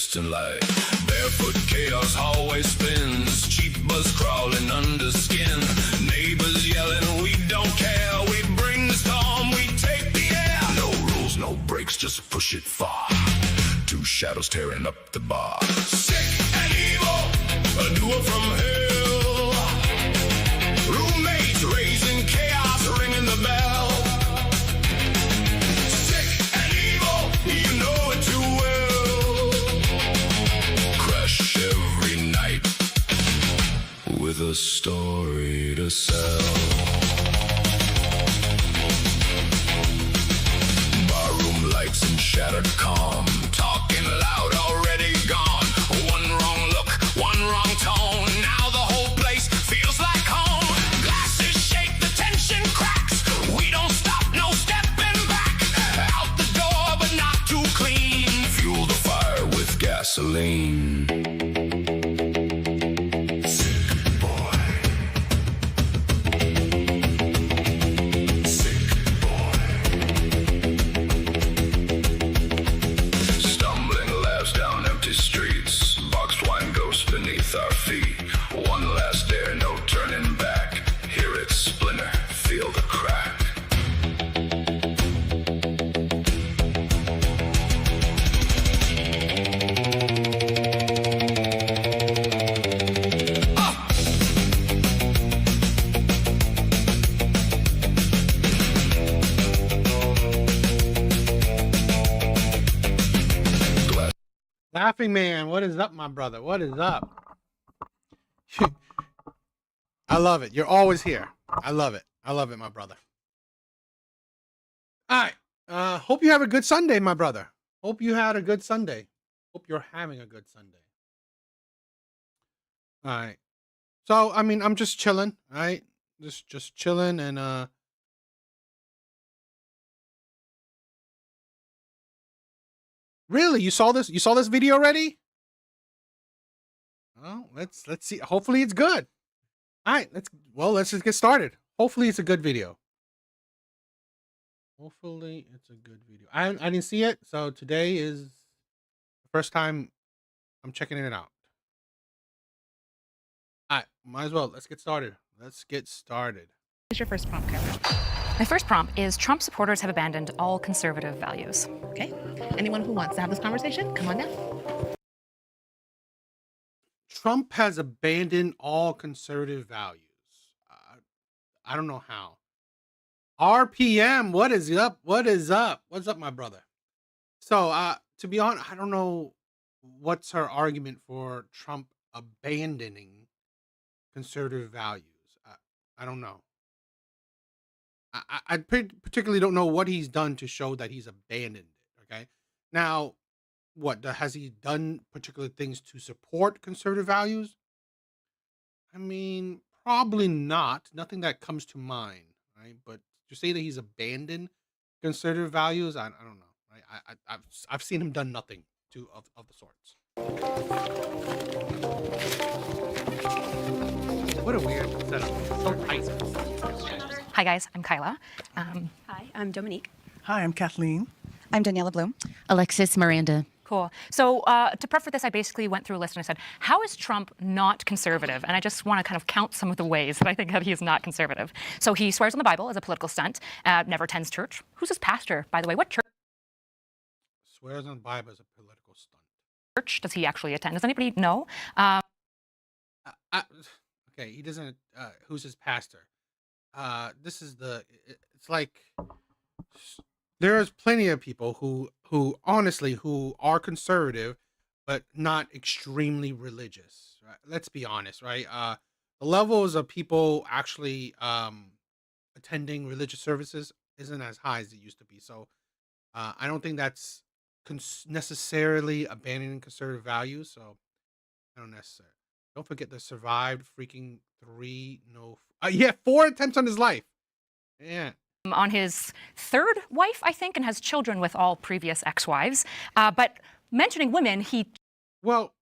distant light. Barefoot chaos always spins. Cheap buzz crawling under skin. Neighbors yelling, we don't care. We bring the storm, we take the air. No rules, no breaks, just push it far. Two shadows tearing up the bar. Sick and evil, a duo from hell. Roommates raising chaos, ringing the bell. Sick and evil, you know it too well. Crash every night with a story to sell. Barroom lights and shattered calm. Talking loud, already gone. One wrong look, one wrong tone. Now the whole place feels like home. Glasses shake, the tension cracks. We don't stop, no stepping back. Out the door, but not too clean. Fuel the fire with gasoline. Our feet. One last dare, no turning back. Hear it splinter, feel the crack. Laughing Man, what is up, my brother? What is up? I love it. You're always here. I love it. I love it, my brother. All right. Hope you have a good Sunday, my brother. Hope you had a good Sunday. Hope you're having a good Sunday. All right. So, I mean, I'm just chilling, right? Just chilling and really, you saw this? You saw this video already? Well, let's see. Hopefully it's good. All right, let's just get started. Hopefully it's a good video. Hopefully it's a good video. I didn't see it, so today is the first time I'm checking it out. All right, might as well. Let's get started. Let's get started. What's your first prompt, Kyla? My first prompt is Trump supporters have abandoned all conservative values. Okay. Anyone who wants to have this conversation, come on down. Trump has abandoned all conservative values. I don't know how. RPM, what is up? What is up? What's up, my brother? So, to be honest, I don't know what's her argument for Trump abandoning conservative values. I don't know. I particularly don't know what he's done to show that he's abandoned it. Okay. Now, what has he done particular things to support conservative values? I mean, probably not. Nothing that comes to mind, right? But to say that he's abandoned conservative values, I don't know. Right? I've seen him done nothing of the sorts. What a weird setup. So tight. Hi guys, I'm Kyla. Hi, I'm Dominique. Hi, I'm Kathleen. I'm Daniela Bloom. Alexis Miranda. Cool. So to prep for this, I basically went through a list and I said, how is Trump not conservative? And I just want to kind of count some of the ways that I think that he is not conservative. So he swears on the Bible as a political stunt, never attends church. Who's his pastor, by the way? What church? Swears on the Bible as a political stunt. Church does he actually attend? Does anybody know? Okay, he doesn't. Who's his pastor? This is it's like there's plenty of people who honestly who are conservative but not extremely religious, right? Let's be honest, right? The levels of people actually attending religious services isn't as high as it used to be. So I don't think that's necessarily abandoning conservative values. So I don't necessarily. Don't forget the survived freaking 4 attempts on his life. Yeah. On his third wife, I think, and has children with all previous ex-wives. But mentioning women, Well,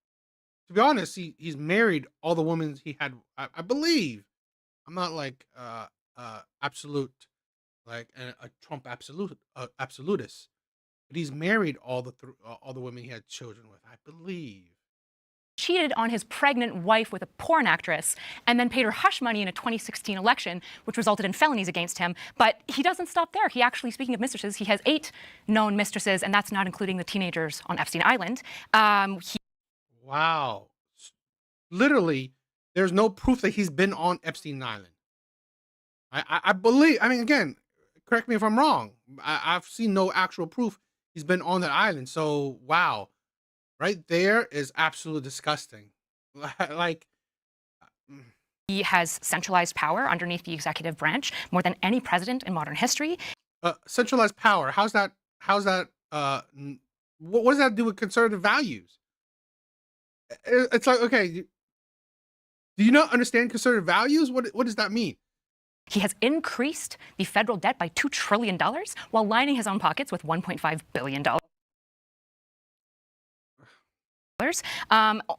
to be honest, he's married all the women he had. I believe. I'm not like absolute, like a Trump absolutist. but he's married all the women he had children with, I believe. Cheated on his pregnant wife with a porn actress and then paid her hush money in a 2016 election, which resulted in felonies against him. But he doesn't stop there. He actually, speaking of mistresses, he has 8 known mistresses, and that's not including the teenagers on Epstein Island. Wow. Literally, there's no proof that he's been on Epstein Island. I believe, I mean, again, correct me if I'm wrong. I've seen no actual proof he's been on that island. So, wow. Right there is absolutely disgusting. Like, He has centralized power underneath the executive branch more than any president in modern history. centralized power. How's that? What does that do with conservative values? It's like, okay, do you not understand conservative values? What does that mean? He has increased the federal debt by $2 trillion while lining his own pockets with $1.5 billion.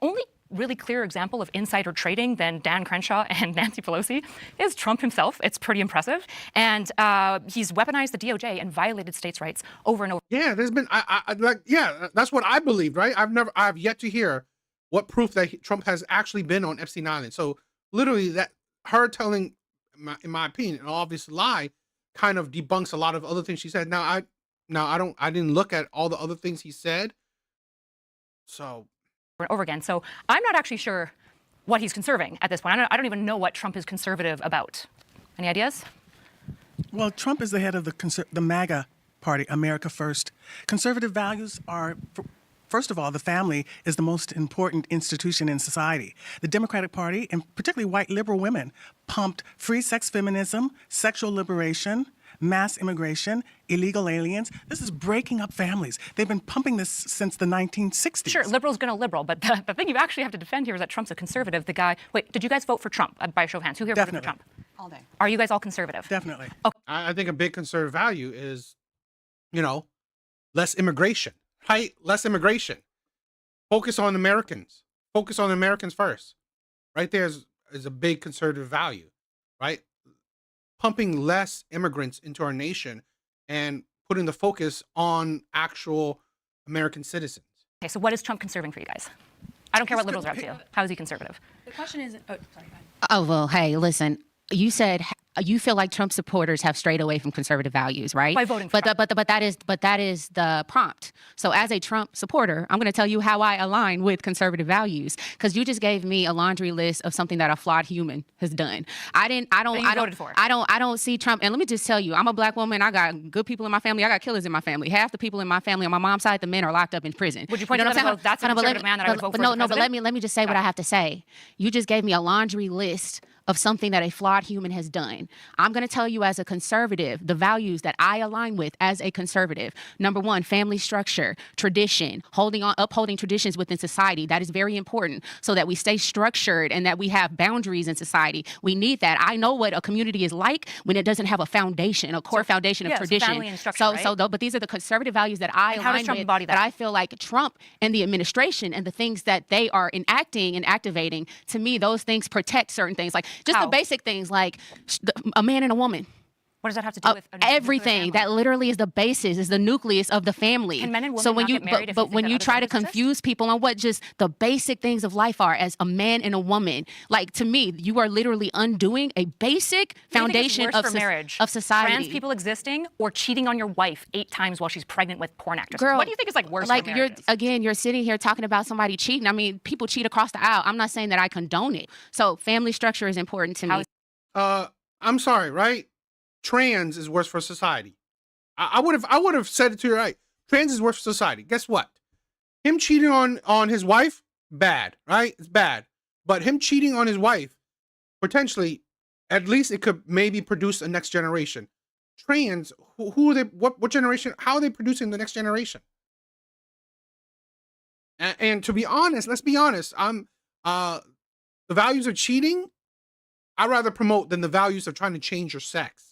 Only really clear example of insider trading than Dan Crenshaw and Nancy Pelosi is Trump himself. It's pretty impressive. And he's weaponized the DOJ and violated states' rights over and over. Yeah, there's been, that's what I believed, right? I've yet to hear what proof that Trump has actually been on Epstein Island. So literally that her telling, in my opinion, an obvious lie kind of debunks a lot of other things she said. I didn't look at all the other things he said. So and over again. So I'm not actually sure what he's conserving at this point. I don't even know what Trump is conservative about. Any ideas? Well, Trump is the head of the MAGA party, America First. Conservative values are, first of all, the family is the most important institution in society. The Democratic Party, and particularly white liberal women, pumped free sex feminism, sexual liberation, mass immigration, illegal aliens. This is breaking up families. They've been pumping this since the 1960s. Sure, liberal's going to liberal, but the thing you actually have to defend here is that Trump's a conservative. The guy, wait, did you guys vote for Trump by a show of hands? Who here voted for Trump? All day. Are you guys all conservative? Definitely. Okay. I think a big conservative value is, less immigration, right? Less immigration. Focus on Americans. Focus on Americans first. Right there is a big conservative value, right? Pumping less immigrants into our nation and putting the focus on actual American citizens. Okay, so what is Trump conserving for you guys? I don't care what liberals are up to. How is he conservative? The question is, oh, sorry, go ahead. Oh, well, hey, listen, you said you feel like Trump supporters have strayed away from conservative values, right? By voting for Trump. But that is the prompt. So as a Trump supporter, I'm going to tell you how I align with conservative values, because you just gave me a laundry list of something that a flawed human has done. I don't see Trump. And let me just tell you, I'm a black woman. I got good people in my family. I got killers in my family. Half the people in my family on my mom's side, the men are locked up in prison. Would you point to them and go, that's a conservative man that I would vote for? No, but let me just say what I have to say. You just gave me a laundry list of something that a flawed human has done. I'm going to tell you, as a conservative, the values that I align with as a conservative. Number one, family structure, tradition, upholding traditions within society. That is very important so that we stay structured and that we have boundaries in society. We need that. I know what a community is like when it doesn't have a foundation, a core foundation of tradition. Family and structure, right? But these are the conservative values that I align with, that I feel like Trump and the administration and the things that they are enacting and activating, to me, those things protect certain things. Like just the basic things, like a man and a woman. What does that have to do with everything? That literally is the basis, is the nucleus of the family. Can men and women so when not you get married but when you try to confuse people on what just the basic things of life are as a man and a woman, like, to me, you are literally undoing a basic foundation of marriage, of society. Trans people existing or cheating on your wife 8 times while she's pregnant with porn actresses. Girl, what do you think is like worse? Like, for marriages? you're sitting here talking about somebody cheating. I mean, people cheat across the aisle. I'm not saying that I condone it. So family structure is important to me. I'm sorry, right? Trans is worse for society. I would have said it to you, right? Trans is worse for society. Guess what? Him cheating on his wife, bad, right? It's bad. But him cheating on his wife, potentially, at least it could maybe produce a next generation. Trans, who are they? What generation? How are they producing the next generation? And to be honest, let's be honest. The values of cheating, I'd rather promote than the values of trying to change your sex.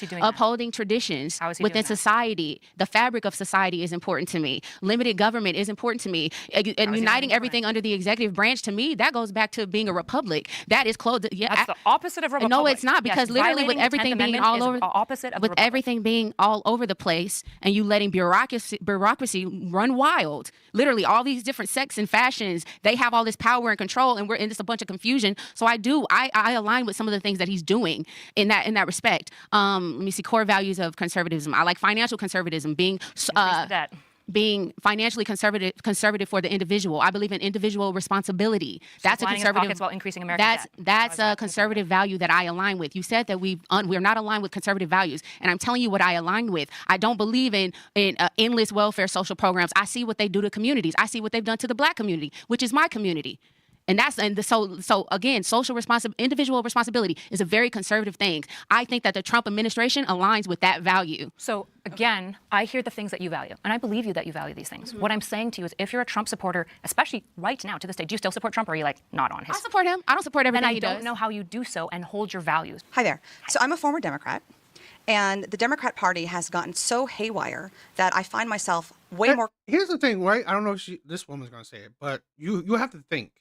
he doing that? Upholding traditions How is he within doing that? society. The fabric of society is important to me. Limited government is important to me. And he doing uniting it? everything under the executive branch, to me, that goes back to being a republic. That is close. Yeah, That's the opposite of a republic. no, it's not, Yes, because literally with violating the 10th everything being Amendment all is over, opposite of with a republic. everything being all over the place, and you letting bureaucracy run wild. Literally, all these different sects and fashions, they have all this power and control, and we're in just a bunch of confusion. So I align with some of the things that he's doing in that respect. Let me see, core values of conservatism. I like financial conservatism, being That. being financially conservative for the individual. I believe in individual responsibility. That's a lining his conservative. pockets while increasing American That's debt. that's a conservative value that I align with. You said that we're not aligned with conservative values, and I'm telling you what I align with. I don't believe in endless welfare social programs. I see what they do to communities. I see what they've done to the Black community, which is my community. So again, individual responsibility is a very conservative thing. I think that the Trump administration aligns with that value. So again, I hear the things that you value, and I believe you that you value these things. What I'm saying to you is, if you're a Trump supporter, especially right now to this day, do you still support Trump, or are you like not on his? I support him. I don't support everything Then I he don't does. know how you do so and hold your values. Hi there. So I'm a former Democrat, and the Democrat Party has gotten so haywire that I find myself way more. Here's the thing, right? I don't know if this woman's gonna say it, but you have to think.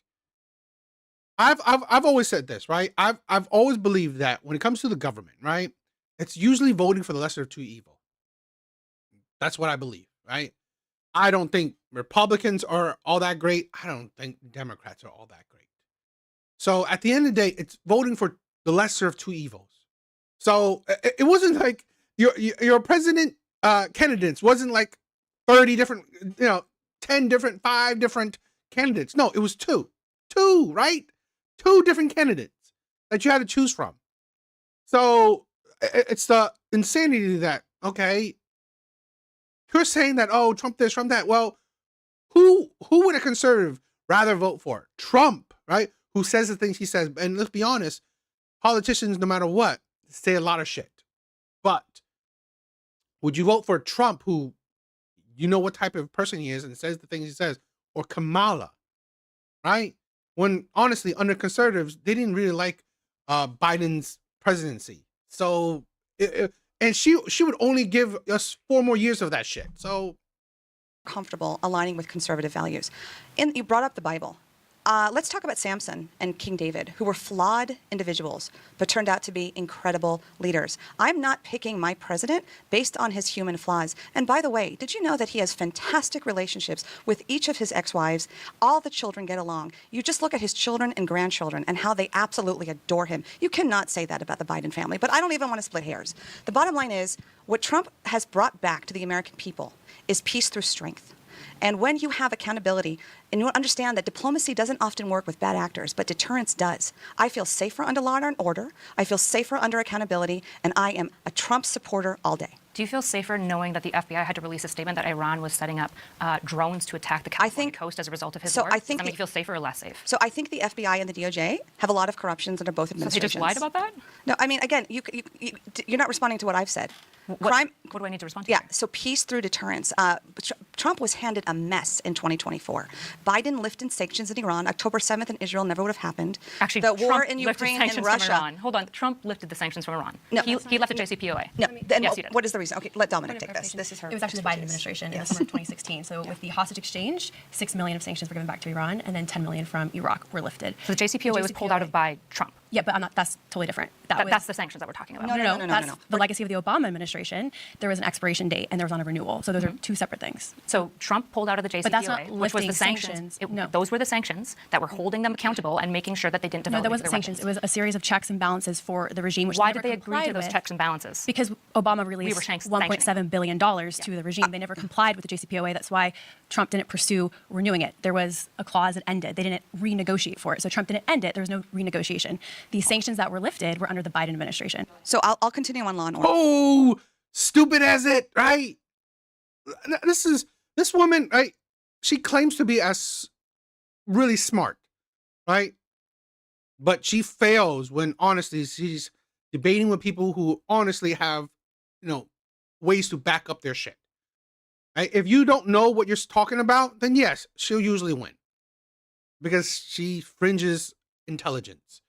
I've always said this, right? I've always believed that when it comes to the government, right, it's usually voting for the lesser of two evil. That's what I believe, right? I don't think Republicans are all that great. I don't think Democrats are all that great. So at the end of the day, it's voting for the lesser of two evils. So it wasn't like your president candidates wasn't like 30 different, 10 different, 5 different candidates. No, it was two, right? 2 different candidates that you had to choose from. So it's the insanity that, okay, you're saying that, oh, Trump this, Trump that. Well, who would a conservative rather vote for? Trump, right? Who says the things he says. And let's be honest, politicians, no matter what, say a lot of shit. But would you vote for Trump, who you know what type of person he is and says the things he says, or Kamala, right? When honestly, under conservatives, they didn't really like Biden's presidency. So, and she would only give us 4 more years of that shit. So, Comfortable aligning with conservative values. And you brought up the Bible. Let's talk about Samson and King David, who were flawed individuals, but turned out to be incredible leaders. I'm not picking my president based on his human flaws. And by the way, did you know that he has fantastic relationships with each of his ex-wives? All the children get along. You just look at his children and grandchildren and how they absolutely adore him. You cannot say that about the Biden family, but I don't even want to split hairs. The bottom line is, what Trump has brought back to the American people is peace through strength. And when you have accountability, and you understand that diplomacy doesn't often work with bad actors, but deterrence does. I feel safer under law and order. I feel safer under accountability, and I am a Trump supporter all day. Do you feel safer knowing that the FBI had to release a statement that Iran was setting up drones to attack the California coast as a result of his war? I think Does that make you feel safer or less safe? So I think the FBI and the DOJ have a lot of corruptions under both So they administrations. just lied about that? No, I mean, again, you're not responding to what I've said. What do I need to respond to? Yeah, here? so peace through deterrence. Trump was handed a mess in 2024. Biden lifted sanctions in Iran. October 7th in Israel never would have happened. Actually, the war Trump in lifted Ukraine sanctions and from Russia. Iran. Hold on, Trump lifted the sanctions from Iran. No, he left the JCPOA. No, then Yes, he did. what is the reason? Okay, let Dominic take this. This is her. It was actually the Biden administration in the summer of 2016. So with the hostage exchange, 6 million of sanctions were given back to Iran, and then 10 million from Iraq were lifted. So the JCPOA was pulled out of by Trump. Yeah, but that's totally different. That's the sanctions that we're talking about. No. That's the legacy of the Obama administration. There was an expiration date, and there was on a renewal. So those are 2 separate things. So Trump pulled out of the JCPOA, But that's not which was the lifting sanctions. sanctions. No. Those were the sanctions that were holding them accountable and making sure that they didn't develop No, that wasn't nuclear sanctions. weapons. It was a series of checks and balances for the regime. Which Why they did never they agree to complied those with. checks and balances? Because Obama released were $1.7 billion to the regime. They never complied with the JCPOA. That's why Trump didn't pursue renewing it. There was a clause that ended. They didn't renegotiate for it. So Trump didn't end it. There was no renegotiation. The sanctions that were lifted were under the Biden administration. So I'll continue on law and order. oh, stupid as it, right? This woman, right? She claims to be as really smart, right? But she fails when honestly she's debating with people who honestly have, ways to back up their shit. Right? If you don't know what you're talking about, then yes, she'll usually win because she fringes intelligence.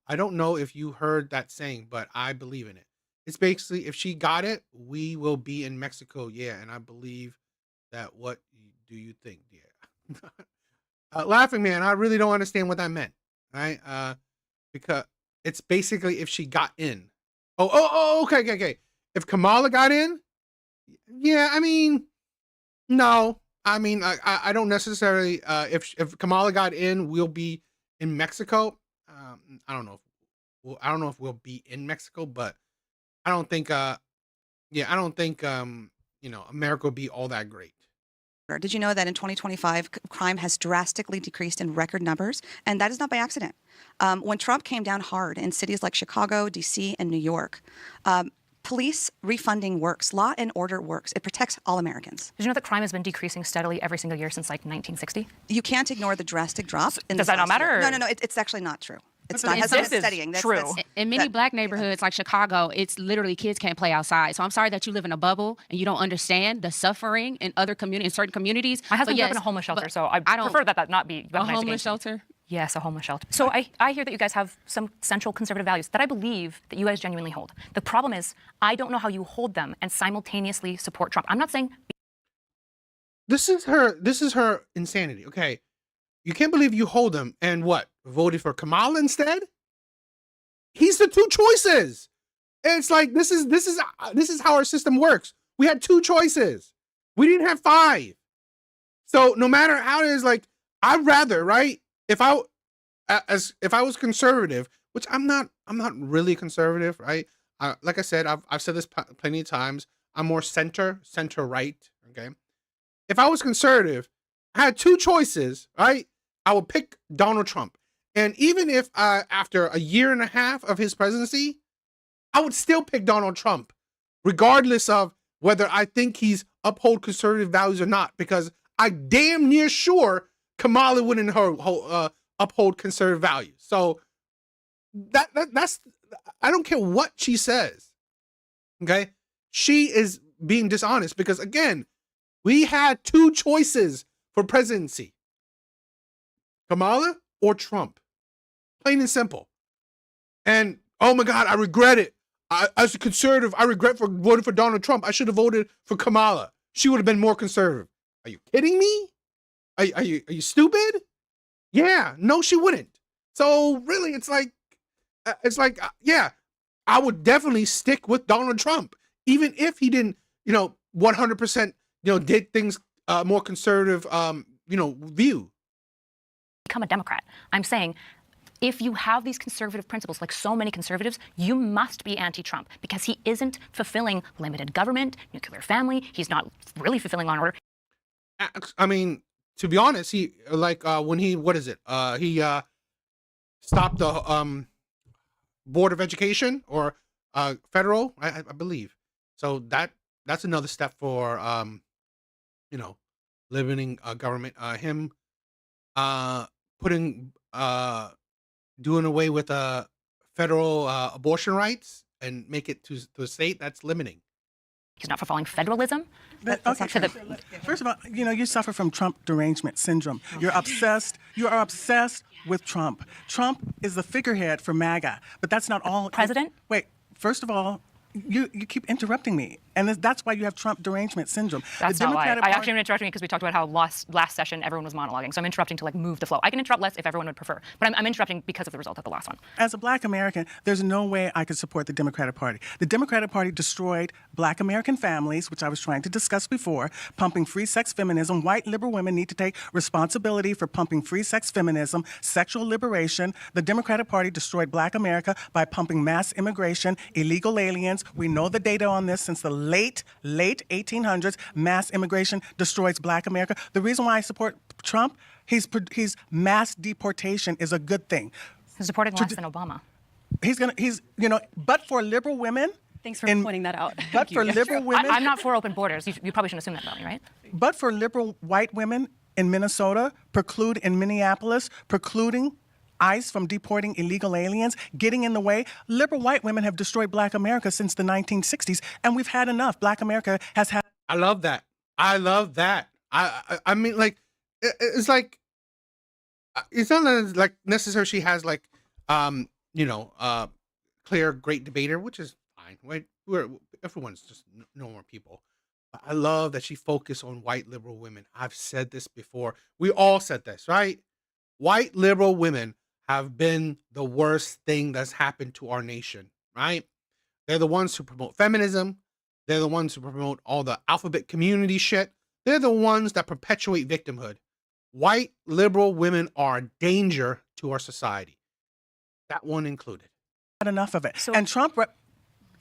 I don't know if you heard that saying, but I believe in it. It's basically if she got it, we will be in Mexico. Yeah, and I believe that. What do you think? Yeah, laughing man. I really don't understand what that meant. Right? Because it's basically if she got in. Oh, okay, okay, okay. If Kamala got in, yeah, I mean, no, I mean, I don't necessarily. If Kamala got in, we'll be in Mexico. I don't know. I don't know if we'll be in Mexico, but I don't think. Yeah, I don't think. America will be all that great. Did you know that in 2025, crime has drastically decreased in record numbers? And that is not by accident. When Trump came down hard in cities like Chicago, D.C., and New York, police refunding works. Law and order works. It protects all Americans. Did you know that crime has been decreasing steadily every single year since like 1960? You can't ignore the drastic drop. Does that not matter? No. It's actually not true. It's not. It has This been is studying. true. In many black neighborhoods like Chicago, it's literally kids can't play outside. So I'm sorry that you live in a bubble and you don't understand the suffering in other communities, in certain communities. My husband But grew up yes, in a homeless shelter, but so I don't- prefer that not be a weaponized homeless against me. shelter. Yes, a homeless shelter. So I hear that you guys have some central conservative values that I believe that you guys genuinely hold. The problem is I don't know how you hold them and simultaneously support Trump. I'm not saying This is her insanity. Okay, you can't believe you hold them and what voted for Kamala instead. He's the two choices. It's like this is how our system works. We had two choices. We didn't have five. So no matter how it is, like I'd rather, right? If I was conservative, which I'm not really conservative, right? Like I said, I've said this plenty of times. I'm more center right. Okay. If I was conservative, I had two choices, right? I would pick Donald Trump. And even if after a year and a half of his presidency, I would still pick Donald Trump, regardless of whether I think he's uphold conservative values or not, because I damn near sure Kamala wouldn't uphold conservative values. So that's I don't care what she says. Okay, she is being dishonest because again, we had two choices for presidency: Kamala or Trump. Plain and simple. And oh my God, I regret it. As a conservative, I regret for voting for Donald Trump. I should have voted for Kamala. She would have been more conservative. Are you kidding me? Are you stupid? Yeah, no, she wouldn't. So really, it's like, yeah, I would definitely stick with Donald Trump, even if he didn't, 100%, did things more conservative, view. become a Democrat. I'm saying if you have these conservative principles, like so many conservatives, you must be anti-Trump because he isn't fulfilling limited government, nuclear family. He's not really fulfilling law and order. I mean, to be honest, he when he he stopped the Board of Education or federal, I believe. So that's another step for limiting government. Him putting doing away with federal abortion rights and make it to a state, that's limiting. He's not fulfilling federalism. First of all, you suffer from Trump derangement syndrome. You are obsessed with Trump. Trump is the figurehead for MAGA, but that's not all. President? Wait, first of all, you keep interrupting me, and that's why you have Trump derangement syndrome. That's not why. I actually am interrupting because we talked about how last session everyone was monologuing, so I'm interrupting to move the flow. I can interrupt less if everyone would prefer, but I'm interrupting because of the result of the last one. As a black American, there's no way I could support the Democratic Party. The Democratic Party destroyed black American families, which I was trying to discuss before, pumping free sex feminism. White liberal women need to take responsibility for pumping free sex feminism, sexual liberation. The Democratic Party destroyed black America by pumping mass immigration, illegal aliens. We know the data on this since the late 1800s. Mass immigration destroys black America. The reason why I support Trump, he's mass deportation is a good thing. He's supporting less than Obama. But for liberal women. Thanks for pointing that out. But for liberal women. I'm not for open borders. You probably shouldn't assume that about me, right? But for liberal white women in Minnesota, preclude in Minneapolis, precluding ICE from deporting illegal aliens, getting in the way. Liberal white women have destroyed black America since the 1960s, and we've had enough. Black America has had. I love that. I mean, it's like, it's not like necessarily she has clear great debater, which is fine. Right? everyone's just normal people. But I love that she focused on white liberal women. I've said this before. We all said this, right? White liberal women have been the worst thing that's happened to our nation, right? They're the ones who promote feminism. They're the ones who promote all the alphabet community shit. They're the ones that perpetuate victimhood. White liberal women are a danger to our society. That one included. Not enough of it. So- And Trump,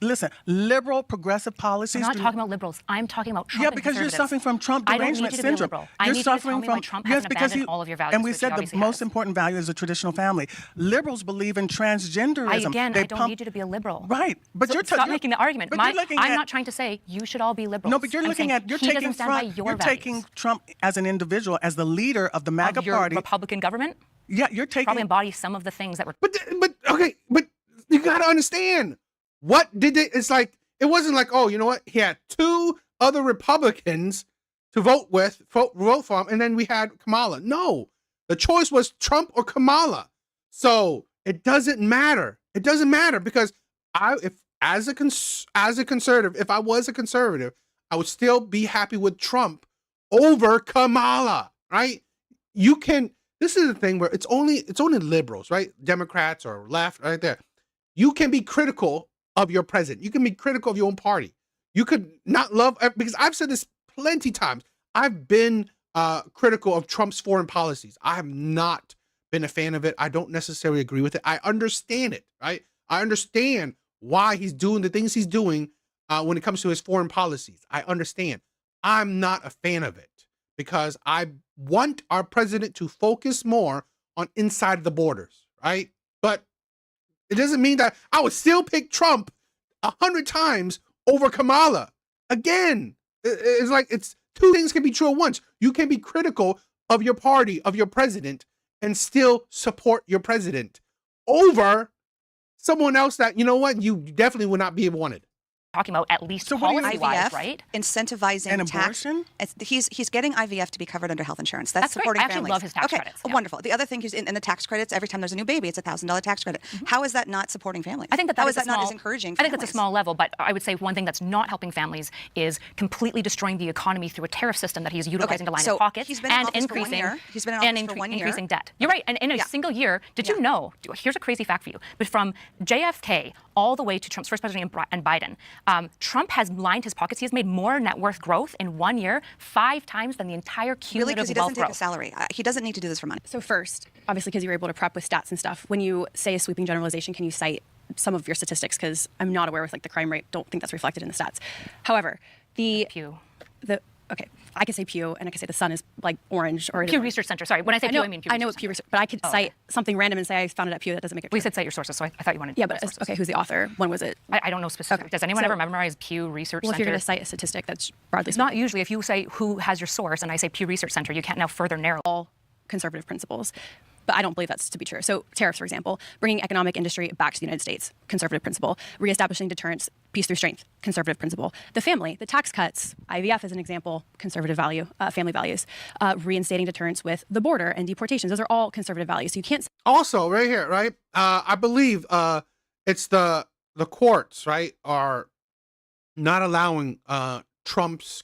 listen, liberal progressive policies. I'm not do talking about liberals. I'm talking about Trump. Yeah, and because you're conservatives. suffering from Trump I don't derangement need you to be a syndrome. liberal. I You're need you to tell suffering me from why Trump hasn't abandoned all of your values, And we which he said the obviously most has. important value is the traditional family. Liberals believe in transgenderism. I don't need you to be a liberal. Right, but So stop making the argument. But you're looking I'm at- not trying to say you should all be liberals. No, but you're I'm looking saying at you're he taking doesn't stand by Trump. your You're values. taking Trump as an individual, as the leader of the MAGA Of your party. Republican government. Yeah, you're taking. Probably embody some of the things that were. But you gotta understand what did they? It's like it wasn't like, oh, you know what? He had two other Republicans to vote for him, and then we had Kamala. No, the choice was Trump or Kamala. So it doesn't matter. It doesn't matter because as a conservative, if I was a conservative, I would still be happy with Trump over Kamala. Right? You can. This is the thing where it's only liberals, right? Democrats or left, right there. You can be critical of your president. You can be critical of your own party. You could not love, because I've said this plenty times. I've been critical of Trump's foreign policies. I have not been a fan of it. I don't necessarily agree with it. I understand it, right? I understand why he's doing the things he's doing when it comes to his foreign policies. I understand. I'm not a fan of it because I want our president to focus more on inside the borders, right? But it doesn't mean that I would still pick Trump 100 times over Kamala. Again, it's like it's two things can be true at once. You can be critical of your party, of your president, and still support your president over someone else that, you know what, you definitely would not be wanted. Talking about at least So what do you- policy-wise, IVF, right? incentivizing And tax. abortion? He's getting IVF to be covered under health insurance. That's That's great. supporting I actually families. love his tax okay, credits, yeah. wonderful. The other thing is in the tax credits. Every time there's a new baby, it's $1,000 tax credit. How is that not supporting families? I think that How that is is a that not small, as encouraging? I think that's a families? small level, but I would say one thing that's not helping families is completely destroying the economy through a tariff system that he's utilizing to line so his pockets he's been in and office for 1 increasing year. He's been in office for 1 year. increasing debt. You're right, and in a Yeah. single year, did you Yeah. know? Here's a crazy fact for you, but from JFK all the way to Trump's first president and Biden, Trump has lined his pockets. He has made more net worth growth in 1 year 5 times than the entire Really, cumulative because he wealth doesn't take a growth. salary. He doesn't need to do this for money. So first, obviously, because you were able to prep with stats and stuff, when you say a sweeping generalization, can you cite some of your statistics? Because I'm not aware with like the crime rate. Don't think that's reflected in the stats. However, Pew. okay, I could say Pew, and I could say the sun is like orange or Pew Research Center. Sorry, when I say Pew, I mean Pew. I know Research what Pew Center. Research, but I could Oh, cite okay. something random and say I found it at Pew. That doesn't make it. We true. said cite your sources, so I thought you wanted. Yeah, my but sources. okay, who's the author? When was it? I don't know specifically. Okay. Does anyone So- ever memorize Pew Research Well, if Center? you're going to cite a statistic that's broadly It's not usually. If you say who has your source and I say Pew Research Center, you can't now further narrow. all conservative principles. But I don't believe that's to be true. So tariffs, for example, bringing economic industry back to the United States, conservative principle. Reestablishing deterrence, peace through strength, conservative principle. The family, the tax cuts, IVF is an example, conservative value, family values. Reinstating deterrence with the border and deportations. Those are all conservative values. So you can't Also, right here, right? I believe it's the courts, right, are not allowing Trump's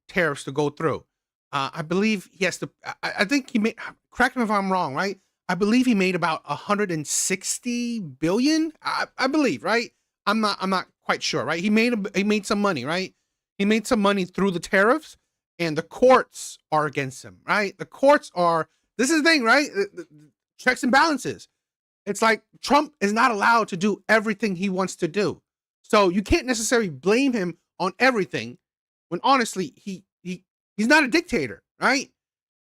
tariffs to go through. I believe he has to. I think he made. Correct me if I'm wrong, right? I believe he made about 160 billion. I believe, right? I'm not quite sure, right? He made some money, right? He made some money through the tariffs, and the courts are against him, right? The courts are. This is the thing, right? Checks and balances. It's like Trump is not allowed to do everything he wants to do, so you can't necessarily blame him on everything. When honestly, he's not a dictator, right?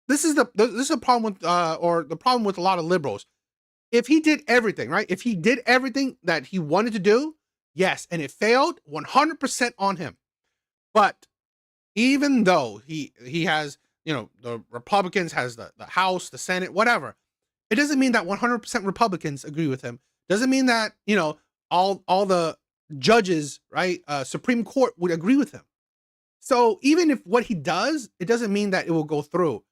This is the problem with or the problem with a lot of liberals. If he did everything, right? If he did everything that he wanted to do, yes, and it failed, 100% on him. But even though he has, you know, the Republicans has the House, the Senate, whatever, it doesn't mean that 100% Republicans agree with him. Doesn't mean that, you know, all the judges, right, Supreme Court would agree with him. So even if what he does, it doesn't mean that it will go through.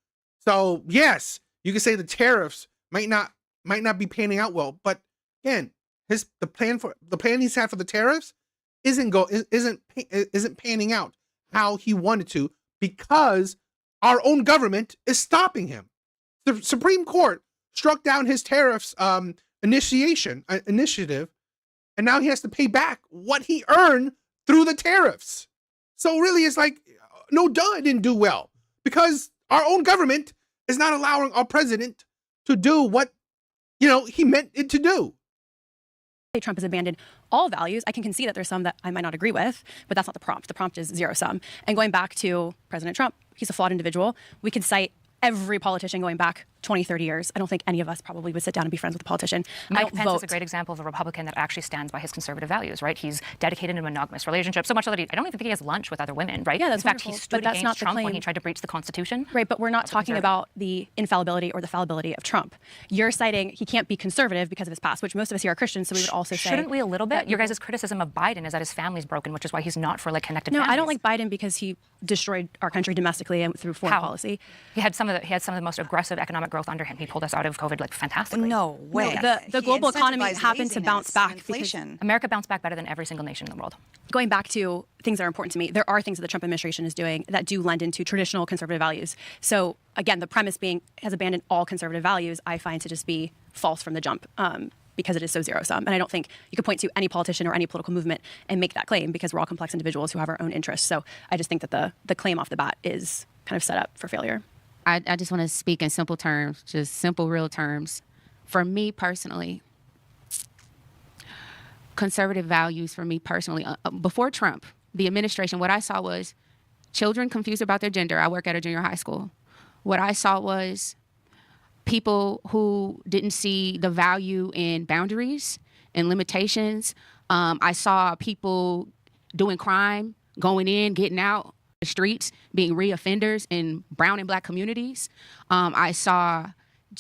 So yes, you can say the tariffs might not be panning out well, but again, the plan he's had for the tariffs isn't panning out how he wanted to because our own government is stopping him. The Supreme Court struck down his tariffs initiative, and now he has to pay back what he earned through the tariffs. So really, it's like, no duh, it didn't do well because our own government is not allowing our president to do what, he meant it to do. Trump has abandoned all values. I can concede that there's some that I might not agree with, but that's not the prompt. The prompt is zero sum. And going back to President Trump, he's a flawed individual. We could cite every politician going back 20, 30 years. I don't think any of us probably would sit down and be friends with a politician. Mike Pence is a great example of a Republican that actually stands by his conservative values, right? He's dedicated in a monogamous relationship, so much so that I don't even think he has lunch with other women, right? Yeah, that's in fact, wonderful, he stood but that's against not the Trump when claim. he tried to breach the Constitution. Right, but we're not talking about the infallibility or the fallibility of Trump. You're citing he can't be conservative because of his past, which most of us here are Christians, so we would also say... Shouldn't we a little bit? Your guys' criticism of Biden is that his family's broken, which is why he's not for connected No, families. I don't like Biden because he destroyed our country domestically and through foreign policy. He had some of the most aggressive economic growth under him. He pulled us out of COVID fantastically. No way. No, the global economy incentivized happened to bounce laziness back and inflation. America bounced back better than every single nation in the world. Going back to things that are important to me, there are things that the Trump administration is doing that do lend into traditional conservative values. So again, the premise being has abandoned all conservative values, I find to just be false from the jump. Because it is so zero sum. And I don't think you could point to any politician or any political movement and make that claim because we're all complex individuals who have our own interests. So I just think that the claim off the bat is kind of set up for failure. I just want to speak in simple terms, just simple, real terms. For me personally, conservative values for me personally, before Trump, the administration, what I saw was children confused about their gender. I work at a junior high school. What I saw was people who didn't see the value in boundaries and limitations. I saw people doing crime, going in, getting out the streets, being reoffenders in brown and black communities. I saw,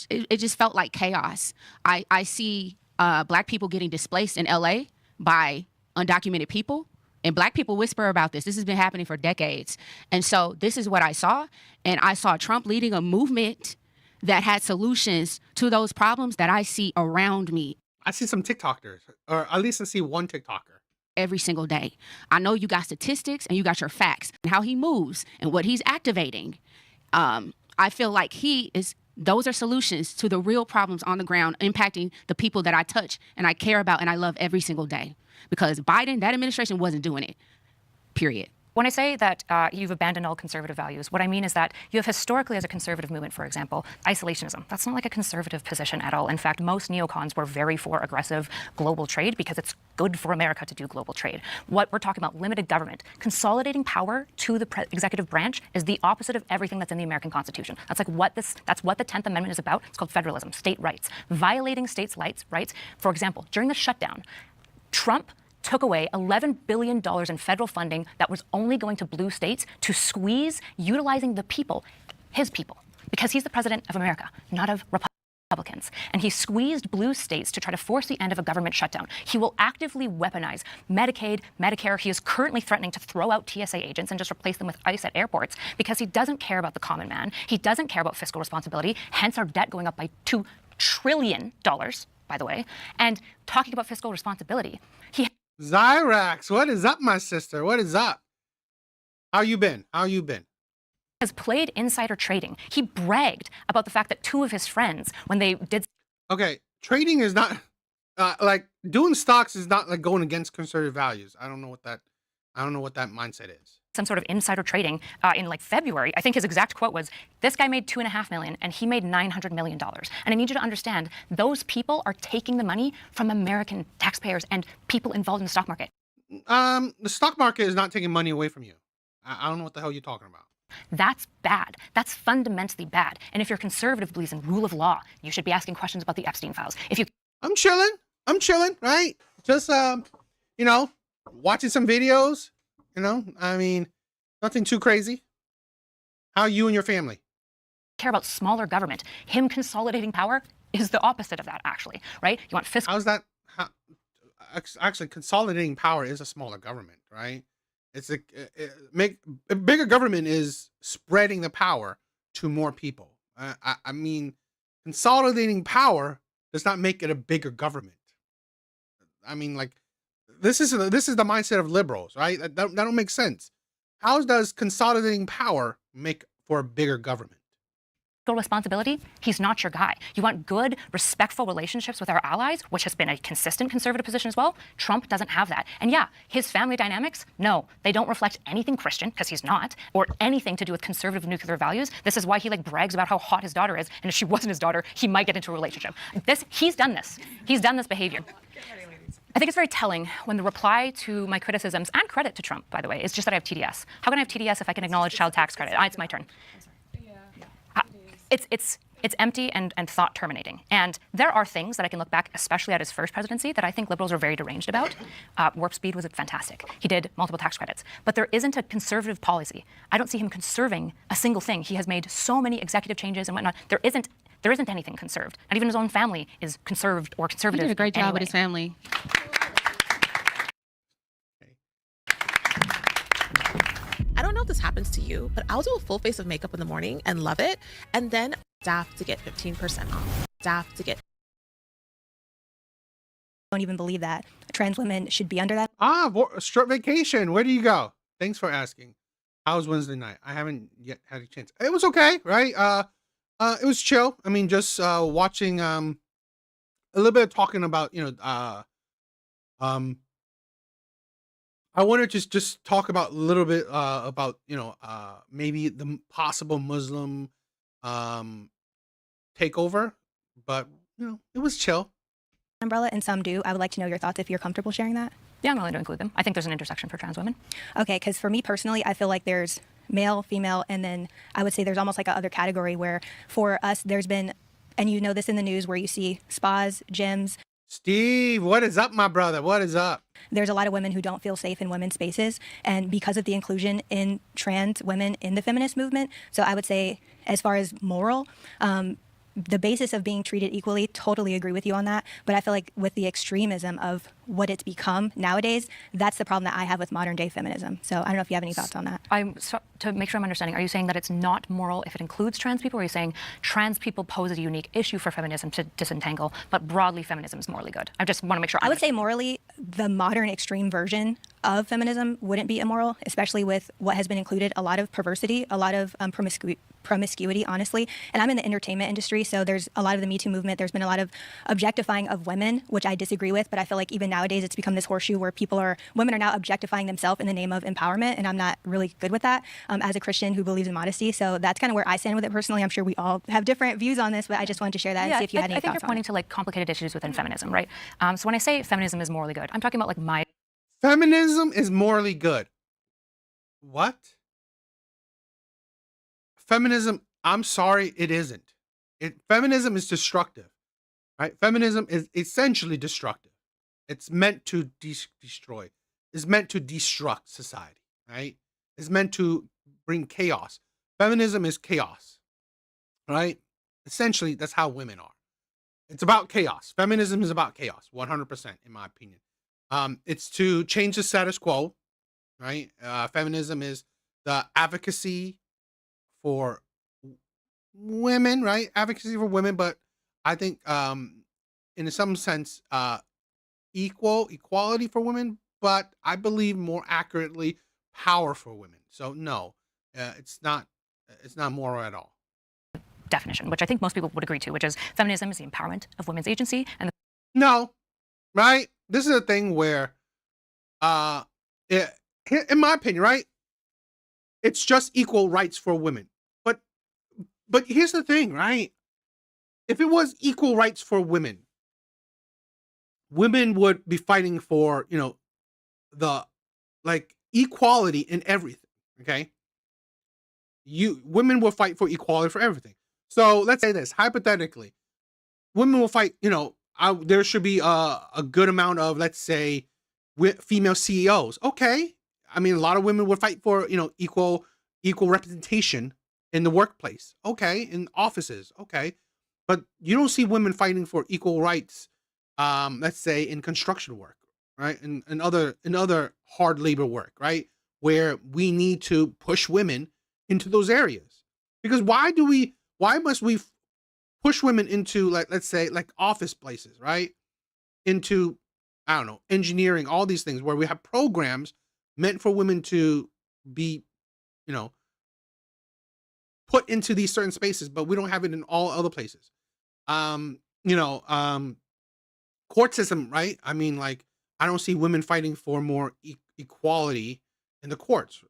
it just felt like chaos. I see black people getting displaced in LA by undocumented people. And black people whisper about this. This has been happening for decades. And so this is what I saw. And I saw Trump leading a movement that had solutions to those problems that I see around me. I see some TikTokers, or at least I see one TikToker. Every single day. I know you got statistics and you got your facts and how he moves and what he's activating. I feel like those are solutions to the real problems on the ground impacting the people that I touch and I care about and I love every single day. Because Biden, that administration wasn't doing it, period. When I say that you've abandoned all conservative values, what I mean is that you have historically, as a conservative movement, for example, isolationism. That's not like a conservative position at all. In fact, most neocons were very for aggressive global trade because it's good for America to do global trade. What we're talking about, limited government, consolidating power to the executive branch is the opposite of everything that's in the American Constitution. That's what the 10th Amendment is about. It's called federalism, state rights, violating states' rights. For example, during the shutdown, Trump took away $11 billion in federal funding that was only going to blue states to squeeze utilizing the people, his people, because he's the president of America, not of Republicans. And he squeezed blue states to try to force the end of a government shutdown. He will actively weaponize Medicaid, Medicare. He is currently threatening to throw out TSA agents and just replace them with ICE at airports because he doesn't care about the common man. He doesn't care about fiscal responsibility, hence our debt going up by $2 trillion, by the way. And talking about fiscal responsibility, Zyrax, what is up, my sister? What is up? How you been? has played insider trading. He bragged about the fact that two of his friends, when they did... Okay, trading is not, doing stocks is not like going against conservative values. I don't know what that mindset is. Some sort of insider trading in February. I think his exact quote was, this guy made $2.5 million and he made $900 million. And I need you to understand, those people are taking the money from American taxpayers and people involved in the stock market. The stock market is not taking money away from you. I don't know what the hell you're talking about. That's bad. That's fundamentally bad. And if your conservative believes in rule of law, you should be asking questions about the Epstein files. I'm chilling, right? Just, watching some videos. Nothing too crazy. How are you and your family? Care about smaller government. Him consolidating power is the opposite of that, actually, right? You want fiscal... How's that? Actually, consolidating power is a smaller government, right? It's a bigger government is spreading the power to more people. Consolidating power does not make it a bigger government. this is the mindset of liberals, right? That don't make sense. How does consolidating power make for a bigger government? Responsibility, he's not your guy. You want good, respectful relationships with our allies, which has been a consistent conservative position as well. Trump doesn't have that. And yeah, his family dynamics, no, they don't reflect anything Christian, because he's not, or anything to do with conservative nuclear values. This is why he brags about how hot his daughter is, and if she wasn't his daughter, he might get into a relationship. He's done this. He's done this behavior. I think it's very telling when the reply to my criticisms, and credit to Trump, by the way, is just that I have TDS. How can I have TDS if I can acknowledge child tax credit? It's my turn. It's empty and thought terminating. And there are things that I can look back, especially at his first presidency, that I think liberals are very deranged about. Warp speed was fantastic. He did multiple tax credits. But there isn't a conservative policy. I don't see him conserving a single thing. He has made so many executive changes and whatnot. There isn't anything conserved. Not even his own family is conserved or conservative. He did a great job anyway. with his family. I don't know if this happens to you, but I'll do a full face of makeup in the morning and love it. And then staff to get 15% off. Staff to get. Don't even believe that trans women should be under that. Short vacation. Where do you go? Thanks for asking. How was Wednesday night? I haven't yet had a chance. It was okay, right? It was chill. I mean, just watching a little bit of talking about, I want to just talk about a little bit about maybe the possible Muslim takeover, but it was chill. Umbrella, and some do. I would like to know your thoughts if you're comfortable sharing that. Yeah, I'm willing to include them. I think there's an intersection for trans women. Okay, because for me personally, I feel like there's male, female, and then I would say there's almost like a other category where for us there's been, and you know this in the news, where you see spas, gyms. Steve, what is up, my brother? What is up? There's a lot of women who don't feel safe in women's spaces, and because of the inclusion in trans women in the feminist movement. So I would say, as far as moral, the basis of being treated equally, totally agree with you on that. But I feel like with the extremism of what it's become nowadays, that's the problem that I have with modern day feminism. So I don't know if you have any thoughts on that. To make sure I'm understanding, are you saying that it's not moral if it includes trans people, or are you saying trans people pose a unique issue for feminism to disentangle, but broadly feminism is morally good? I just want to make sure. I would say morally, the modern extreme version of feminism wouldn't be immoral, especially with what has been included, a lot of perversity, a lot of promiscuity, honestly. And I'm in the entertainment industry, so there's a lot of the Me Too movement. There's been a lot of objectifying of women, which I disagree with, but I feel like even nowadays it's become this horseshoe where women are now objectifying themselves in the name of empowerment, and I'm not really good with that as a Christian who believes in modesty. So that's kind of where I stand with it personally. I'm sure we all have different views on this, but I just wanted to share that and see if you had any I think thoughts you're pointing to complicated issues within feminism, right? So when I say feminism is morally good, I'm talking about my... Feminism is morally good. What? Feminism, I'm sorry, it isn't. Feminism is destructive, right? Feminism is essentially destructive. It's meant to destroy. It's meant to destruct society, right? It's meant to bring chaos. Feminism is chaos, right? Essentially, that's how women are. It's about chaos. Feminism is about chaos, 100%, in my opinion. It's to change the status quo, right? Feminism is the advocacy for women, right? Advocacy for women, but I think in some sense equality for women, but I believe more accurately power for women. So no, it's not moral at all. Definition, which I think most people would agree to, which is feminism is the empowerment of women's agency. And no, right? This is a thing where, in my opinion, right? It's just equal rights for women. But here's the thing, right? If it was equal rights for women, women would be fighting for, the equality in everything. Okay. Women will fight for equality for everything. So let's say this, hypothetically, women will fight, there should be a good amount of, let's say, female CEOs. Okay. I mean, a lot of women would fight for, equal representation in the workplace. Okay. In offices. Okay. But you don't see women fighting for equal rights, let's say in construction work, right? And other hard labor work, right? Where we need to push women into those areas. Because why must we push women into, let's say, office places, right? Into I don't know, engineering, all these things where we have programs meant for women to be, you know, put into these certain spaces, but we don't have it in all other places. You know, court system, right? I mean, like, I don't see women fighting for more equality in the courts.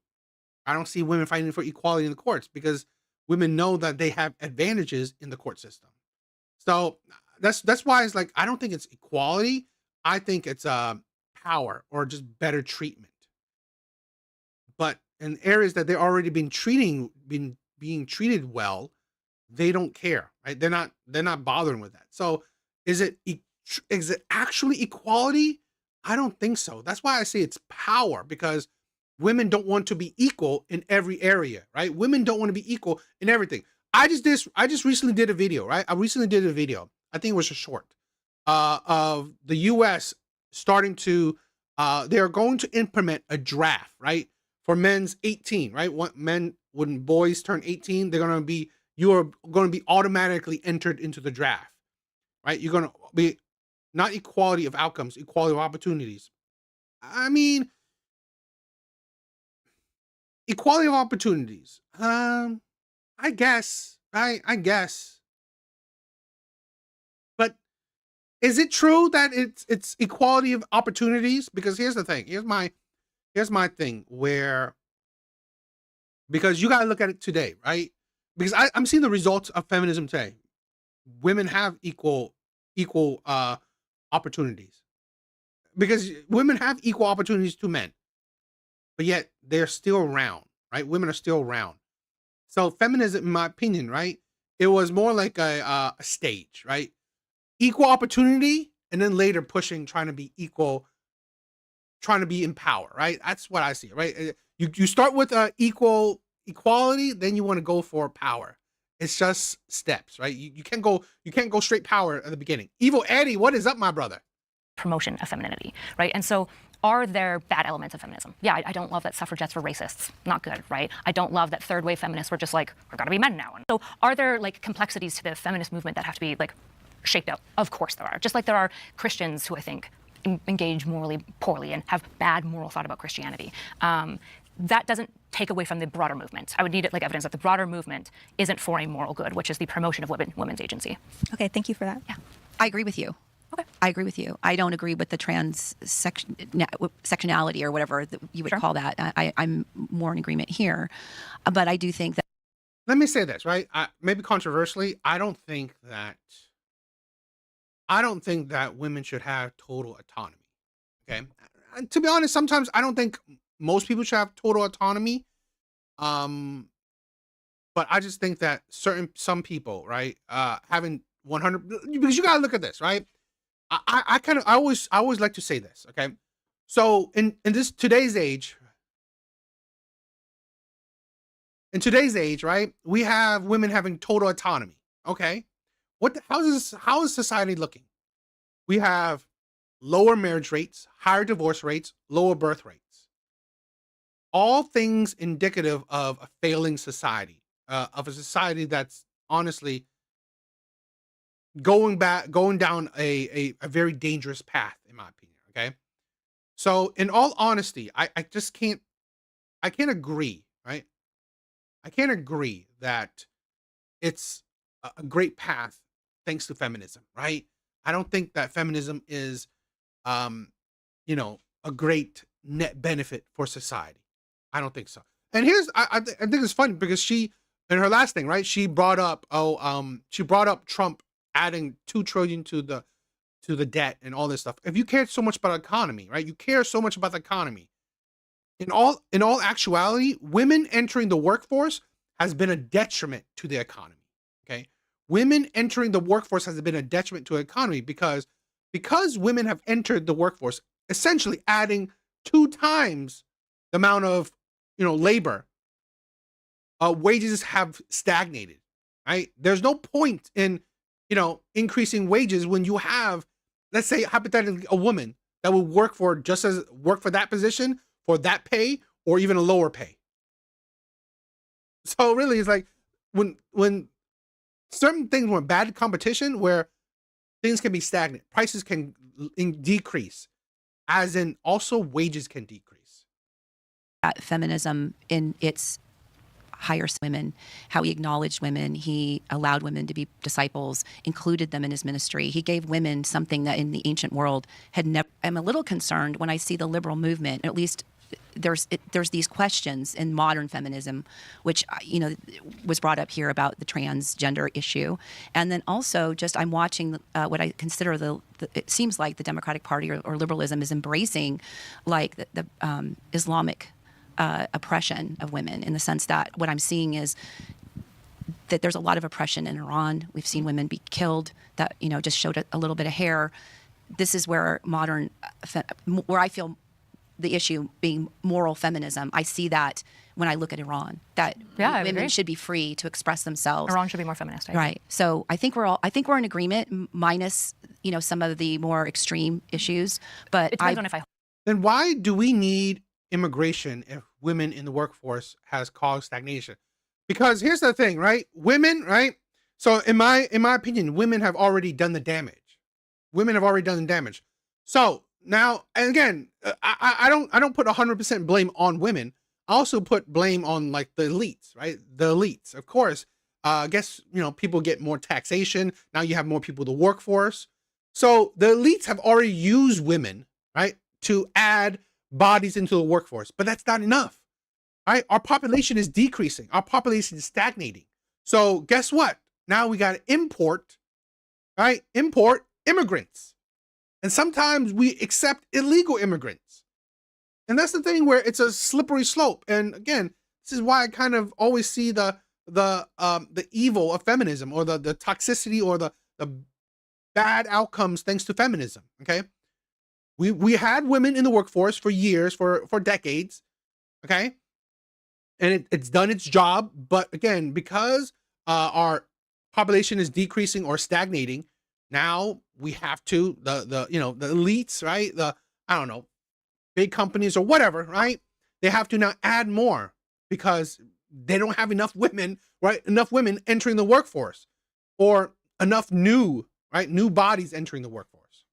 I don't see women fighting for equality in the courts because women know that they have advantages in the court system. So that's why it's like I don't think it's equality. I think it's power or just better treatment. But in areas that they're already being treated well, they don't care, right? They're not bothering with that. So is is it actually equality? I don't think so. That's why I say it's power, because women don't want to be equal in every area, right? Women don't want to be equal in everything. I just recently did a video, right? I recently did a video. I think it was a short of the US starting to they're going to implement a draft, right? For men's 18, right? When boys turn 18, you are going to be automatically entered into the draft, right? You're going to be not equality of outcomes, equality of opportunities. I mean, equality of opportunities. I guess. I guess. But is it true that it's equality of opportunities? Because here's the thing. Here's my thing where, because you gotta look at it today, right? Because I'm seeing the results of feminism today. Women have equal opportunities. Because women have equal opportunities to men, but yet they're still around, right? Women are still around. So feminism, in my opinion, right? It was more like a stage, right? Equal opportunity, and then later trying to be equal, trying to be in power, right? That's what I see, right? You start with equality, then you want to go for power. It's just steps, right? You can't go straight power at the beginning. Evil Eddie, what is up, my brother? Promotion of femininity, right? And so are there bad elements of feminism? Yeah, I don't love that suffragettes were racists. Not good, right? I don't love that third wave feminists were just like, we're gonna be men now. And so are there like complexities to the feminist movement that have to be like shaped out? Of course there are. Just like there are Christians who I think engage morally poorly and have bad moral thought about Christianity. That doesn't take away from the broader movement. I would need it like evidence that the broader movement isn't for a moral good, which is the promotion of women's agency. Okay, thank you for that. Yeah. I agree with you. Okay. I agree with you. I don't agree with the sectionality or whatever that you would call that. I'm more in agreement here. But I do think that. Let me say this, right? Maybe controversially, I don't think that women should have total autonomy. Okay. And to be honest, sometimes I don't think most people should have total autonomy. But I just think that some people, right, having 100, because you gotta look at this, right? I always like to say this, okay? So in today's age, right, we have women having total autonomy. Okay. How is society looking? We have lower marriage rates, higher divorce rates, lower birth rates. All things indicative of a failing society, of a society that's honestly going down a very dangerous path, in my opinion. Okay. So in all honesty, I can't agree, right? I can't agree that it's a great path thanks to feminism, right? I don't think that feminism is, a great net benefit for society. I don't think so. And I think it's funny because she, in her last thing, right, she brought up Trump adding $2 trillion to the debt and all this stuff. If you care so much about economy, right, you care so much about the economy. In all actuality, women entering the workforce has been a detriment to the economy. Okay, women entering the workforce has been a detriment to the economy because women have entered the workforce, essentially adding 2 times the amount of labor. Wages have stagnated. Right, there's no point in increasing wages when you have, let's say hypothetically, a woman that will work for that position for that pay or even a lower pay. So really, it's like when certain things were bad competition, where things can be stagnant, prices can decrease. as in also wages can decrease. Feminism in its higher women, how he acknowledged women, he allowed women to be disciples, included them in his ministry. He gave women something that in the ancient world had never. I'm a little concerned when I see the liberal movement, at least there's these questions in modern feminism, which was brought up here about the transgender issue, and then also just I'm watching what I consider it seems like the Democratic Party or liberalism is embracing like the Islamic oppression of women, in the sense that what I'm seeing is that there's a lot of oppression in Iran. We've seen women be killed that just showed a little bit of hair. This is where where I feel the issue being moral feminism. I see that when I look at Iran, that women should be free to express themselves. Iran should be more feminist. Right. So I think we're in agreement, minus some of the more extreme issues. But it depends on if Then why do we need immigration if women in the workforce has caused stagnation? Because here's the thing, right? Women, right? So in my opinion, women have already done the damage. Women have already done the damage. So now, and again, I don't put 100% blame on women. I also put blame on like the elites, right? The elites, of course. I guess people get more taxation. Now you have more people in the workforce. So the elites have already used women, right, to add bodies into the workforce, but that's not enough, right? Our population is decreasing. Our population is stagnating. So guess what? Now we got to import immigrants. And sometimes we accept illegal immigrants. And that's the thing where it's a slippery slope. And again, this is why I kind of always see the evil of feminism, or the toxicity, or the bad outcomes thanks to feminism. Okay. We had women in the workforce for years, for decades. Okay. And it's done its job. But again, because our population is decreasing or stagnating, now we have to, the elites, right? Big companies or whatever, right? They have to now add more because they don't have enough women, right? Enough women entering the workforce, or enough new bodies entering the workforce.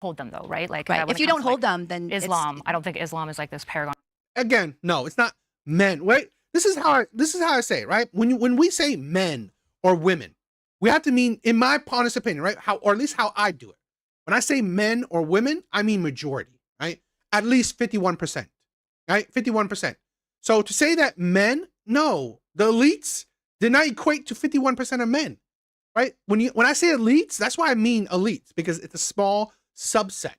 Hold them though, right? Like, right. If you don't hold them, then Islam. I don't think Islam is like this paragon. Again, no, it's not men. Right? This is how I say it, right? When we say men or women, we have to mean, in my honest opinion, right? Or at least how I do it. When I say men or women, I mean majority, right? At least 51%, right? 51%. So to say that men, no, the elites did not equate to 51% of men, right? When I say elites, that's why I mean elites, because it's a small subset,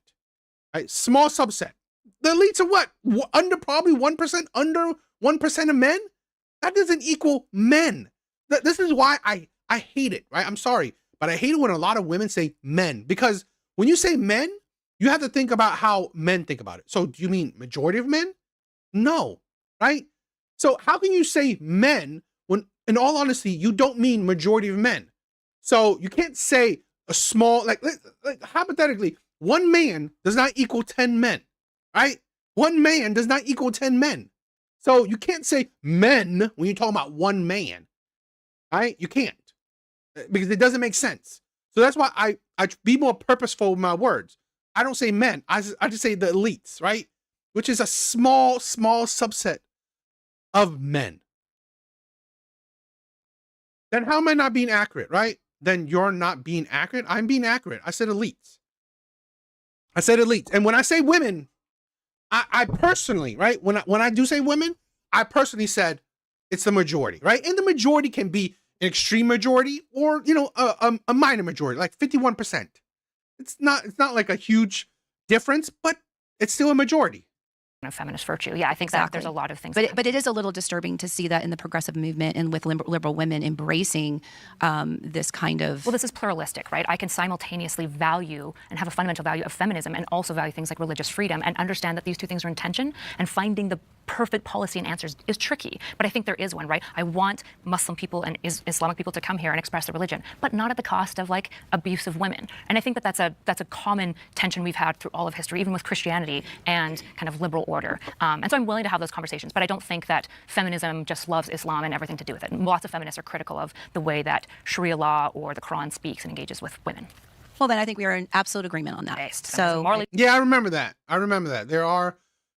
right? Small subset. The elites are what? Under probably 1%, under 1% of men? That doesn't equal men. This is why I hate it, right? I'm sorry, but I hate it when a lot of women say men, because when you say men, you have to think about how men think about it. So do you mean majority of men? No, right? So how can you say men when, in all honesty, you don't mean majority of men? So you can't say a small, like hypothetically, one man does not equal 10 men, right? One man does not equal 10 men. So you can't say men when you're talking about one man, right? You can't, because it doesn't make sense. So that's why I be more purposeful with my words. I don't say men. I just say the elites, right? Which is a small subset of men. Then how am I not being accurate, right? Then you're not being accurate. I'm being accurate. I said elites. I said elites. And when I say women, I personally, right? When I do say women, I personally said it's the majority, right? And the majority can be an extreme majority, or a minor majority, like 51%. It's not like a huge difference, but it's still a majority. Of feminist virtue. Yeah, I think that there's a lot of things. But it is a little disturbing to see that in the progressive movement and with liberal women embracing this kind of... Well, this is pluralistic, right? I can simultaneously value and have a fundamental value of feminism and also value things like religious freedom, and understand that these two things are in tension, and finding the perfect policy and answers is tricky. But I think there is one, right? I want Muslim people and Islamic people to come here and express their religion, but not at the cost of like abuse of women. And I think that that's a common tension we've had through all of history, even with Christianity and kind of liberal order. And so I'm willing to have those conversations, but I don't think that feminism just loves Islam and everything to do with it. And lots of feminists are critical of the way that Sharia law or the Quran speaks and engages with women. Well, then I think we are in absolute agreement on that. Based. So morally Yeah, I remember that. There are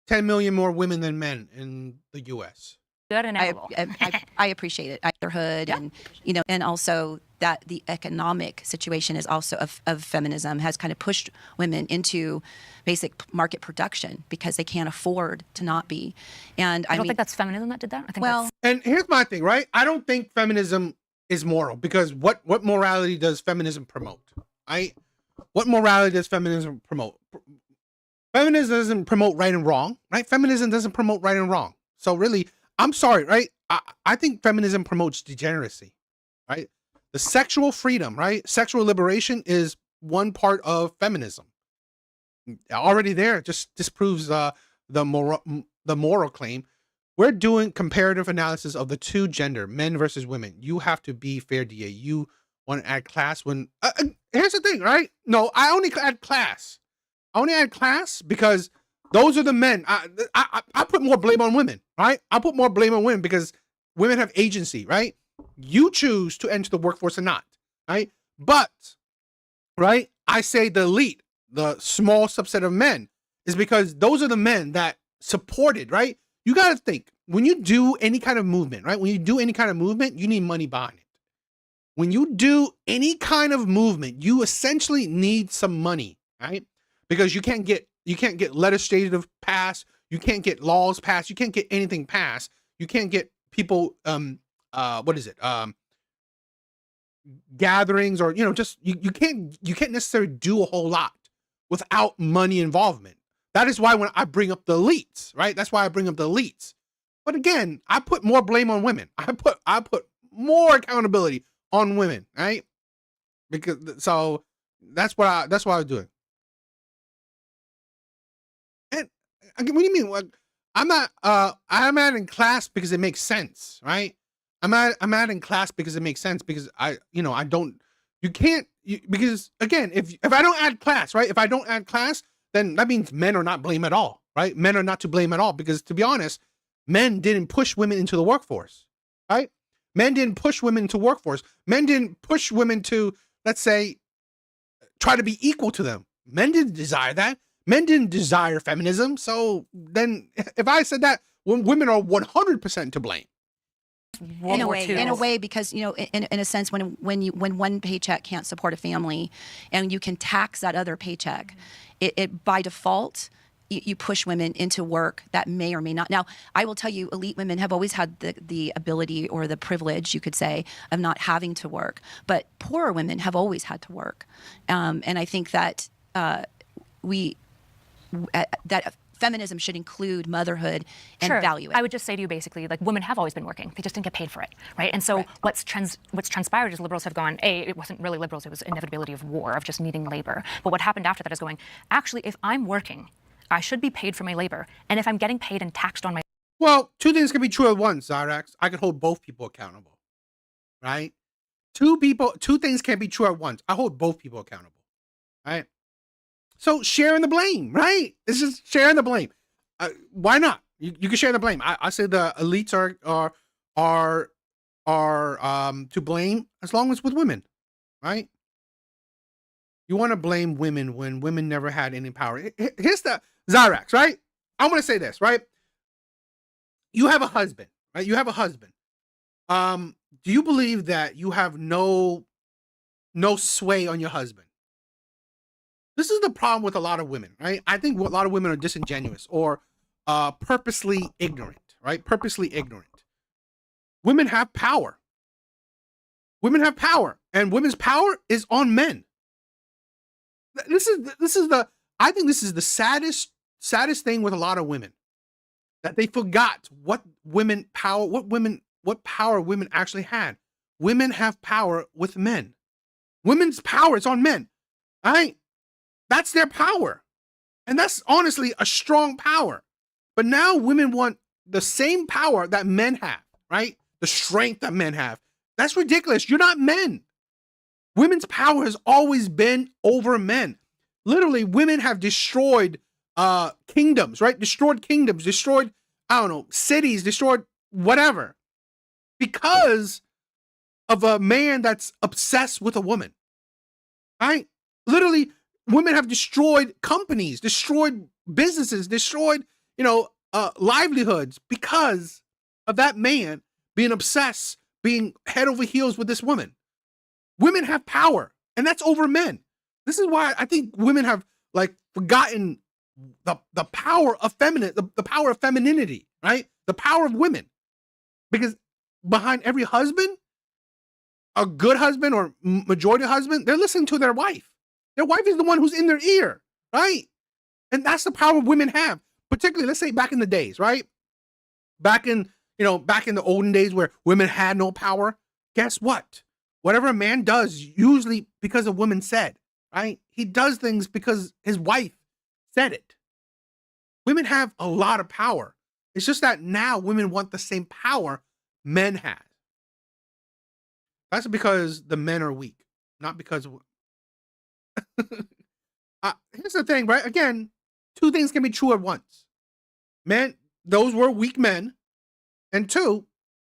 10 million more women than men in the U.S. good and I, equitable. I appreciate it. Motherhood and, and also that the economic situation is also of feminism has kind of pushed women into basic market production because they can't afford to not be. And I don't think that's feminism that did that. I think well, And here's my thing, right? I don't think feminism is moral because what morality does feminism promote? Right? What morality does feminism promote? Feminism doesn't promote right and wrong, right? Feminism doesn't promote right and wrong. So really, I'm sorry, right? I think feminism promotes degeneracy, right? The sexual freedom, right? Sexual liberation is one part of feminism. Already there, just disproves the moral claim. We're doing comparative analysis of the two gender, men versus women. You have to be fair, DA. You want to add class when here's the thing, right? No, I only add class. I only add class because those are the men. I put more blame on women, right? I put more blame on women because women have agency, right? You choose to enter the workforce or not, right? But, right, I say the elite, the small subset of men, is because those are the men that supported, right? You got to think, when you do any kind of movement, right? When you do any kind of movement, you need money behind it. When you do any kind of movement, you essentially need some money, right? Because you can't get legislative passed, you can't get laws passed, you can't get anything passed, you can't get people gatherings or just you can't necessarily do a whole lot without money involvement. That is why when I bring up the elites, right? That's why I bring up the elites. But again, I put more blame on women. I put more accountability on women, right? Because so that's what I was doing. And again, what do you mean? What I'm not I'm adding class because it makes sense, right? I'm adding class because it makes sense because because again, if I don't add class, right? If I don't add class, then that means men are not blame at all, right? Men are not to blame at all because to be honest, men didn't push women into the workforce, right? Men didn't push women into workforce. Men didn't push women to, let's say, try to be equal to them. Men didn't desire that. Men didn't desire feminism. So then if I said that, women are 100% to blame. In a way, because in a sense, when one paycheck can't support a family, and you can tax that other paycheck, it by default you push women into work that may or may not. Now, I will tell you, elite women have always had the ability or the privilege, you could say, of not having to work, but poorer women have always had to work, and I think that that feminism should include motherhood and value it. I would just say to you basically, like, women have always been working. They just didn't get paid for it, right? And so what's transpired is liberals have gone, it wasn't really liberals, it was inevitability of war, of just needing labor. But what happened after that is going, actually, if I'm working, I should be paid for my labor. And if I'm getting paid and taxed on my... Well, two things can be true at once, Zyrax. I could hold both people accountable, right? Two things can't be true at once. I hold both people accountable, right? So sharing the blame, right? It's just sharing the blame. Why not? You can share the blame. I say the elites are to blame as long as with women, right? You want to blame women when women never had any power. Here's the Zyrax, right? I'm going to say this, right? You have a husband, right? You have a husband. Do you believe that you have no sway on your husband? This is the problem with a lot of women, right? I think a lot of women are disingenuous or purposely ignorant, right? Purposely ignorant. Women have power. Women have power, and women's power is on men. I think this is the saddest thing with a lot of women, that they forgot what power women actually had. Women have power with men. Women's power is on men, right? That's their power. And that's honestly a strong power. But now women want the same power that men have, right? The strength that men have. That's ridiculous. You're not men. Women's power has always been over men. Literally, women have destroyed kingdoms, right? Destroyed kingdoms, destroyed, cities, destroyed whatever. Because of a man that's obsessed with a woman, right? Literally, women have destroyed companies, destroyed businesses, destroyed, livelihoods because of that man being obsessed, being head over heels with this woman. Women have power, and that's over men. This is why I think women have forgotten the power of the power of femininity, right? The power of women. Because behind every husband, a good husband or majority husband, they're listening to their wife. Their wife is the one who's in their ear, right? And that's the power women have. Particularly, let's say back in the days, right? Back in the olden days where women had no power, guess what? Whatever a man does, usually because a woman said, right? He does things because his wife said it. Women have a lot of power. It's just that now women want the same power men have. That's because the men are weak, not because of... Here's the thing, right? Again, two things can be true at once. Men, those were weak men. And two,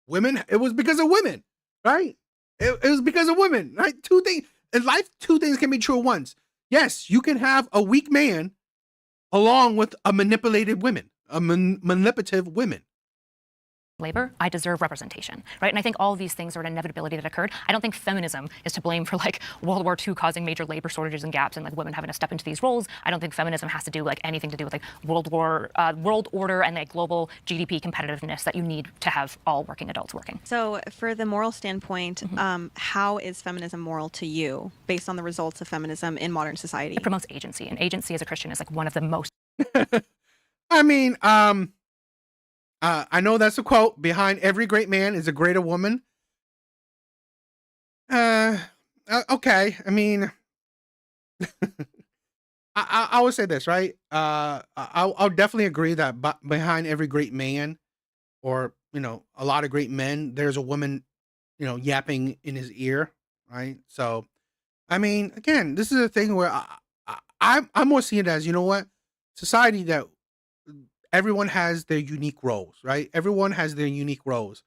women, it was because of women, right? It was because of women, right? Two things in life, two things can be true at once. Yes, you can have a weak man along with a manipulative woman, manipulative women. Labor, I deserve representation, right? And I think all of these things are an inevitability that occurred. I don't think feminism is to blame for World War II causing major labor shortages and gaps and women having to step into these roles. I don't think feminism has to do anything to do with world order and global GDP competitiveness that you need to have all working adults working. So for the moral standpoint, how is feminism moral to you based on the results of feminism in modern society? It promotes agency, and agency as a Christian is one of the most... I mean, I know that's a quote. Behind every great man is a greater woman. Okay. I mean, I would say this, right? I'll definitely agree that behind every great man, or a lot of great men, there's a woman, yapping in his ear, right? So, I mean, again, this is a thing where I'm more seeing it as, society that everyone has their unique roles, right? Everyone has their unique roles.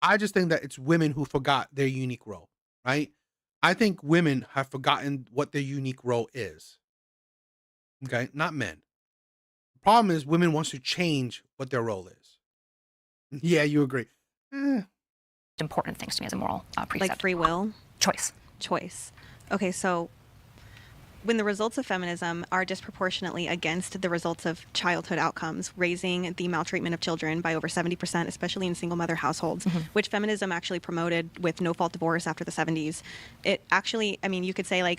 I just think that it's women who forgot their unique role, right? I think women have forgotten what their unique role is. Okay, not men. The problem is women wants to change what their role is. Yeah, you agree. Important things to me as a moral precept. Like free will? Choice. Okay, so when the results of feminism are disproportionately against the results of childhood outcomes, raising the maltreatment of children by over 70%, especially in single mother households, which feminism actually promoted with no-fault divorce after the 70s. It actually, you could say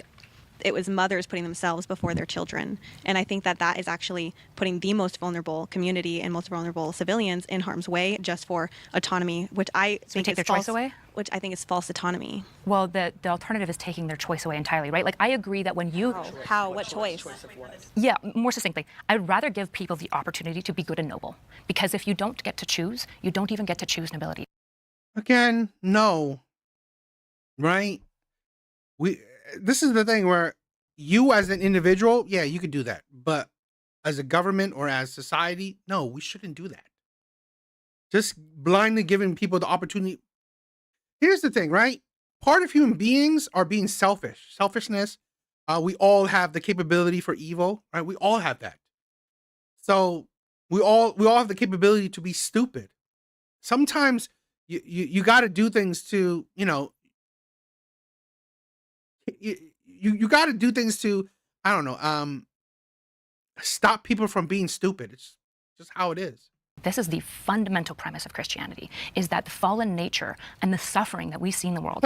it was mothers putting themselves before their children. And I think that that is actually putting the most vulnerable community and most vulnerable civilians in harm's way just for autonomy, which I think take is their false, choice away? Which I think is false autonomy. Well, the alternative is taking their choice away entirely, right? I agree that when you... How? What choice? Yeah, more succinctly, I'd rather give people the opportunity to be good and noble. Because if you don't get to choose, you don't even get to choose nobility. Again, no. Right? This is the thing where you as an individual, yeah, you could do that. But as a government or as society, no, we shouldn't do that. Just blindly giving people the opportunity. Here's the thing, right? Part of human beings are being selfish. Selfishness. We all have the capability for evil, right? We all have that. So we all have the capability to be stupid. Sometimes you got to do things to, you got to do things to, I don't know, stop people from being stupid. It's just how it is. This is the fundamental premise of Christianity, is that the fallen nature and the suffering that we see in the world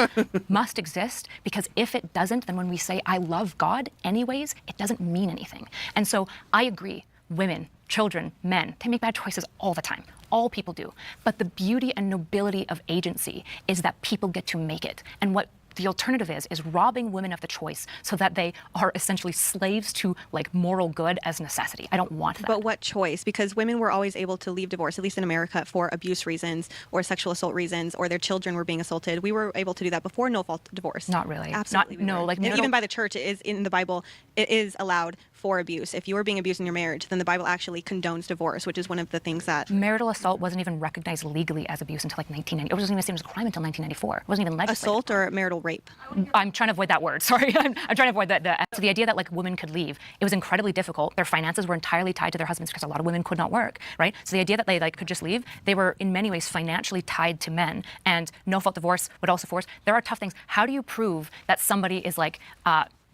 must exist, because if it doesn't, then when we say, I love God anyways, it doesn't mean anything. And so I agree, women, children, men, they make bad choices all the time. All people do. But the beauty and nobility of agency is that people get to make it. And what the alternative is robbing women of the choice so that they are essentially slaves to moral good as necessity. I don't want that. But what choice? Because women were always able to leave divorce, at least in America, for abuse reasons or sexual assault reasons, or their children were being assaulted. We were able to do that before no-fault divorce. Not really. Absolutely. And even by the church, it is in the Bible, it is allowed for abuse. If you were being abused in your marriage, then the Bible actually condones divorce, which is one of the things that... Marital assault wasn't even recognized legally as abuse until 1990. It wasn't even seen as a crime until 1994. It wasn't even legislated. Assault or marital rape. I'm trying to avoid that word. Sorry, I'm trying to avoid that. So the idea that like women could leave, it was incredibly difficult. Their finances were entirely tied to their husbands because a lot of women could not work, right? So the idea that they like could just leave, they were in many ways financially tied to men. And no-fault divorce would also force. There are tough things. How do you prove that somebody is like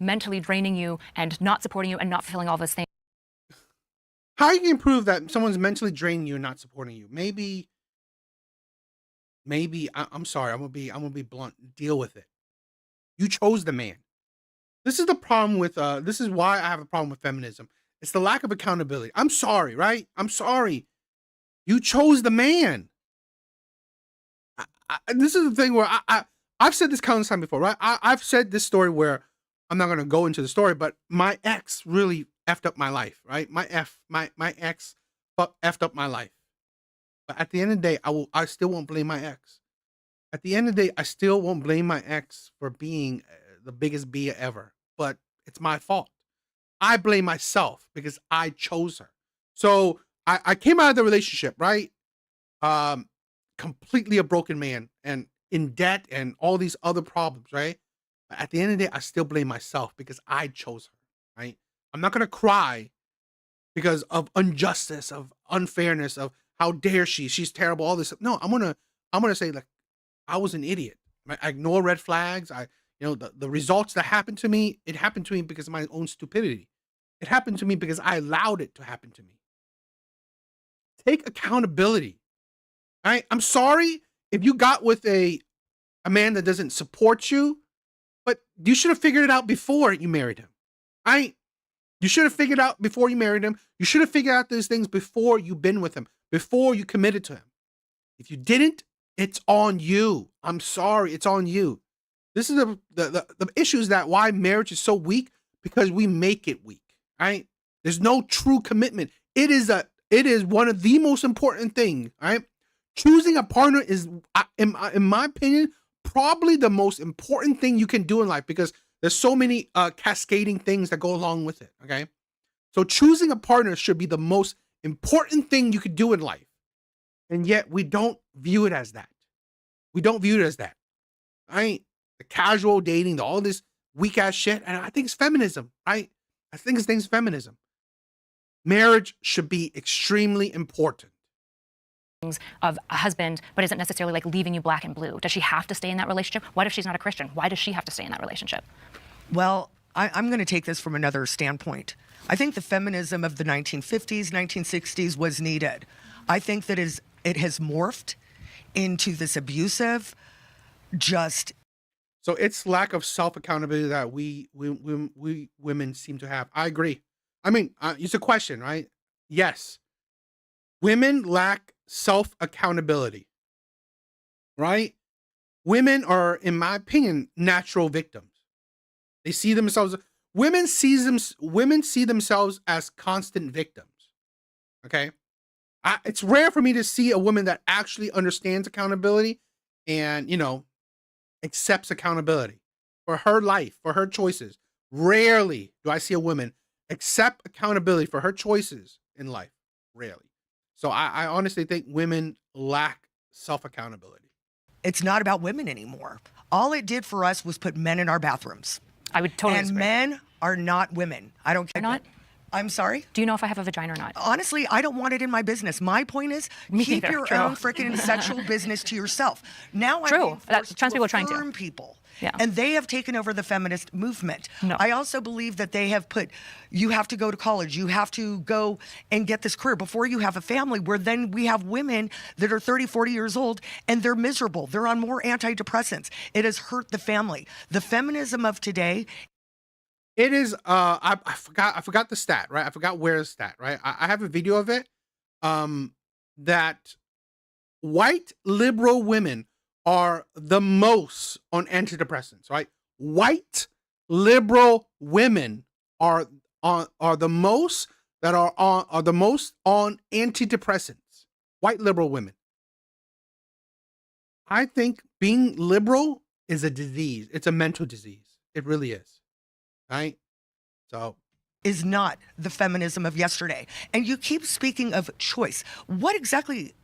mentally draining you and not supporting you and not fulfilling all those things? How you can prove that someone's mentally draining you and not supporting you? I'm sorry. I'm gonna be blunt. Deal with it. You chose the man. This is the problem with. This is why I have a problem with feminism. It's the lack of accountability. I'm sorry, right? I'm sorry. You chose the man. This is the thing where I've said this countless times before, right? I've said this story where I'm not gonna go into the story, but my ex really effed up my life, right? My ex effed up my life. But at the end of the day, I still won't blame my ex. At the end of the day, I still won't blame my ex for being the biggest B ever. But it's my fault. I blame myself because I chose her. So I came out of the relationship, right? Completely a broken man and in debt and all these other problems, right? But at the end of the day, I still blame myself because I chose her, right? I'm not gonna cry because of injustice, of unfairness, of how dare she's terrible, all this. No, I'm gonna say like I was an idiot. I ignore red flags. The results that happened to me, it happened to me because of my own stupidity. It happened to me because I allowed it to happen to me. Take accountability. All right? I'm sorry if you got with a man that doesn't support you, but you should have figured it out before you married him. You should have figured out before you married him. You should have figured out these things before you've been with him, before you committed to him. If you didn't, it's on you. I'm sorry, it's on you. This is the issue is that why marriage is so weak, because we make it weak, right? There's no true commitment. It is one of the most important things, right? Choosing a partner is, in my opinion, probably the most important thing you can do in life because there's so many cascading things that go along with it, okay? So choosing a partner should be the most important thing you could do in life. And yet we don't view it as that. We don't view it as that. Right? The casual dating, all this weak ass shit. And I think it's feminism, right? I think it's feminism. Marriage should be extremely important. Of a husband, but isn't necessarily like leaving you black and blue. Does she have to stay in that relationship? What if she's not a Christian? Why does she have to stay in that relationship? Well, I'm going to take this from another standpoint. I think the feminism of the 1950s, 1960s was needed. I think that it has morphed into this abusive, So it's lack of self-accountability that we women seem to have. I agree. I mean, it's a question, right? Yes. Women lack self-accountability, right? Women are, in my opinion, natural victims. They see themselves, women see themselves as constant victims, okay? It's rare for me to see a woman that actually understands accountability and, accepts accountability for her life, for her choices. Rarely do I see a woman accept accountability for her choices in life. Rarely. So I honestly think women lack self-accountability. It's not about women anymore. All it did for us was put men in our bathrooms. I would totally And disagree. men are not women. I don't care. They're not? I'm sorry? Do you know if I have a vagina or not? Honestly, I don't want it in my business. My point is, keep neither. your True. own freaking sexual business to yourself. Now I'm True. being forced Trans to people are trying to. affirm people. Yeah. And they have taken over the feminist movement. No. I also believe that they have put, you have to go to college, you have to go and get this career before you have a family, where then we have women that are 30, 40 years old and they're miserable. They're on more antidepressants. It has hurt the family. The feminism of today. It is, I forgot the stat, right? I forgot where the stat, right? I have a video of it, that white liberal women are the most on antidepressants, right? White liberal women are the most on antidepressants. White liberal women. I think being liberal is a disease. It's a mental disease. It really is. Right? So Is not the feminism of yesterday. And you keep speaking of choice. What exactly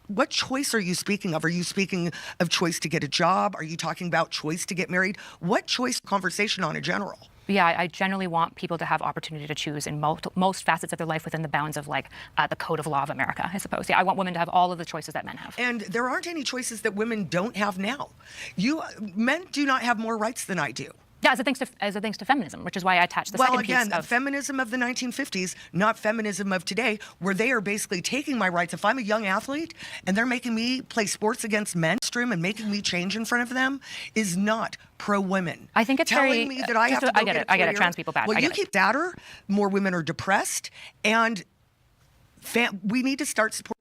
what choice are you speaking of? Are you speaking of choice to get a job? Are you talking about choice to get married? What choice conversation on in general? Yeah, I generally want people to have opportunity to choose in most facets of their life within the bounds of like the code of law of America, I suppose. Yeah, I want women to have all of the choices that men have. And there aren't any choices that women don't have now. Men do not have more rights than I do. Yeah, as it thinks to feminism, which is why I attached the second again, piece of feminism of the 1950s, not feminism of today, where they are basically taking my rights. If I'm a young athlete and they're making me play sports against men and making me change in front of them, is not pro-women. I think it's telling me that I have to go I get it. Trans people bad. Well, you keep sadder, more women are depressed, and we need to start supporting.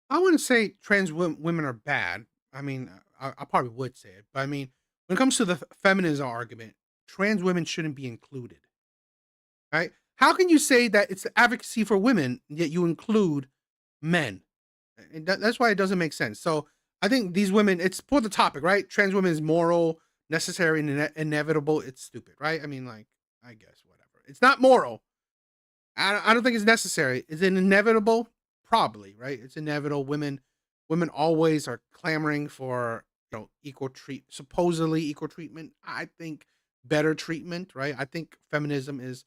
I wouldn't say trans women are bad. I mean, I probably would say it, but I mean, when it comes to the feminism argument, trans women shouldn't be included, right? How can you say that it's advocacy for women, yet you include men? And that's why it doesn't make sense. So I think these women, it's for the topic, right? Trans women is moral, necessary, and inevitable. It's stupid, right? I mean, like, I guess, whatever. It's not moral. I don't think it's necessary. Is it inevitable? Probably, right? It's inevitable. Women always are clamoring for, supposedly equal treatment. I think better treatment, right? I think feminism is,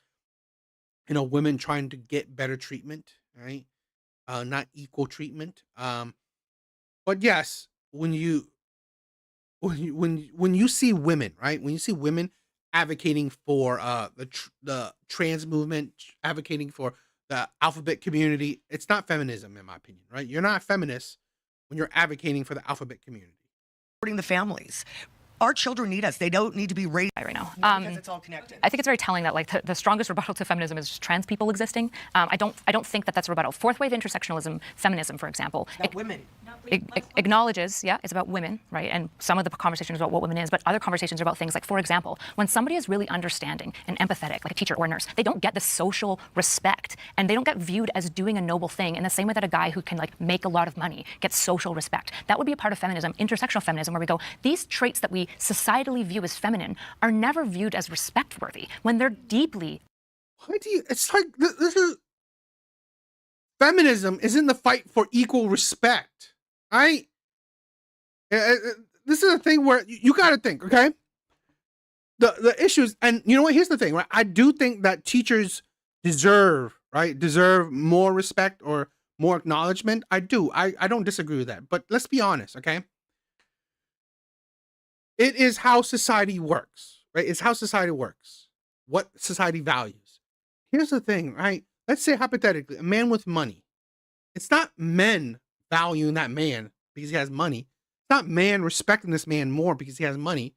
women trying to get better treatment, right? Not equal treatment. But yes, when you see women, right? When you see women advocating for the trans movement, advocating for the alphabet community, it's not feminism, in my opinion, right? You're not a feminist when you're advocating for the alphabet community. The families. Our children need us. They don't need to be raised right now. Because it's all connected. I think it's very telling that like the strongest rebuttal to feminism is just trans people existing. I don't think that that's a rebuttal. Fourth wave intersectionalism, feminism, for example, women. Acknowledges, it's about women, right? And some of the conversations about what women is, but other conversations are about things like, for example, when somebody is really understanding and empathetic, like a teacher or a nurse, they don't get the social respect and they don't get viewed as doing a noble thing in the same way that a guy who can like make a lot of money gets social respect. That would be a part of feminism, intersectional feminism, where we go, these traits that we societally view as feminine are never viewed as respect-worthy when they're deeply. It's like this is feminism isn't the fight for equal respect. This is a thing where you got to think, okay? The issues, and you know what? Here's the thing, right? I do think that teachers deserve more respect or more acknowledgement. I do. I don't disagree with that. But let's be honest, okay? It is how society works, right? It's how society works. What society values. Here's the thing, right? Let's say hypothetically, a man with money. It's not men valuing that man because he has money. It's not man respecting this man more because he has money.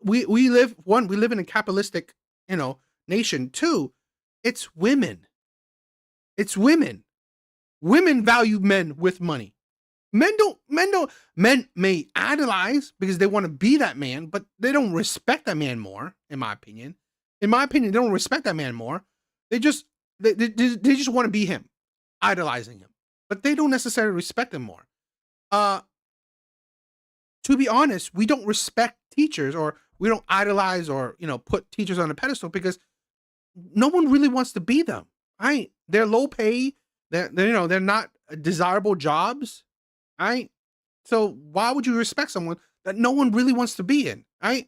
We live in a capitalistic, nation. Two, it's women. It's women. Women value men with money. Men may idolize because they want to be that man, but they don't respect that man more, in my opinion. In my opinion, they don't respect that man more. They just want to be him, idolizing him. But they don't necessarily respect him more. To be honest, we don't respect teachers, or we don't idolize or, put teachers on a pedestal because no one really wants to be them. Right? They're low pay. They're not desirable jobs. Right? So why would you respect someone that no one really wants to be in? Right?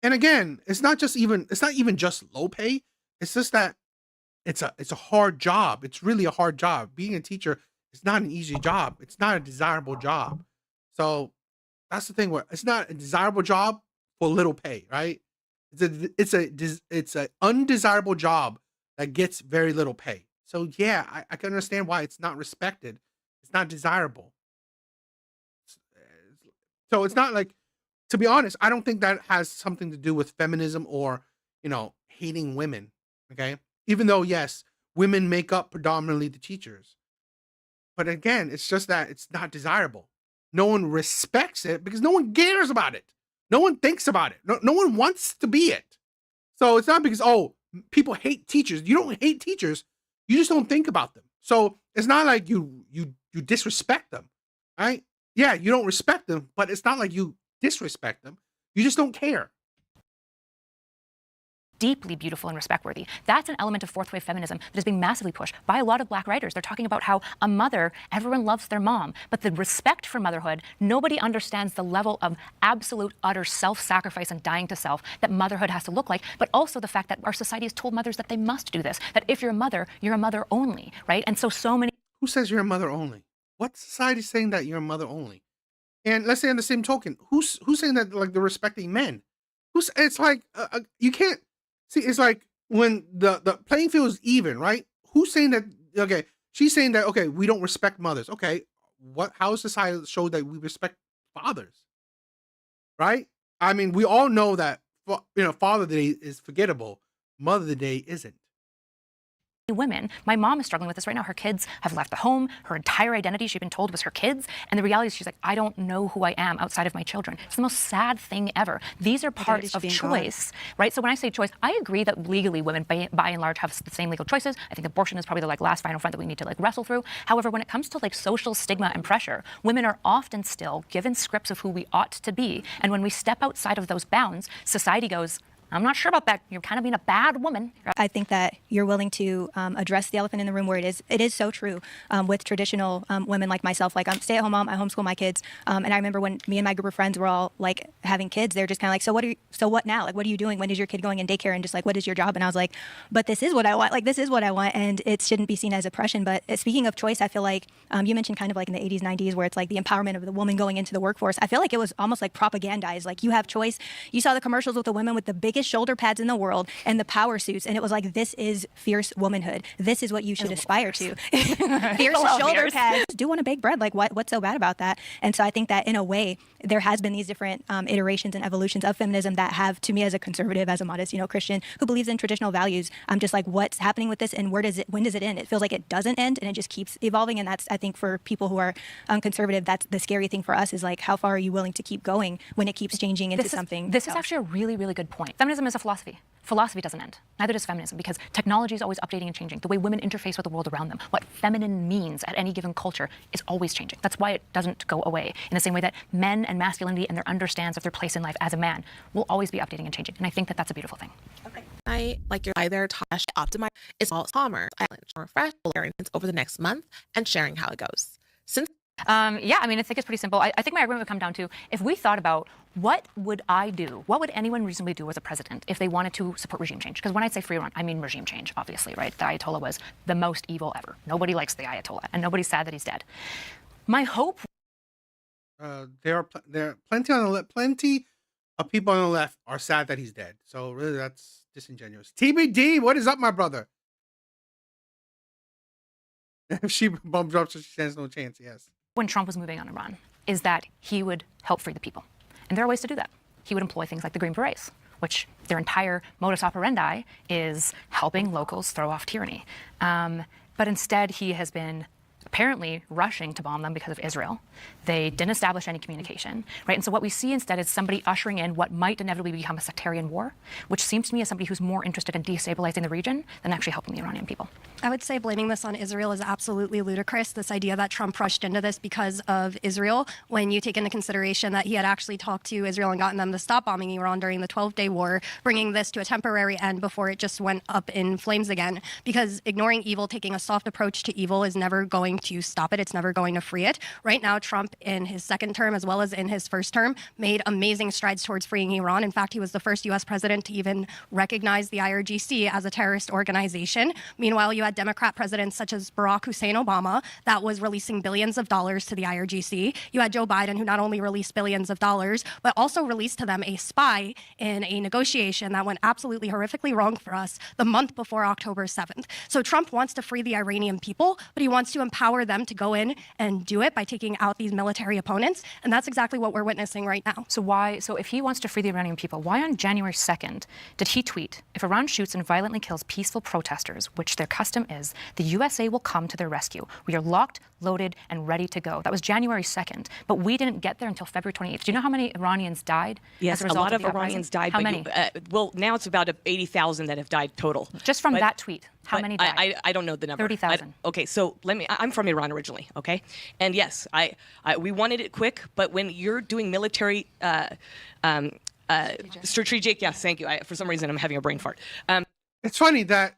And again, it's not even just low pay. It's just that it's a hard job. It's really a hard job. Being a teacher is not an easy job. It's not a desirable job. So that's the thing where it's not a desirable job for little pay, right? It's a undesirable job that gets very little pay. So yeah, I can understand why it's not respected. It's not desirable. So it's not like, to be honest, I don't think that has something to do with feminism or, hating women. Okay. Even though, yes, women make up predominantly the teachers. But again, it's just that it's not desirable. No one respects it because no one cares about it. No one thinks about it. No one wants to be it. So it's not because, people hate teachers. You don't hate teachers. You just don't think about them. So it's not like you disrespect them, right? Yeah, you don't respect them, but it's not like you disrespect them. You just don't care. deeply beautiful and respect-worthy. That's an element of fourth wave feminism that is being massively pushed by a lot of Black writers. They're talking about how a mother, everyone loves their mom, but the respect for motherhood, nobody understands the level of absolute, utter self-sacrifice and dying to self that motherhood has to look like, but also the fact that our society has told mothers that they must do this, that if you're a mother only, right? And so many... Who says you're a mother only? What society is saying that you're a mother only? And let's say on the same token, who's saying that, like, they're respecting men? It's like, you can't... See, it's like when the playing field is even, right? Who's saying that? Okay, she's saying that. Okay, we don't respect mothers. Okay, how is society show that we respect fathers? Right? I mean, we all know that Father Day is forgettable. Mother Day isn't. Women, my mom is struggling with this right now. Her kids have left the home. Her entire identity, she's been told, was her kids. And the reality is she's like, I don't know who I am outside of my children. It's the most sad thing ever. These are parts of choice, right? So when I say choice, I agree that legally women, by and large, have the same legal choices. I think abortion is probably the last final front that we need to wrestle through. However, when it comes to social stigma and pressure, women are often still given scripts of who we ought to be. And when we step outside of those bounds, society goes, I'm not sure about that. You're kind of being a bad woman. I think that you're willing to address the elephant in the room where it is so true with traditional women like myself. Like, I'm a stay-at-home mom. I homeschool my kids. And I remember when me and my group of friends were all like having kids, they're just kind of like, so what now? Like, what are you doing? When is your kid going in daycare? And just like, what is your job? And I was like, but this is what I want. Like, this is what I want. And it shouldn't be seen as oppression. But speaking of choice, I feel like you mentioned kind of like in the 80s, 90s, where it's like the empowerment of the woman going into the workforce. I feel like it was almost like propagandized. Like, you have choice. You saw the commercials with the women with the biggest shoulder pads in the world and the power suits, and it was like, this is fierce womanhood. This is what you should aspire to. Fierce shoulder pads. Do want to bake bread. Like, what's so bad about that? And so I think that in a way there has been these different iterations and evolutions of feminism that have, to me as a conservative, as a modest Christian who believes in traditional values, I'm just like, what's happening with this, and when does it end? It feels like it doesn't end, and it just keeps evolving. And that's, I think, for people who are conservative, that's the scary thing for us, is like, how far are you willing to keep going when it keeps changing into something This else? is actually a really, really good point. Feminism is a philosophy. Philosophy doesn't end. Neither does feminism, because technology is always updating and changing. The way women interface with the world around them, what feminine means at any given culture, is always changing. That's why it doesn't go away. In the same way that men and masculinity and their understands of their place in life as a man will always be updating and changing. And I think that that's a beautiful thing. Okay. You're either optimize, it's all commerce, island, or refresh experience over the next month and sharing how it goes. Since yeah, I mean, I think it's pretty simple. I think my argument would come down to, if we thought about what would I do, what would anyone reasonably do as a president if they wanted to support regime change? Because when I say free run, I mean regime change, obviously, right? The Ayatollah was the most evil ever. Nobody likes the Ayatollah, and nobody's sad that he's dead. My hope... There are plenty of people on the left are sad that he's dead. So really, that's disingenuous. TBD, what is up, my brother? If she bump drops, she stands no chance. Yes. When Trump was moving on Iran, is that he would help free the people. And there are ways to do that. He would employ things like the Green Berets, which their entire modus operandi is helping locals throw off tyranny. But instead, he has been apparently rushing to bomb them because of Israel. They didn't establish any communication, right? And so what we see instead is somebody ushering in what might inevitably become a sectarian war, which seems to me as somebody who's more interested in destabilizing the region than actually helping the Iranian people. I would say blaming this on Israel is absolutely ludicrous. This idea that Trump rushed into this because of Israel, when you take into consideration that he had actually talked to Israel and gotten them to stop bombing Iran during the 12-day war, bringing this to a temporary end before it just went up in flames again. Because ignoring evil, taking a soft approach to evil, is never going to stop it. It's never going to free it. Right now, Trump, in his second term as well as in his first term, made amazing strides towards freeing Iran. In fact, he was the first U.S. president to even recognize the IRGC as a terrorist organization. Meanwhile, you had Democrat presidents such as Barack Hussein Obama that was releasing billions of dollars to the IRGC. You had Joe Biden, who not only released billions of dollars, but also released to them a spy in a negotiation that went absolutely horrifically wrong for us the month before October 7th. So Trump wants to free the Iranian people, but he wants to empower them to go in and do it by taking out these military opponents. And that's exactly what we're witnessing right now. So if he wants to free the Iranian people, why on January 2nd did he tweet, if Iran shoots and violently kills peaceful protesters, which their custom is, the USA will come to their rescue. We are locked, loaded, and ready to go. That was January 2nd, but we didn't get there until February 28th. Do you know how many Iranians died? Yes, as a result lot of the Iranians died. How but many? Well, now it's about 80,000 that have died total. Just from that tweet. How many died? I don't know the number. 30,000. Okay, so I'm from Iran originally, okay? And yes, we wanted it quick, but when you're doing military strategic. Yes, thank you. For some reason, I'm having a brain fart. It's funny that,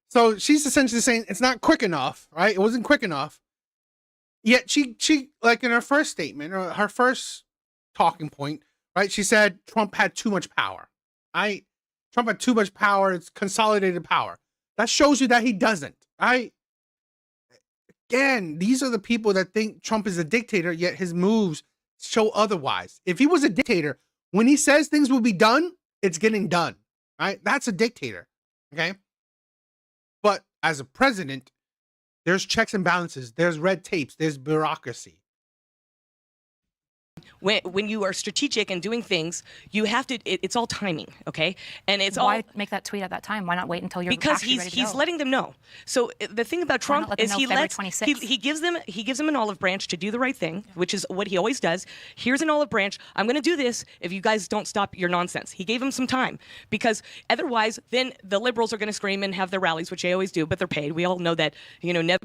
so she's essentially saying it's not quick enough, right? It wasn't quick enough. Yet she like in her first statement or her first talking point, right? She said Trump had too much power. Trump had too much power. It's consolidated power. That shows you that he doesn't. Again, these are the people that think Trump is a dictator, yet his moves show otherwise. If he was a dictator, when he says things will be done, it's getting done, right? That's a dictator, okay? But as a president, there's checks and balances. There's red tapes. There's bureaucracy. When you are strategic and doing things, you have to. It's all timing, okay? And it's Why all make that tweet at that time? Why not wait until you're because actually ready to he's go? letting them know. So the thing about Trump not let them is know he February lets 26th? he gives them an olive branch to do the right thing, which is what he always does. Here's an olive branch. I'm going to do this if you guys don't stop your nonsense. He gave him some time because otherwise, then the liberals are going to scream and have their rallies, which they always do, but they're paid. We all know that.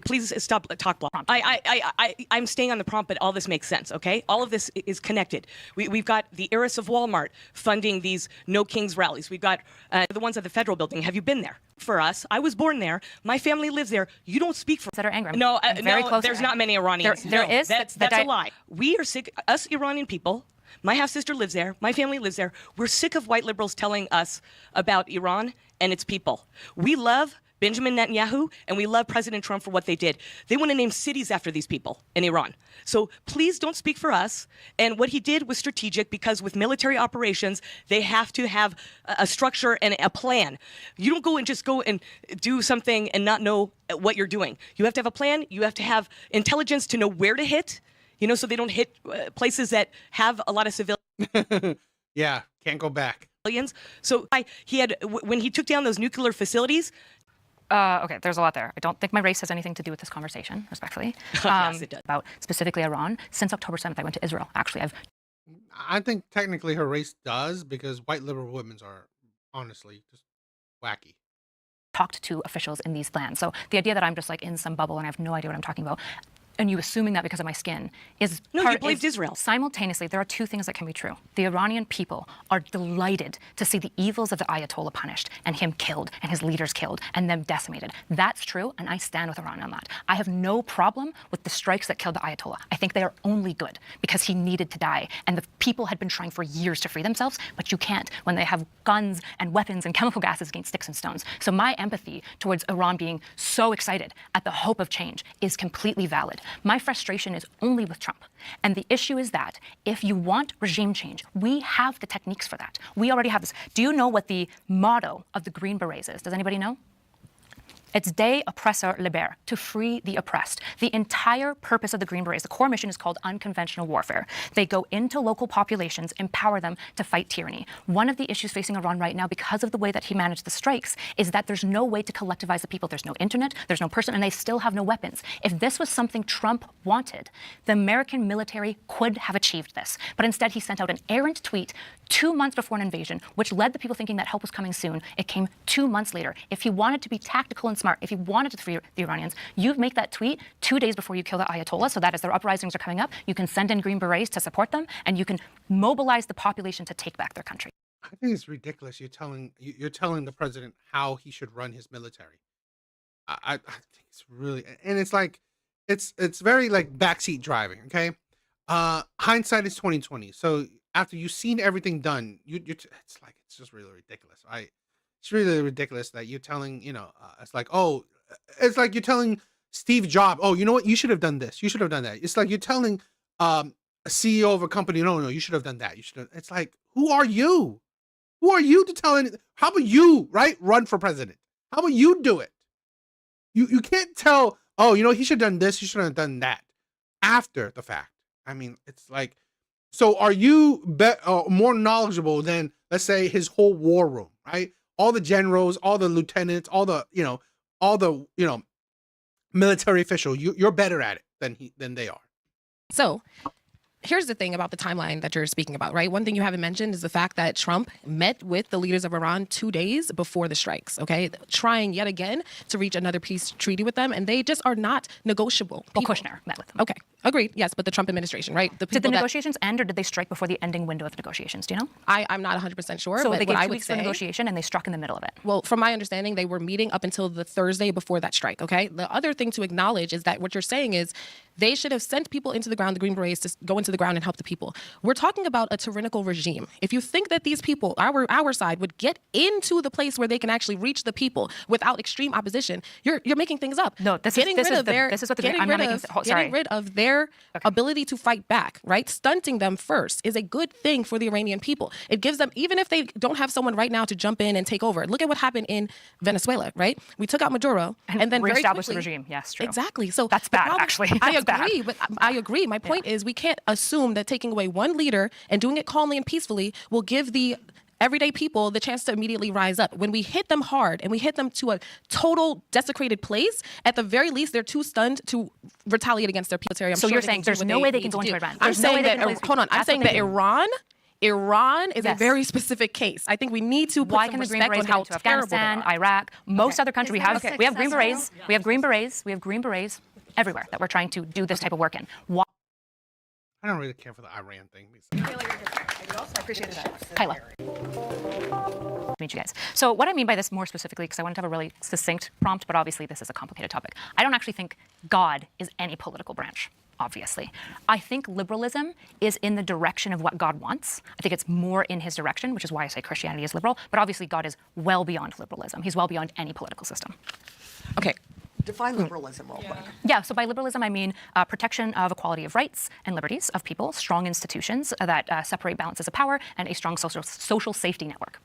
Please stop talk blah. I'm staying on the prompt, but all this makes sense. Okay, all of this is connected. We've got the heiress of Walmart funding these No Kings rallies. We've got the ones at the federal building. Have you been there? For us, I was born there. My family lives there. You don't speak for that are angry. No, very close. there's not many Iranians. There No, is. That's a lie. We are sick. Us Iranian people. My half sister lives there. My family lives there. We're sick of white liberals telling us about Iran and its people. We love Benjamin Netanyahu, and we love President Trump for what they did. They want to name cities after these people in Iran. So please don't speak for us. And what he did was strategic because with military operations, they have to have a structure and a plan. You don't go and do something and not know what you're doing. You have to have a plan. You have to have intelligence to know where to hit, so they don't hit places that have a lot of civilians. Yeah, can't go back. So when he took down those nuclear facilities, okay, there's a lot there. I don't think my race has anything to do with this conversation, respectfully. Yes, it does. About specifically Iran. Since October 7th, I went to Israel. Actually, I think technically her race does because white liberal women are honestly just wacky. Talked to officials in these lands. So the idea that I'm just like in some bubble and I have no idea what I'm talking about, and you assuming that because of my skin is you believed Israel. Simultaneously, there are two things that can be true. The Iranian people are delighted to see the evils of the Ayatollah punished and him killed and his leaders killed and them decimated. That's true, and I stand with Iran on that. I have no problem with the strikes that killed the Ayatollah. I think they are only good because he needed to die, and the people had been trying for years to free themselves, but you can't when they have guns and weapons and chemical gases against sticks and stones. So my empathy towards Iran being so excited at the hope of change is completely valid. My frustration is only with Trump. And the issue is that if you want regime change, we have the techniques for that. We already have this. Do you know what the motto of the Green Berets is? Does anybody know? It's de oppressor liber, to free the oppressed. The entire purpose of the Green Berets, the core mission is called unconventional warfare. They go into local populations, empower them to fight tyranny. One of the issues facing Iran right now, because of the way that he managed the strikes, is that there's no way to collectivize the people. There's no internet, there's no person, and they still have no weapons. If this was something Trump wanted, the American military could have achieved this. But instead, he sent out an errant tweet 2 months before an invasion, which led the people thinking that help was coming soon. It came 2 months later. If he wanted to be tactical and smart, if he wanted to free the Iranians, you'd make that tweet 2 days before you kill the Ayatollah, so that as their uprisings are coming up, you can send in Green Berets to support them, and you can mobilize the population to take back their country. I think it's ridiculous. You're telling the president how he should run his military. I think it's really, and it's like, it's very like backseat driving. Okay, hindsight is 2020. So after you've seen everything done, it's just really ridiculous. It's really ridiculous that you're telling, it's like you're telling Steve Jobs, oh, you know what, you should have done this, you should have done that. It's like you're telling a CEO of a company, no, you should have done that. It's like, who are you? Who are you to tell anything? How about you, right, run for president? How about you do it? You can't tell, oh, he should have done this, he should have done that after the fact. I mean, it's like, so are you more knowledgeable than, let's say, his whole war room, right? All the generals, all the lieutenants, all the military official. You're better at it than they are. So here's the thing about the timeline that you're speaking about, right? One thing you haven't mentioned is the fact that Trump met with the leaders of Iran 2 days before the strikes, okay? Trying yet again to reach another peace treaty with them, and they just are not negotiable. Well, Kushner met with them. Okay. Agreed. Yes, but the Trump administration, right? Did the negotiations end, or did they strike before the ending window of the negotiations? Do you know? I'm not 100% sure. So but they gave what I 2 would weeks for say, negotiation, and they struck in the middle of it. well, from my understanding, they were meeting up until the Thursday before that strike, okay? The other thing to acknowledge is that what you're saying is they should have sent people into the ground, the Green Berets, to go into the ground and help the people. We're talking about a tyrannical regime. If you think that these people, our side, would get into the place where they can actually reach the people without extreme opposition, you're making things up. No, this is what I'm not making. Getting rid of their ability to fight back, right? Stunting them first is a good thing for the Iranian people. It gives them, even if they don't have someone right now to jump in and take over. Look at what happened in Venezuela, right? We took out Maduro and then very reestablished the quickly, regime. Yes, true. Exactly. So that's bad, actually. I agree, but I agree. My point is we can't assume that taking away one leader and doing it calmly and peacefully will give the everyday people the chance to immediately rise up. When we hit them hard and we hit them to a total desecrated place, at the very least, they're too stunned to retaliate against their military. So you're saying there's no way they can go into Iran? I'm saying that, hold on, I'm saying that Iran is a very specific case. I think we need to put some respect on how into terrible they Afghanistan, are. Iraq, most other countries. We have Green Berets. Yeah. We have Green Berets. We have Green Berets everywhere that we're trying to do this type of work in. Why? I don't really care for the Iran thing. I appreciate that. Kyla. Meet you guys. So what I mean by this more specifically, because I wanted to have a really succinct prompt, but obviously this is a complicated topic. I don't actually think God is any political branch. Obviously. I think liberalism is in the direction of what God wants. I think it's more in his direction, which is why I say Christianity is liberal. But obviously God is well beyond liberalism. He's well beyond any political system. Okay. Define liberalism real quick. Yeah, so by liberalism, I mean protection of equality of rights and liberties of people, strong institutions that separate balances of power, and a strong social safety network.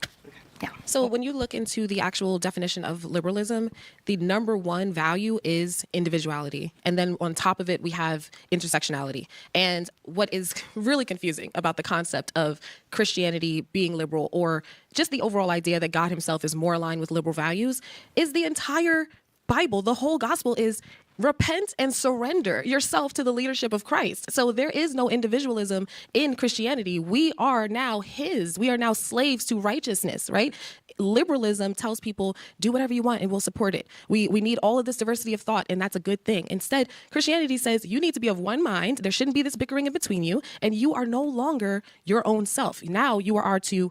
Yeah. So when you look into the actual definition of liberalism, the number one value is individuality. And then on top of it, we have intersectionality. And what is really confusing about the concept of Christianity being liberal, or just the overall idea that God himself is more aligned with liberal values, is the entire Bible, the whole gospel is repent and surrender yourself to the leadership of Christ. So there is no individualism in Christianity. We are now his. We are now slaves to righteousness, right? Liberalism tells people, do whatever you want and we'll support it. We need all of this diversity of thought, and that's a good thing. Instead, Christianity says you need to be of one mind. There shouldn't be this bickering in between you, and you are no longer your own self. Now you are to,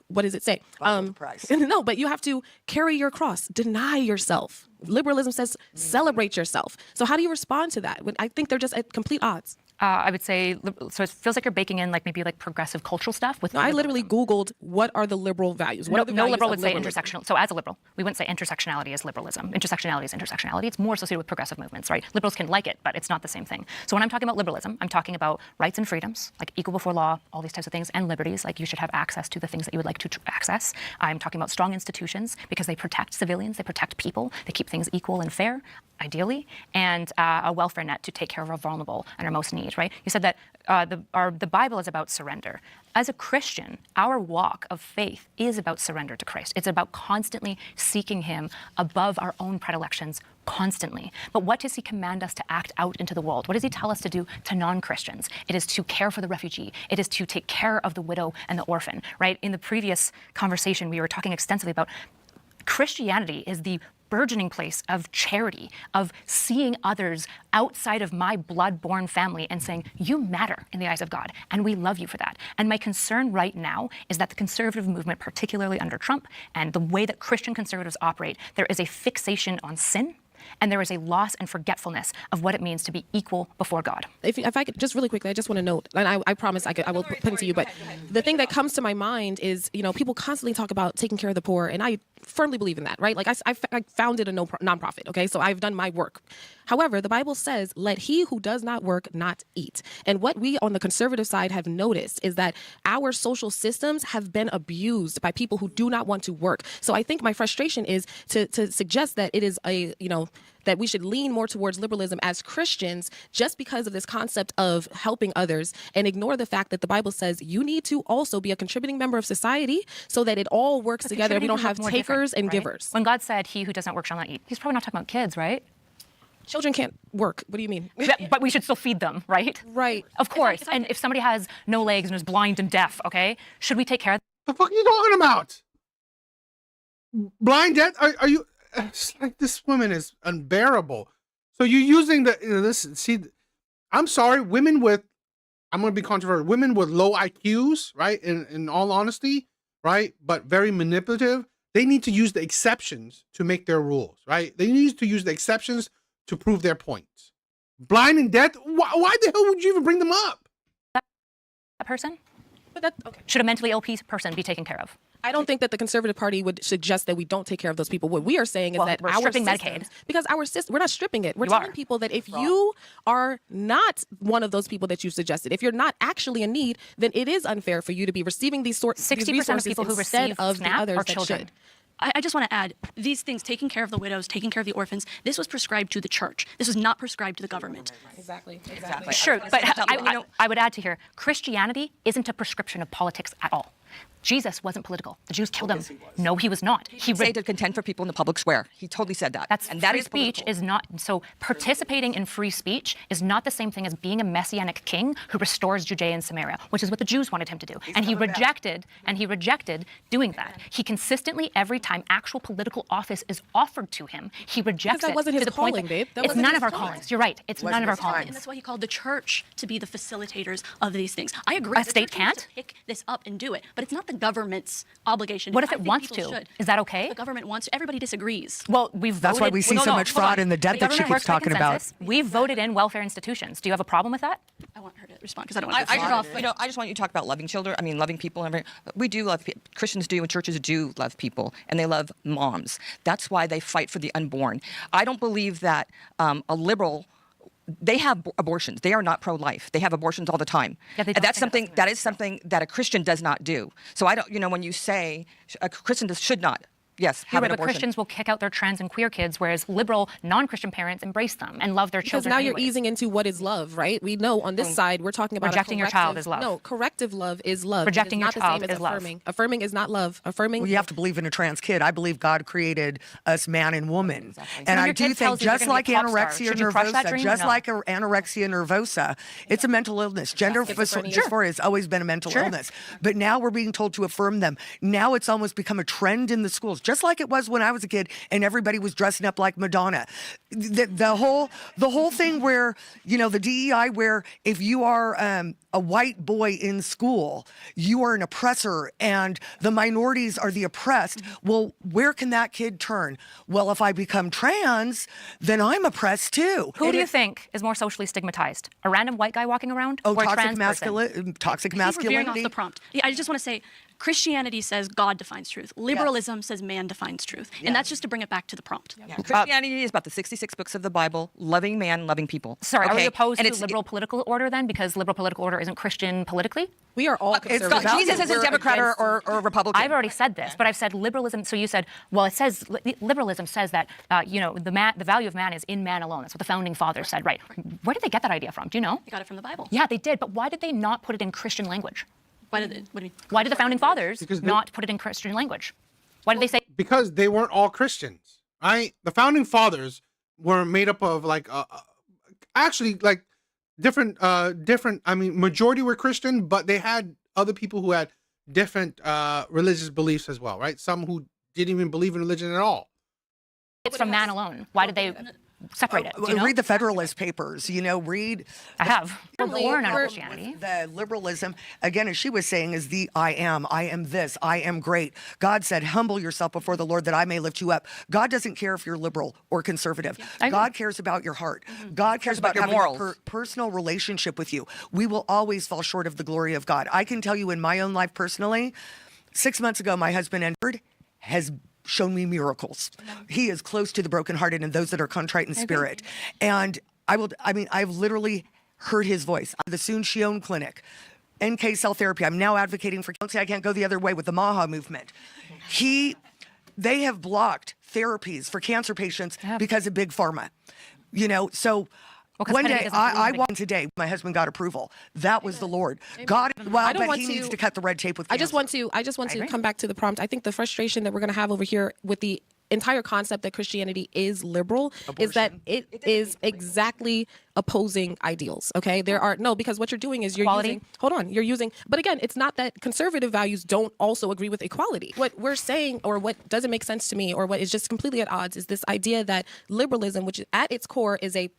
what does it say? No, but you have to carry your cross, deny yourself. Liberalism says celebrate yourself. So how do you respond to that? I think they're just at complete odds. I would say, so it feels like you're baking in maybe progressive cultural stuff. With I literally Googled what are the liberal values. What no, are the no values liberal of would say liberalism? intersectional. So as a liberal, we wouldn't say intersectionality is liberalism. Intersectionality is intersectionality. It's more associated with progressive movements, right? Liberals can like it, but it's not the same thing. So when I'm talking about liberalism, I'm talking about rights and freedoms, like equal before law, all these types of things, and liberties, like you should have access to the things that you would like to access. I'm talking about strong institutions because they protect civilians, they protect people, they keep things equal and fair, ideally, and a welfare net to take care of our vulnerable and our most need, right? You said that the Bible is about surrender. As a Christian, our walk of faith is about surrender to Christ. It's about constantly seeking him above our own predilections, constantly. But what does he command us to act out into the world? What does he tell us to do to non-Christians? It is to care for the refugee. It is to take care of the widow and the orphan, right? In the previous conversation, we were talking extensively about Christianity is the burgeoning place of charity, of seeing others outside of my blood-born family and saying, you matter in the eyes of God, and we love you for that. And my concern right now is that the conservative movement, particularly under Trump, and the way that Christian conservatives operate, there is a fixation on sin, and there is a loss and forgetfulness of what it means to be equal before God. If I could, just really quickly, I just want to note, and I promise I will put it to you, but the thing that comes to my mind is, people constantly talk about taking care of the poor, and I firmly believe in that, right? Like I founded a nonprofit, okay? So I've done my work. However, the Bible says, let he who does not work not eat. And what we on the conservative side have noticed is that our social systems have been abused by people who do not want to work. So I think my frustration is to suggest that it is that we should lean more towards liberalism as Christians just because of this concept of helping others, and ignore the fact that the Bible says you need to also be a contributing member of society so that it all works together. We don't have takers and givers. When God said, he who does not work shall not eat, he's probably not talking about kids, right? Children can't work. What do you mean? But we should still feed them, right? Right. Of course. And if somebody has no legs and is blind and deaf, okay, should we take care of them? The fuck are you talking about? Blind, deaf? Are you... It's like this woman is unbearable. So you're using this. See, I'm sorry, women with, I'm going to be controversial, women with low IQs, right? In all honesty, right? But very manipulative. They need to use the exceptions to make their rules, right? They need to use the exceptions to prove their points. Blind and deaf, why the hell would you even bring them up? That person? But that's okay. Should a mentally ill person be taken care of? I don't think that the Conservative Party would suggest that we don't take care of those people. What we are saying is that we're our stripping systems, Medicaid. because our system, we're not stripping it. We're You telling are. people that if you are not one of those people that you suggested, if you're not actually in need, then it is unfair for you to be receiving these 60% of people who instead receive of the SNAP others are that children. should. I just want to add, these things, taking care of the widows, taking care of the orphans, this was prescribed to the church. This was not prescribed to the government. Exactly. Sure, but I would add to here, Christianity isn't a prescription of politics at all. Jesus wasn't political. The Jews killed him. No, he was not. He say to contend for people in the public square. He totally said that. And that free speech is not, so participating in free speech is not the same thing as being a messianic king who restores Judea and Samaria, which is what the Jews wanted him to do. And he rejected doing that. He consistently, every time actual political office is offered to him, he rejects that it wasn't to his the point calling, that babe. That it's wasn't none his of our calling. callings. You're right. It's none of our callings. And that's why he called the church to be the facilitators of these things. I agree. A state The church needs can't? to pick this up and do it, but it's not the government's obligation. What if I it think wants people to? should. Is that okay? The government wants to. Everybody disagrees. Well, we've voted. That's why we see so much fraud in the debt that she keeps talking about. We've voted in welfare institutions. Do you have a problem with that? I want her to respond because I don't want to I get off. I just want you to talk about loving children. I mean, loving people. We do love Christians do, and churches do love people, and they love moms. That's why they fight for the unborn. I don't believe that a liberal. They have abortions. They are not pro-life. They have abortions all the time. Yeah, they And don't that's think something that is something that a Christian does not do. So I don't. When you say a Christian should not. Yes, You're have right, an but abortion. Christians will kick out their trans and queer kids, whereas liberal, non-Christian parents embrace them and love their Because children. now you're anyways. easing into what is love, right? We know on this side we're talking about Rejecting your child is love. No, corrective love is love. Rejecting it is your not child the same is as love. affirming. Affirming is not love. Affirming. Well, you have to believe in a trans kid. I believe God created us man and woman. And when I your do kid think tells you you're just gonna like be a pop star, anorexia should you crush that nervosa, dream or just no? like anorexia nervosa, it's a mental illness. Gender dysphoria has always been a mental illness. But now we're being told to affirm them. Now it's almost become a trend in the schools, just like it was when I was a kid and everybody was dressing up like Madonna. The whole thing where, the DEI, where if you are a white boy in school, you are an oppressor and the minorities are the oppressed. Well, where can that kid turn? Well, if I become trans, then I'm oppressed too. Who do you think is more socially stigmatized? A random white guy walking around Oh, or a toxic trans person? toxic We're veering off masculinity. the prompt. Yeah, I just want to say, Christianity says God defines truth. Liberalism says man defines truth. And that's just to bring it back to the prompt. Christianity is about the 66 books of the Bible, loving man, loving people. Sorry, are we opposed And to liberal political order then? Because liberal political order isn't Christian politically? We are all It's got, Jesus isn't Democrat or Republican. I've already said this, but I've said liberalism. So you said, well, it says liberalism says that the value of man is in man alone. That's what the founding fathers said, right? Where did they get that idea from? Do you know? They got it from the Bible. Yeah, they did. But why did they not put it in Christian language? What do you mean? Why did the founding fathers Because they- not put it in Christian language? Why did they say? Because they weren't all Christians, right? The founding fathers were made up of different. I mean, majority were Christian, but they had other people who had different religious beliefs as well, right? Some who didn't even believe in religion at all. It's from man alone. Why did they separate it? Do you know? Read the Federalist Papers. Read. I have. I'm born out of With Christianity. The liberalism, again, as she was saying, is the I am this, I am great. God said, humble yourself before the Lord that I may lift you up. God doesn't care if you're liberal or conservative. God cares about your heart. God cares about your having morals. a personal relationship with you. We will always fall short of the glory of God. I can tell you in my own life personally, 6 months ago, my husband Edward has shown me miracles. He is close to the brokenhearted and those that are contrite in spirit. And I've literally heard his voice. The Soon Shion Clinic, NK cell therapy. I'm now advocating for, don't say I can't go the other way with the Maha movement. They have blocked therapies for cancer patients because of big pharma. So one day, I walked today, my husband got approval. That was the Lord. God, but he needs to cut the red tape with cancer. I just want to come back to the prompt. I think the frustration that we're going to have over here with the entire concept that Christianity is liberal is that it is exactly opposing ideals. Okay, because what you're doing is you're using. But again, it's not that conservative values don't also agree with equality. What we're saying, or what doesn't make sense to me, or what is just completely at odds, is this idea that liberalism, which at its core is a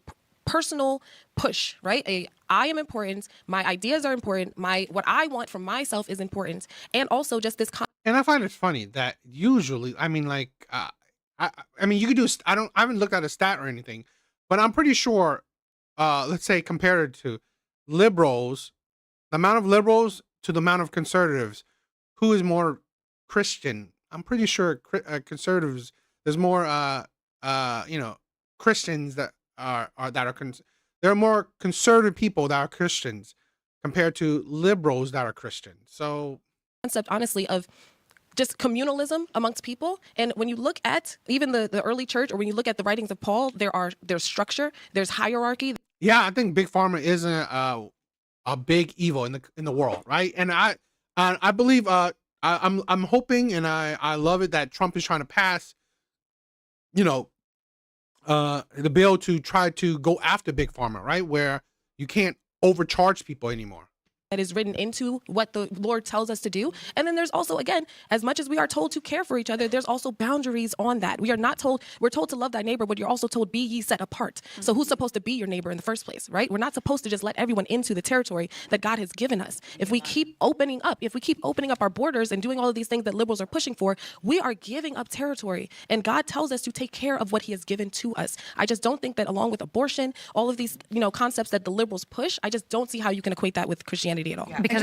personal push, right? I am important. My ideas are important. What I want from myself is important. And also just this. And I find it funny that usually, I mean, like, I mean, you could do. I haven't looked at a stat or anything, but I'm pretty sure. Let's say compared to liberals, the amount of liberals to the amount of conservatives, who is more Christian? I'm pretty sure conservatives. There's more, Christians that are there are more conservative people that are Christians compared to liberals that are Christian. So, concept, honestly, of just communalism amongst people. And when you look at even the early church, or when you look at the writings of Paul, there's structure, there's hierarchy. Yeah, I think big pharma is a big evil in the world, right? And I believe I'm hoping, and I love it that Trump is trying to pass, the bill to try to go after big pharma, right? Where you can't overcharge people anymore. That is written into what the Lord tells us to do. And then there's also, again, as much as we are told to care for each other, there's also boundaries on that. We're told to love thy neighbor, but you're also told, be ye set apart. So who's supposed to be your neighbor in the first place, right? We're not supposed to just let everyone into the territory that God has given us. If we keep opening up our borders and doing all of these things that liberals are pushing for, we are giving up territory. And God tells us to take care of what he has given to us. I just don't think that, along with abortion, all of these, concepts that the liberals push, I just don't see how you can equate that with Christianity at all. Yeah. Because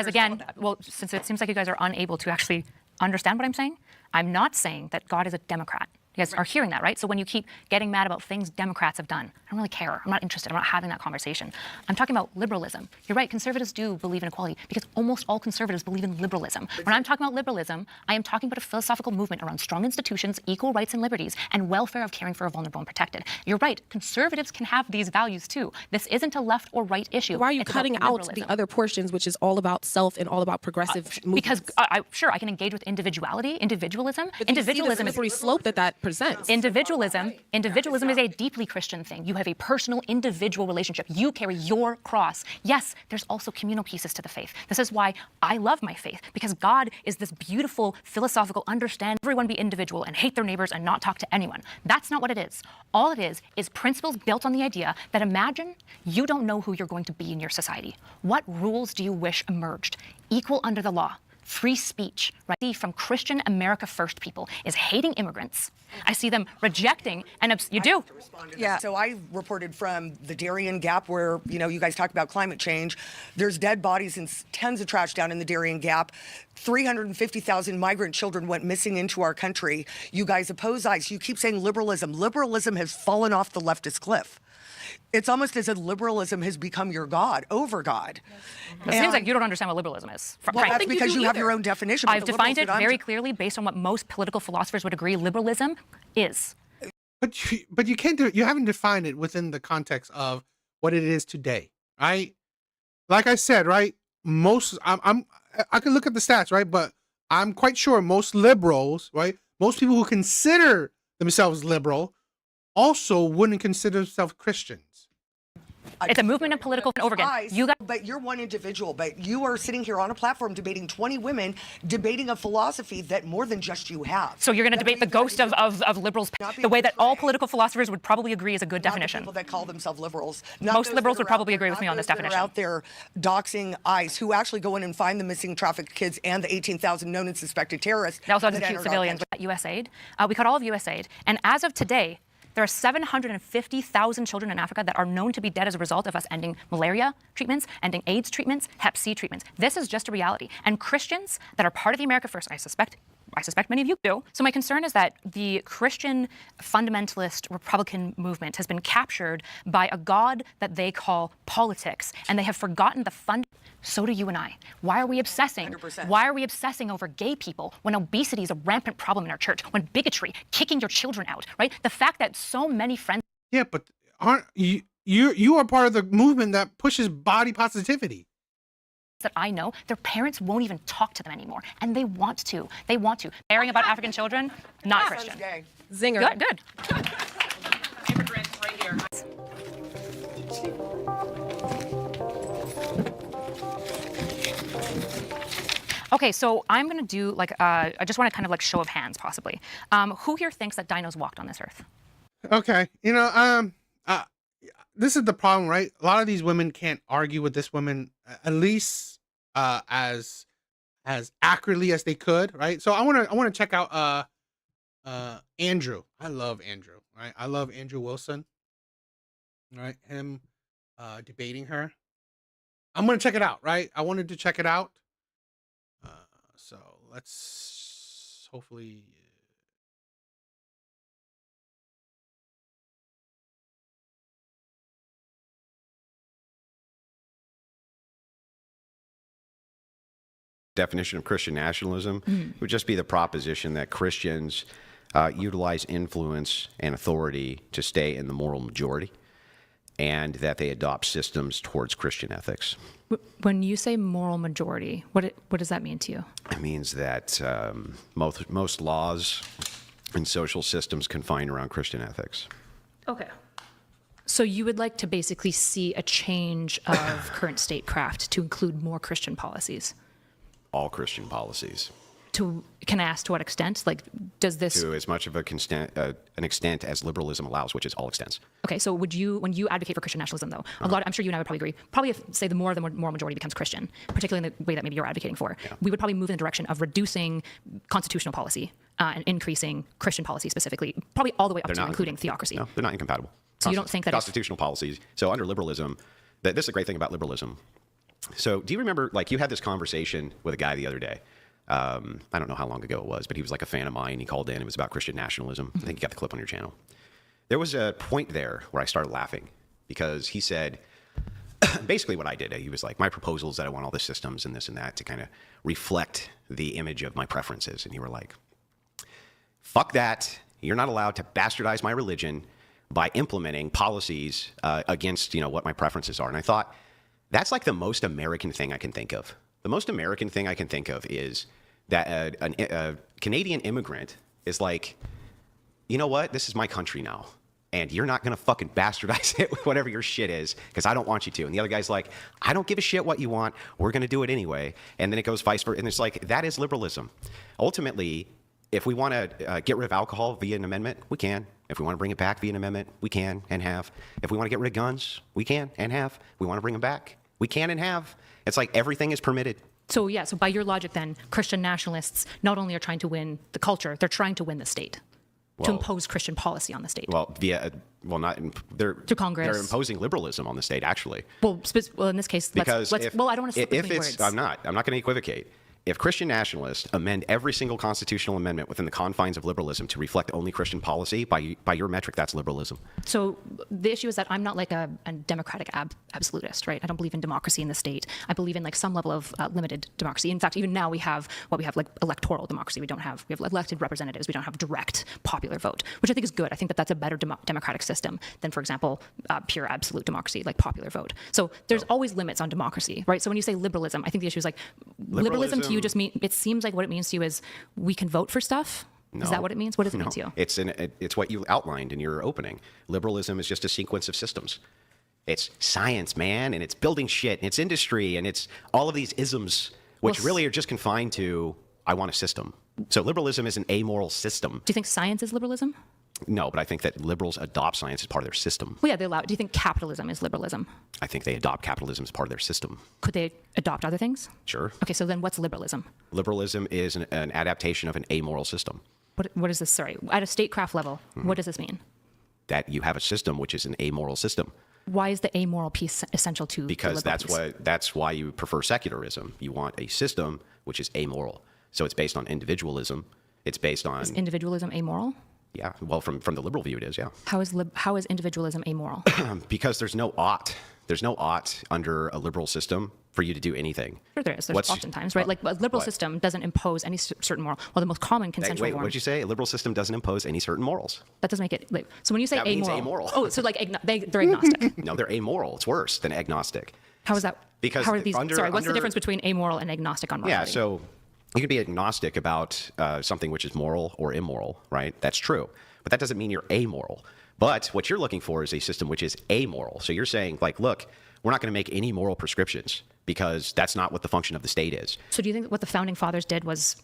again, well, since it seems like you guys are unable to actually understand what I'm saying, I'm not saying that God is a Democrat. You guys are hearing that, right? So when you keep getting mad about things Democrats have done, I don't really care. I'm not interested. I'm not having that conversation. I'm talking about liberalism. You're right. Conservatives do believe in equality because almost all conservatives believe in liberalism. When I'm talking about liberalism, I am talking about a philosophical movement around strong institutions, equal rights and liberties, and welfare of caring for a vulnerable and protected. You're right. Conservatives can have these values too. This isn't a left or right issue. Why are you cutting out the other portions, which is all about self and all about progressive movements? Because I can engage with individualism. But individualism is the slippery slope that presents. Individualism is a deeply Christian thing. You have a personal, individual relationship. You carry your cross. Yes, there's also communal pieces to the faith. This is why I love my faith, because God is this beautiful, philosophical, understand everyone be individual and hate their neighbors and not talk to anyone. That's not what it is. All it is principles built on the idea that imagine you don't know who you're going to be in your society. What rules do you wish emerged? Equal under the law. Free speech, right? From Christian America First people is hating immigrants. I see them rejecting, and you do. Yeah. So I reported from the Darien Gap where, you guys talk about climate change. There's dead bodies and tons of trash down in the Darien Gap. 350,000 migrant children went missing into our country. You guys oppose ICE. You keep saying liberalism. Liberalism has fallen off the leftist cliff. It's almost as if liberalism has become your God, over God. It seems like you don't understand what liberalism is. Well, that's because you have your own definition. I've defined it very clearly based on what most political philosophers would agree liberalism is. But you can't you haven't defined it within the context of what it is today, right? Like I said, right? I can look at the stats, right? But I'm quite sure most liberals, right? Most people who consider themselves liberal also wouldn't consider themselves Christians. It's a movement of political over again. But you're one individual, but you are sitting here on a platform debating 20 women, debating a philosophy that more than just you have. So you're going to debate the ghost of liberals the way that all political philosophers would probably agree is a good definition. People that call themselves liberals. Most liberals would probably agree with me on this definition. Out there doxing ICE, who actually go in and find the missing trafficked kids and the 18,000 known and suspected terrorists. They also execute civilians at USAID. We cut all of USAID, and as of today, there are 750,000 children in Africa that are known to be dead as a result of us ending malaria treatments, ending AIDS treatments, Hep C treatments. This is just a reality. And Christians that are part of the America First, I suspect many of you do. So my concern is that the Christian fundamentalist Republican movement has been captured by a God that they call politics, and they have forgotten the So do you and I. Why are we obsessing? 100%. Why are we obsessing over gay people when obesity is a rampant problem in our church, when bigotry, kicking your children out, right? The fact that so many friends... Yeah, but aren't you are part of the movement that pushes body positivity. That I know, their parents won't even talk to them anymore, and they want to. They want to. Caring about African children, not Christian. Zinger. Good. Immigrants right here. Okay, so I'm going to do I just want to kind of show of hands, possibly. Who here thinks that dinos walked on this earth? Okay, this is the problem, right? A lot of these women can't argue with this woman at least as accurately as they could, right? So I want to check out Andrew. I love Andrew, right? I love Andrew Wilson, right? Him debating her. I'm gonna check it out, right? I wanted to check it out. So let's hopefully. Definition of Christian nationalism would just be the proposition that Christians utilize influence and authority to stay in the moral majority, and that they adopt systems towards Christian ethics. When you say moral majority, what does that mean to you? It means that most laws and social systems confine around Christian ethics. Okay. So you would like to basically see a change of current statecraft to include more Christian policies? All Christian policies. Can I ask to what extent? Like, does this... To as much of an extent as liberalism allows, which is all extents. Okay, so when you advocate for Christian nationalism, though, I'm sure you and I would probably agree, probably if, say, the moral majority becomes Christian, particularly in the way that maybe you're advocating for, we would probably move in the direction of reducing constitutional policy and increasing Christian policy specifically, probably all the way up to including theocracy. No, they're not incompatible. So you don't think that... Constitutional policies. So under liberalism, this is a great thing about liberalism. So do you remember, like, you had this conversation with a guy the other day? I don't know how long ago it was, but he was like a fan of mine. He called in. It was about Christian nationalism. I think you got the clip on your channel. There was a point there where I started laughing because he said, basically what I did, he was like, my proposal is that I want all the systems and this and that to kind of reflect the image of my preferences. And you were like, fuck that. You're not allowed to bastardize my religion by implementing policies against, what my preferences are. And I thought, that's like the most American thing I can think of. The most American thing I can think of is that a Canadian immigrant is like, you know what? This is my country now. And you're not going to fucking bastardize it with whatever your shit is because I don't want you to. And the other guy's like, I don't give a shit what you want. We're going to do it anyway. And then it goes vice versa. And it's like, that is liberalism. Ultimately, if we want to get rid of alcohol via an amendment, we can. If we want to bring it back via an amendment, we can and have. If we want to get rid of guns, we can and have. We want to bring them back, we can and have. It's like everything is permitted. So by your logic then, Christian nationalists not only are trying to win the culture, they're trying to win the state, to impose Christian policy on the state. They're to Congress. They're imposing liberalism on the state, actually. Well, in this case, let's I don't want to slip between words. I'm not going to equivocate. If Christian nationalists amend every single constitutional amendment within the confines of liberalism to reflect only Christian policy, by your metric, that's liberalism. So the issue is that I'm not like a democratic absolutist, right? I don't believe in democracy in the state. I believe in like some level of limited democracy. In fact, even now we have like electoral democracy. We have elected representatives. We don't have direct popular vote, which I think is good. I think that that's a better democratic system than, for example, pure absolute democracy, like popular vote. So there's always limits on democracy, right? So when you say liberalism, I think the issue is like liberalism to you just mean, it seems like what it means to you is we can vote for stuff. No. Is that what it means? What does it mean to you? It's what you outlined in your opening. Liberalism is just a sequence of systems. It's science, man, and it's building shit, and it's industry, and it's all of these isms, which really are just confined to, I want a system. So liberalism is an amoral system. Do you think science is liberalism? No, but I think that liberals adopt science as part of their system. Well, yeah, they allow it. Do you think capitalism is liberalism? I think they adopt capitalism as part of their system. Could they adopt other things? Sure. Okay, so then what's liberalism? Liberalism is an adaptation of an amoral system. What is this? Sorry, at a statecraft level, what does this mean? That you have a system which is an amoral system. Why is the amoral piece essential to because the liberal piece? That's why you prefer secularism. You want a system which is amoral. So it's based on individualism. It's based on... Is individualism amoral? Yeah, well, from the liberal view, it is, yeah. How is individualism amoral? Because there's no ought. There's no ought under a liberal system for you to do anything. Sure there is. There's oftentimes, right? Like a liberal system doesn't impose any certain moral. Well, the most common consensual Wait, form. what did you say? A liberal system doesn't impose any certain morals. That doesn't make it... Like, so when you say that amoral... means amoral. Oh, so like they're agnostic. No, they're amoral. It's worse than agnostic. How is that? Because how are these... what's the difference between amoral and agnostic on morality? Yeah, so you can be agnostic about something which is moral or immoral, right? That's true. But that doesn't mean you're amoral. But what you're looking for is a system which is amoral. So you're saying, like, look, we're not going to make any moral prescriptions because that's not what the function of the state is. So do you think that what the founding fathers did was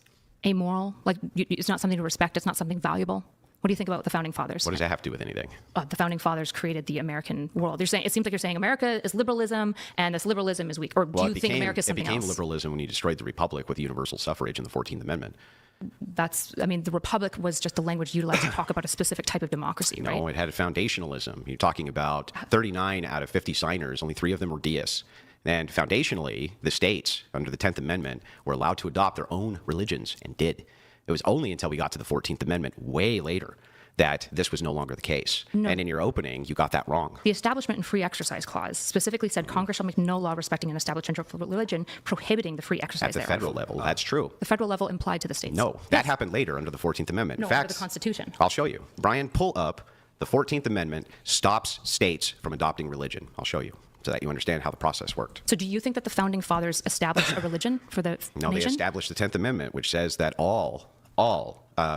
amoral? Like, it's not something to respect. It's not something valuable? What do you think about the founding fathers? What does that have to do with anything? The founding fathers created the American world. You're saying, it seems like you're saying America is liberalism and this liberalism is weak. Or do you think America is something else? It became liberalism when you destroyed the Republic with universal suffrage in the 14th Amendment. The Republic was just the language utilized to talk about a specific type of democracy, right? No, it had a foundationalism. You're talking about 39 out of 50 signers, only 3 of them were deists. And foundationally, the states, under the 10th Amendment, were allowed to adopt their own religions and did. It was only until we got to the 14th Amendment, way later, that this was no longer the case. No. And in your opening, you got that wrong. The Establishment and Free Exercise Clause specifically said Congress shall make no law respecting an establishment of religion prohibiting the free exercise At the thereof. federal level, that's true. The federal level implied to the states. No, that happened later under the 14th Amendment. No, In fact, under the Constitution. I'll show you. Brian, pull up the 14th Amendment stops states from adopting religion. I'll show you so that you understand how the process worked. So do you think that the founding fathers established a religion for the No, nation? they established the 10th Amendment, which says that all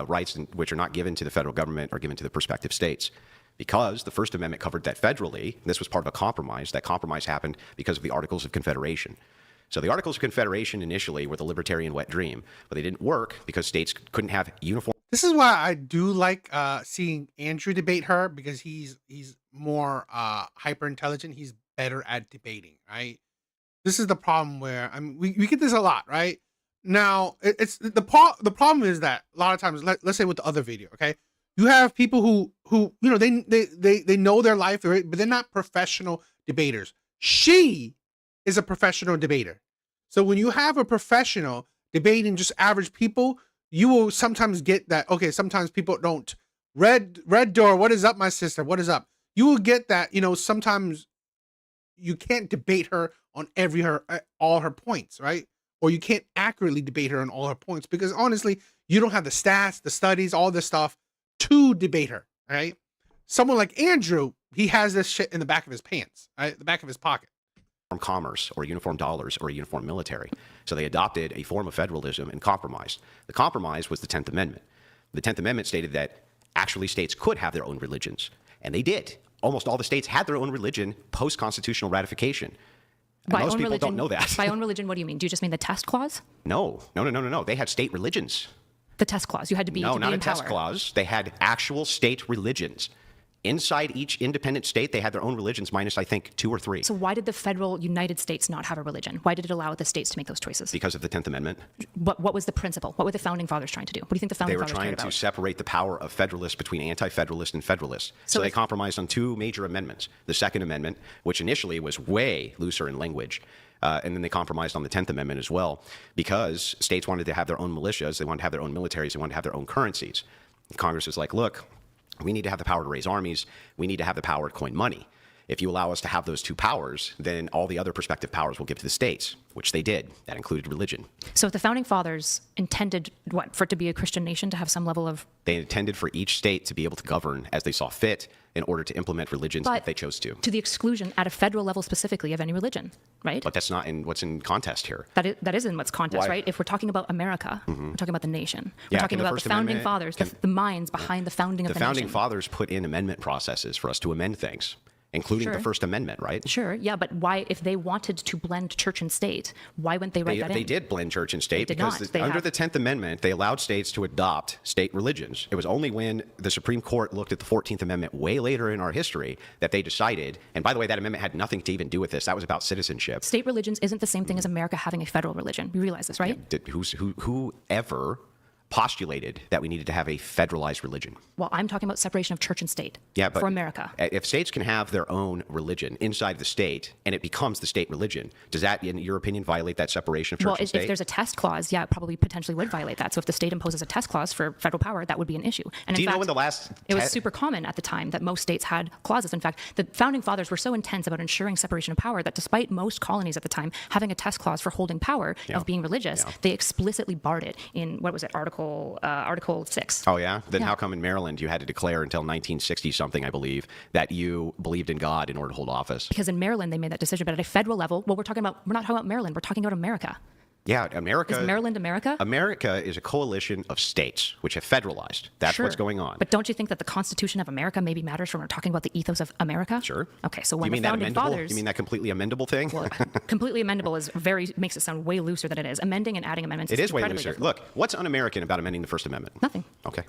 rights which are not given to the federal government are given to the prospective states. Because the First Amendment covered that federally, this was part of a compromise. That compromise happened because of the Articles of Confederation. So the Articles of Confederation initially were the libertarian wet dream, but they didn't work because states couldn't have uniform. This is why I do like seeing Andrew debate her, because he's more hyper intelligent. He's better at debating, right? This is the problem where we get this a lot, right? Now it's the problem is that a lot of times, let's say with the other video, okay, you have people who they know their life, but they're not professional debaters. She is a professional debater. So when you have a professional debating just average people, you will sometimes get that, okay, sometimes people don't. Red Door, what is up, my sister? What is up? You will get that, sometimes you can't debate her on all her points, right? Or you can't accurately debate her on all her points because honestly, you don't have the stats, the studies, all this stuff to debate her, right? Someone like Andrew, he has this shit in the back of his pants, right? The back of his pocket. Commerce or uniform dollars or a uniform military. So they adopted a form of federalism and compromised. The compromise was the 10th Amendment. The 10th Amendment stated that actually states could have their own religions, and they did. Almost all the states had their own religion post-constitutional ratification. And most people don't know that. By own religion, what do you mean? Do you just mean the test clause? No. They had state religions. The test clause. You had to be No, not in a test power. clause. They had actual state religions. Inside each independent state, they had their own religions minus, I think, 2 or 3. So why did the federal United States not have a religion? Why did it allow the states to make those choices? Because of the 10th Amendment. What was the principle? What were the founding fathers trying to do? What do you think the founding They were fathers cared trying about? to separate the power of federalists between anti-federalists and federalists. So they compromised on 2 major amendments. The Second Amendment, which initially was way looser in language, and then they compromised on the 10th Amendment as well, because states wanted to have their own militias, they wanted to have their own militaries, they wanted to have their own currencies. Congress was like, look, we need to have the power to raise armies, we need to have the power to coin money. If you allow us to have those 2 powers, then all the other prospective powers will give to the states, which they did. That included religion. So if the founding fathers intended, for it to be a Christian nation, to have some level of... They intended for each state to be able to govern as they saw fit in order to implement religions if they chose to. To the exclusion, at a federal level specifically, of any religion, right? But that's not in what's in contest here. That is in what's contest, Why? right? If we're talking about America, we're talking about the nation. We're Yeah, talking can the about the First founding Amendment- fathers, the minds behind the founding of the founding nation. fathers put in amendment processes for us to amend things, including Sure. the First Amendment, right? Sure, yeah, but why, if they wanted to blend church and state, why wouldn't they write that in? They did blend church and state They did because not. They under have- the 10th Amendment, they allowed states to adopt state religions. It was only when the Supreme Court looked at the 14th Amendment way later in our history that they decided, and by the way, that amendment had nothing to even do with this. That was about citizenship. State religions isn't the same thing as America having a federal religion. You realize this, right? Whoever postulated that we needed to have a federalized religion. Well, I'm talking about separation of church and state But for America. If states can have their own religion inside the state and it becomes the state religion, does that, in your opinion, violate that separation of church Well, and if state? there's a test clause, yeah, it probably potentially would violate that. So if the state imposes a test clause for federal power, that would be an issue. And Do in you know fact, when the last it was super common at the time that most states had clauses. In fact, the founding fathers were so intense about ensuring separation of power that despite most colonies at the time having a test clause for holding power of being religious, they explicitly barred it in, what was it, Article 6. Oh, yeah? Then Yeah. how come in Maryland you had to declare until 1960-something, I believe, that you believed in God in order to hold office? Because in Maryland, they made that decision. But at a federal level, we're not talking about Maryland. We're talking about America. Yeah, America. Is Maryland America? America is a coalition of states which have federalized. That's Sure. what's going on. But don't you think that the Constitution of America maybe matters when we're talking about the ethos of America? Sure. Okay, so You when mean the that founding amendable? fathers... You mean that completely amendable thing? Well, completely amendable makes it sound way looser than it is. Amending and adding amendments It is way incredibly looser. difficult. Look, what's un-American about amending the First Amendment? Nothing. Okay.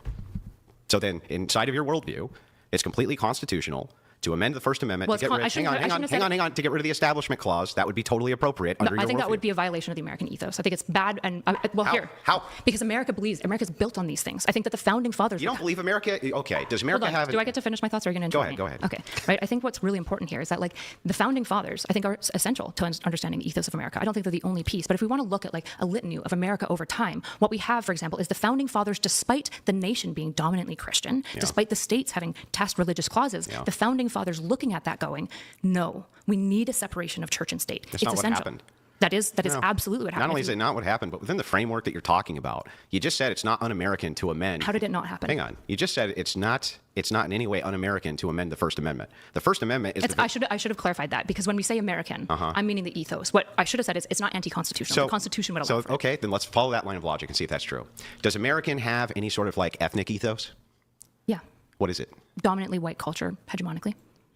So then, inside of your worldview, it's completely constitutional to amend the First Amendment to get rid. Hang on. To get rid of the Establishment Clause, that would be totally appropriate under your I think that worldview. would be a violation of the American ethos. I think it's bad. And How? Because America's built on these things. I think that the founding fathers. You don't believe America? Okay. Does America have? Do I get to finish my thoughts, or are you going to interrupt me? Go ahead. Okay. Right. I think what's really important here is that like the founding fathers, I think, are essential to understanding the ethos of America. I don't think they're the only piece, but if we want to look at like a litany of America over time, what we have, for example, is the founding fathers, despite the nation being dominantly Christian, despite the states having tacit religious clauses, the founding fathers looking at that going, no, we need a separation of church and state. That's it's not essential. what happened. That is absolutely what happened. Not only is it not what happened, but within the framework that you're talking about, you just said it's not un-American to amend. How did it not happen? Hang on. You just said it's not in any way un-American to amend the First Amendment. The First Amendment is. I should have clarified that, because when we say American, I'm meaning the ethos. What I should have said is it's not anti-constitutional. The Constitution would allow for it. Okay, then let's follow that line of logic and see if that's true. Does American have any sort of like ethnic ethos? Yeah. What is it? Dominantly white culture, hegemonically.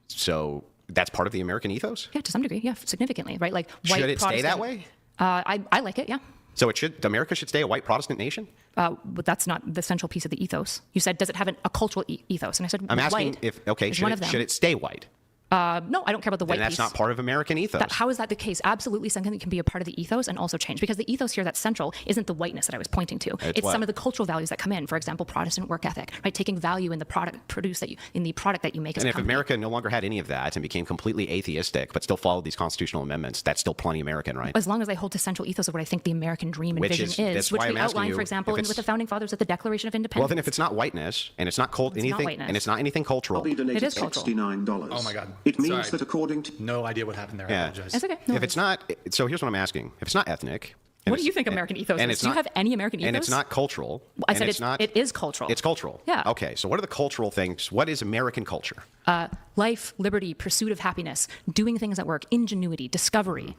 So that's part of the American ethos? Yeah, to some degree. Yeah, significantly. Right. Like white. Should it stay that way? I like it. Yeah. So America should stay a white Protestant nation? But that's not the central piece of the ethos. You said, does it have a cultural ethos? And I said, I'm asking white should it stay white? No, I don't care about the white Then that's piece. not part of American ethos. How is that the case? Absolutely something that can be a part of the ethos and also change. Because the ethos here that's central isn't the whiteness that I was pointing to. It's some of the cultural values that come in. For example, Protestant work ethic, right? Taking value in the product that you make as a And if company. America no longer had any of that and became completely atheistic, but still followed these constitutional amendments, that's still plenty American, right? As long as I hold to central ethos of what I think the American dream and vision is, which we outlined, for example, with the founding fathers at the Declaration of Independence. Well, then if it's not whiteness and it's not anything cultural, it is cultural. $69. Oh my God. It means that according to no idea what happened there. I apologize. It's okay. If it's not, so here's what I'm asking: if it's not ethnic, what do you think American ethos is? Do you have any American ethos? And it's not cultural. I said it is cultural. It's cultural. Yeah. Okay. So what are the cultural things? What is American culture? Life, liberty, pursuit of happiness, doing things at work, ingenuity, discovery.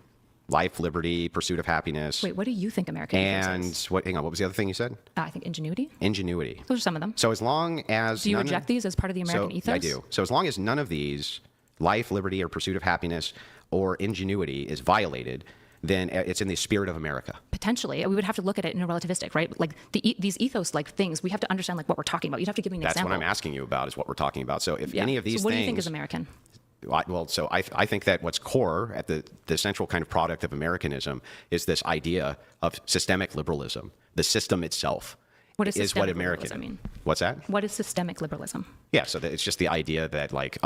Life, liberty, pursuit of happiness. Wait, what do you think American ethos is? Hang on, what was the other thing you said? I think ingenuity. Ingenuity. Those are some of them. So as long as do you reject these as part of the American ethos? I do. So as long as none of these, life, liberty, or pursuit of happiness, or ingenuity is violated, then it's in the spirit of America. Potentially, we would have to look at it in a relativistic, right? Like these ethos-like things, we have to understand like what we're talking about. You'd have to give me an example. That's what I'm asking you about, is what we're talking about. So if any of these so what things, do you think is American? Well, so I think that what's core at the central kind of product of Americanism is this idea of systemic liberalism. The system itself what is what American American. I mean, what's that? What is systemic liberalism? Yeah, so it's just the idea that like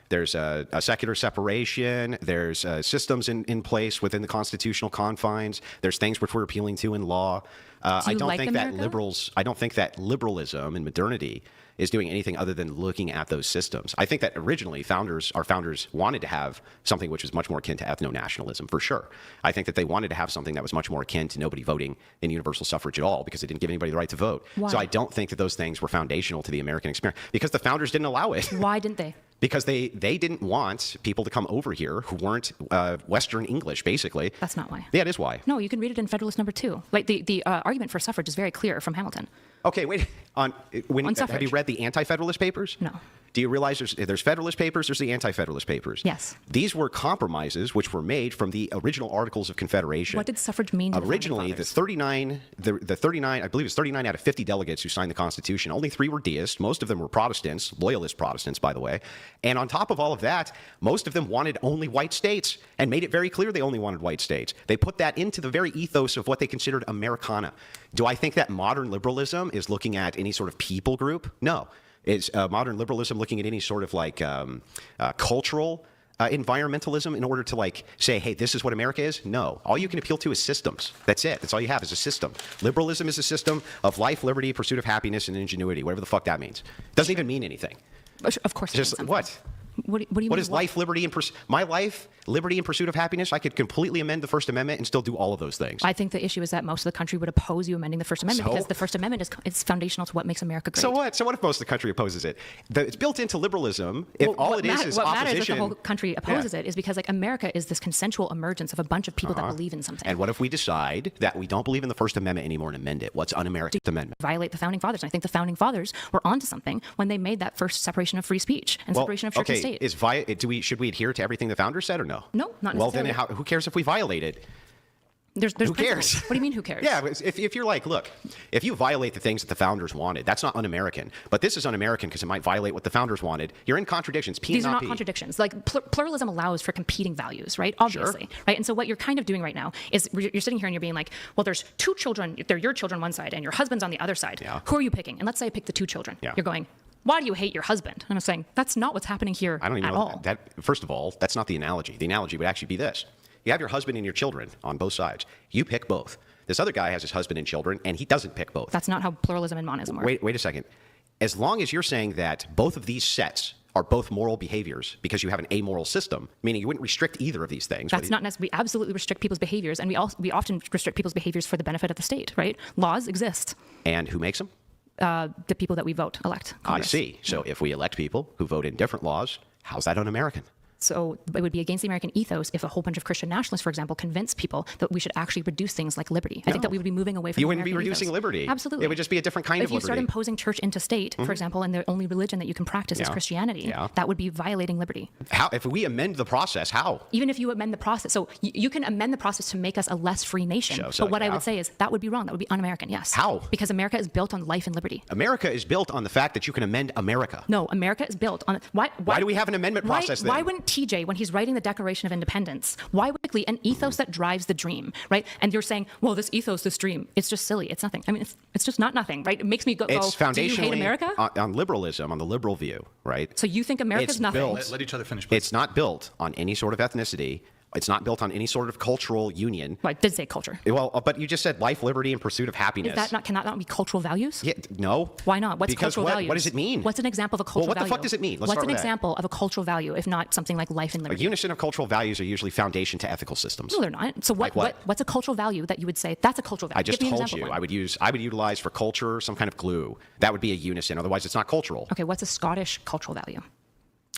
there's a secular separation, there's systems in place within the constitutional confines, there's things which we're appealing to in law. I don't think that liberalism and modernity is doing anything other than looking at those systems. I think that originally our founders wanted to have something which was much more akin to ethno-nationalism, for sure. I think that they wanted to have something that was much more akin to nobody voting in universal suffrage at all, because it didn't give anybody the right to vote. Why? So I don't think that those things were foundational to the American experience, because the founders didn't allow it. Why didn't they? Because they didn't want people to come over here who weren't Western English, basically. That's not why. Yeah, it is why. No, you can read it in Federalist Number 2. Like the argument for suffrage is very clear from Hamilton. Okay, wait. Have you read the Anti-Federalist Papers? No. Do you realize there's Federalist Papers, there's the Anti-Federalist Papers? Yes. These were compromises which were made from the original Articles of Confederation. What did suffrage mean to originally, the 39, I believe it's 39 out of 50 delegates who signed the Constitution, only 3 were deists. Most of them were Protestants, loyalist Protestants, by the way. And on top of all of that, most of them wanted only white states and made it very clear they only wanted white states. They put that into the very ethos of what they considered Americana. Do I think that modern liberalism is looking at any sort of people group? No. Is modern liberalism looking at any sort of like cultural environmentalism in order to like say, hey, this is what America is? No. All you can appeal to is systems. That's it. That's all you have is a system. Liberalism is a system of life, liberty, pursuit of happiness, and ingenuity, whatever the fuck that means. It doesn't even mean anything. Of course. Just what? What do you what mean? Is life, liberty, and my life, liberty, and pursuit of happiness? I could completely amend the First Amendment and still do all of those things. I think the issue is that most of the country would oppose you amending the First Amendment because the First Amendment is foundational to what makes America great. So what? So what if most of the country opposes it? It's built into liberalism. If all it is what opposition. matters if the whole country opposes it is because like America is this consensual emergence of a bunch of people that believe in something. And what if we decide that we don't believe in the First Amendment anymore and amend it? What's un-American amendment? Violate the founding fathers. And I think the founding fathers were onto something when they made that first separation of free speech and separation of church and state. Should we adhere to everything the founders said or no? No, not necessarily. Well, then who cares if we violate it? There's who principles. cares? What do you mean, who cares? Yeah, if you're like, look, if you violate the things that the founders wanted, that's not un-American. But this is un-American because it might violate what the founders wanted. You're in contradictions. P These are not not P. contradictions. Like pluralism allows for competing values, right? Obviously, right? And so what you're kind of doing right now is you're sitting here and you're being like, well, there's two children. They're your children on one side and your husband's on the other side. Yeah. Who are you picking? And let's say I pick the two children. Yeah. You're going, why do you hate your husband? And I'm saying, that's not what's happening here I don't even at know all. that. First of all, that's not the analogy. The analogy would actually be this. You have your husband and your children on both sides. You pick both. This other guy has his husband and children, and he doesn't pick both. That's not how pluralism and monism work. Wait a second. As long as you're saying that both of these sets are both moral behaviors because you have an amoral system, meaning you wouldn't restrict either of these things. That's not necessary. We absolutely restrict people's behaviors, and we often restrict people's behaviors for the benefit of the state, right? Laws exist. And who makes them? The people that we vote, elect. Congress. I see. So if we elect people who vote in different laws, how's that un-American? So it would be against the American ethos if a whole bunch of Christian nationalists, for example, convince people that we should actually reduce things like liberty. I think that we would be moving away from. You wouldn't be American reducing ethos. liberty. Absolutely. It would just be a different kind of If you liberty. start imposing church into state, for example, and the only religion that you can practice is Yeah. Christianity, Yeah. that would be violating liberty. How? If we amend the process, how? Even if you amend the process, so you can amend the process to make us a less free nation. So, but what I yeah. would say is that would be wrong. That would be un-American. Yes. How? Because America is built on life and liberty. America is built on the fact that you can amend America. No, America is built on why do we have an amendment process then? Why wouldn't TJ, when he's writing the Declaration of Independence, why would an ethos that drives the dream, right? And you're saying, well, this ethos, this dream, it's just silly. It's nothing. I mean, it's just not nothing, right? It makes me go, It's do you foundationally hate America? on liberalism, on the liberal view, right? So you think America's It's nothing? built- Let each other finish, please. It's not built on any sort of ethnicity. It's not built on any sort of cultural union. Well, I did say culture. Well, but you just said life, liberty, and pursuit of happiness. Can that not be cultural values? Yeah, no. Why not? What's Because cultural what, values? what does it mean? What's an example of a cultural Well, what value? the fuck does it mean? Let's What's start an with that. example of a cultural value if not something like life and A liberty? unison of cultural values are usually foundation to ethical systems. No, they're not. So Like what? what's a cultural value that you would say that's a cultural value? I just Give me an told example you of one. I would utilize for culture some kind of glue. That would be a unison. Otherwise, it's not cultural. Okay, what's a Scottish cultural value?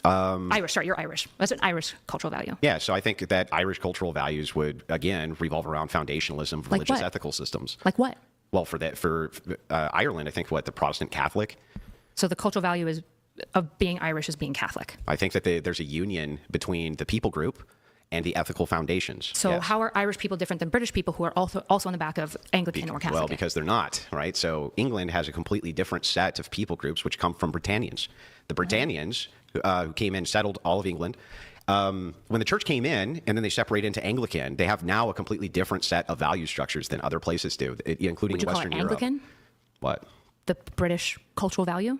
Irish, sorry, you're Irish. What's an Irish cultural value? Yeah, so I think that Irish cultural values would again revolve around foundationalism of Like religious what? ethical systems. Like what? Well, for Ireland, I think the Protestant Catholic. So the cultural value is of being Irish is being Catholic. I think that there's a union between the people group and the ethical foundations. So Yes. how are Irish people different than British people who are also on the back of Anglican or Catholic? Well, because they're not, right? So England has a completely different set of people groups which come from Britannians. The Britannians who came in, settled all of England. When the church came in and then they separated into Anglican, they have now a completely different set of value structures than other places do, including Would you Western call it Anglican? Europe. What? The British cultural value?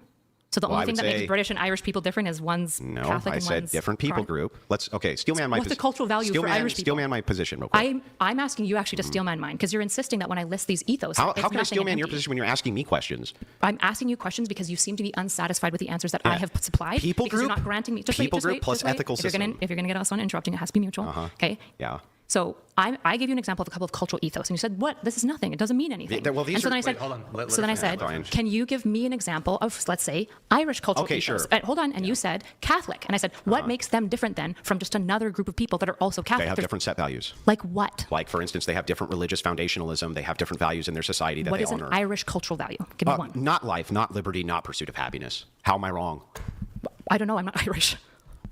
So the Well, only I thing would that makes say- British and Irish people different is one's No, Catholic I and said one's different people Protestant. group. Steelman my What's the cultural value for Steelman, Irish people? Steelman my position real quick. I'm asking you actually to steelman mine because you're insisting that when I list these ethos, How it's can I nothing steelman and your empty. position when you're asking me questions? I'm asking you questions because you seem to be unsatisfied with the answers that I have supplied. People because group, you're not granting me. Just people wait, just group wait, plus just wait. ethical if you're gonna, system. If you're going to get us on interrupting, it has to be mutual. Okay. Yeah. So I gave you an example of a couple of cultural ethos, and you said, "What? This is nothing. It doesn't mean anything." Well, these and so are- then I wait, said, hold on. Let so then I her said, finish. "Can you give me an example of, let's say, Irish cultural Okay, ethos?" sure. Hold on. And you said Catholic, and I said, "What makes them different then from just another group of people that are also Catholic?" They have There's- different set values. Like what? Like, for instance, they have different religious foundationalism. They have different values in their society that What they is an honor. Irish cultural value? Give me one. Not life, not liberty, not pursuit of happiness. How am I wrong? I don't know. I'm not Irish.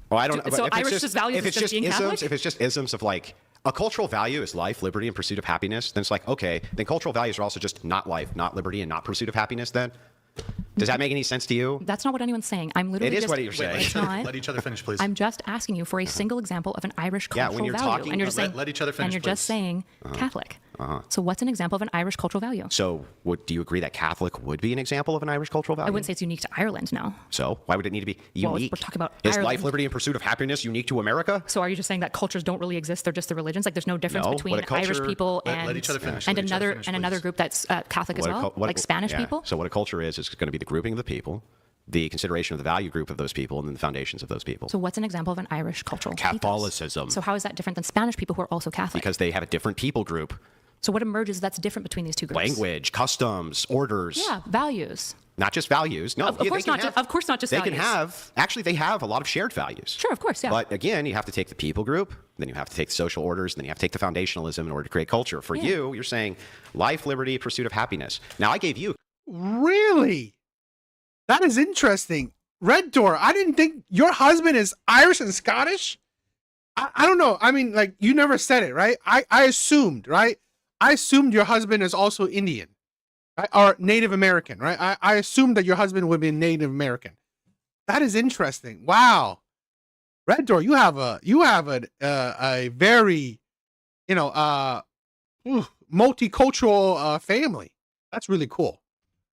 Well, I don't. So if it's Irish just values if is it's just being isms, Catholic? if it's just isms of like a cultural value is life, liberty, and pursuit of happiness, then it's like okay. Then cultural values are also just not life, not liberty, and not pursuit of happiness. Then does that make any sense to you? That's not what anyone's saying. I'm literally It is just, what you're saying. It's not. Let each other finish, please. I'm just asking you for a single example of an Irish Yeah, cultural when you're value, talking- and you're just saying, let each other and finish, you're just please. saying Catholic. So what's an example of an Irish cultural value? So, do you agree that Catholic would be an example of an Irish cultural value? I wouldn't say it's unique to Ireland, no. So, why would it need to be Well, unique? we're talking about is life, Ireland. liberty, and pursuit of happiness unique to America? So are you just saying that cultures don't really exist? They're just the religions. Like there's no difference No, between what a culture- Irish people Let and each other finish, and let each other another finish, and another please. group that's Catholic as What a well, cul- what- like Spanish yeah. people. So, what a culture is going to be the grouping of the people, the consideration of the value group of those people, and then the foundations of those people. So what's an example of an Irish cultural ethos? Catholicism. So how is that different than Spanish people who are also Catholic? Because they have a different people group, So what emerges that's different between these two groups? language, customs, orders. Yeah, values. Not just values. No, Of course not. Of course not just They values. can have. Actually, they have a lot of shared values. Sure, of course, yeah. But again, you have to take the people group, then you have to take the social orders, and then you have to take the foundationalism in order to create culture. For you, you're saying life, liberty, pursuit of happiness. Now, I gave you. Really? That is interesting. Red Door, I didn't think your husband is Irish and Scottish. I don't know. I mean, like, you never said it, right? I assumed, right? I assumed your husband is also Indian, right? Or Native American, right? I assumed that your husband would be Native American. That is interesting. Wow, Red Door, you have a very, multicultural family. That's really cool.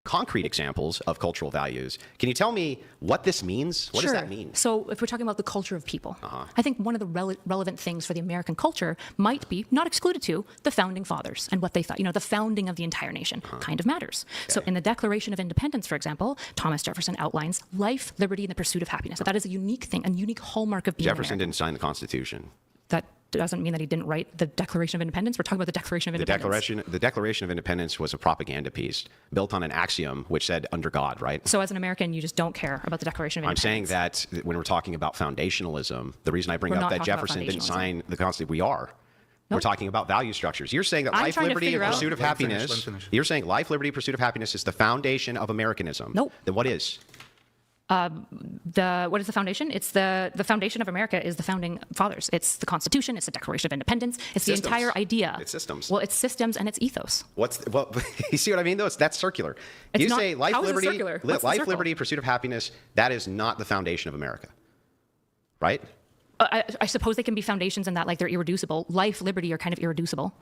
Concrete examples of cultural values. Can you tell me what this means? What does that mean? So if we're talking about the culture of people, I think one of the relevant things for the American culture might be, not excluded to, the founding fathers and what they thought. The founding of the entire nation kind of matters. Okay. So in the Declaration of Independence, for example, Thomas Jefferson outlines life, liberty, and the pursuit of happiness. So that is a unique thing, a unique hallmark of being Jefferson American. didn't sign the Constitution. That doesn't mean that he didn't write the Declaration of Independence. We're talking about the Declaration of Independence. The Declaration of Independence was a propaganda piece built on an axiom which said under God, right? So as an American, you just don't care about the Declaration of Independence. I'm saying that when we're talking about foundationalism, the reason I bring up that Jefferson didn't sign the Constitution, we are. Nope. We're talking about value structures. You're saying that life, liberty, and pursuit of happiness. You're saying life, liberty, pursuit of happiness is the foundation of Americanism. Nope. Then what is? What is the foundation? It's the foundation of America is the founding fathers. It's the Constitution. It's the Declaration of Independence. It's systems. The entire idea. It's systems. Well, it's systems and it's ethos. You see what I mean? Though that's circular. It's you not, say life, how is liberty, it circular? What's the circle? liberty, pursuit of happiness. That is not the foundation of America, right? I suppose they can be foundations in that, like they're irreducible. Life, liberty are kind of irreducible.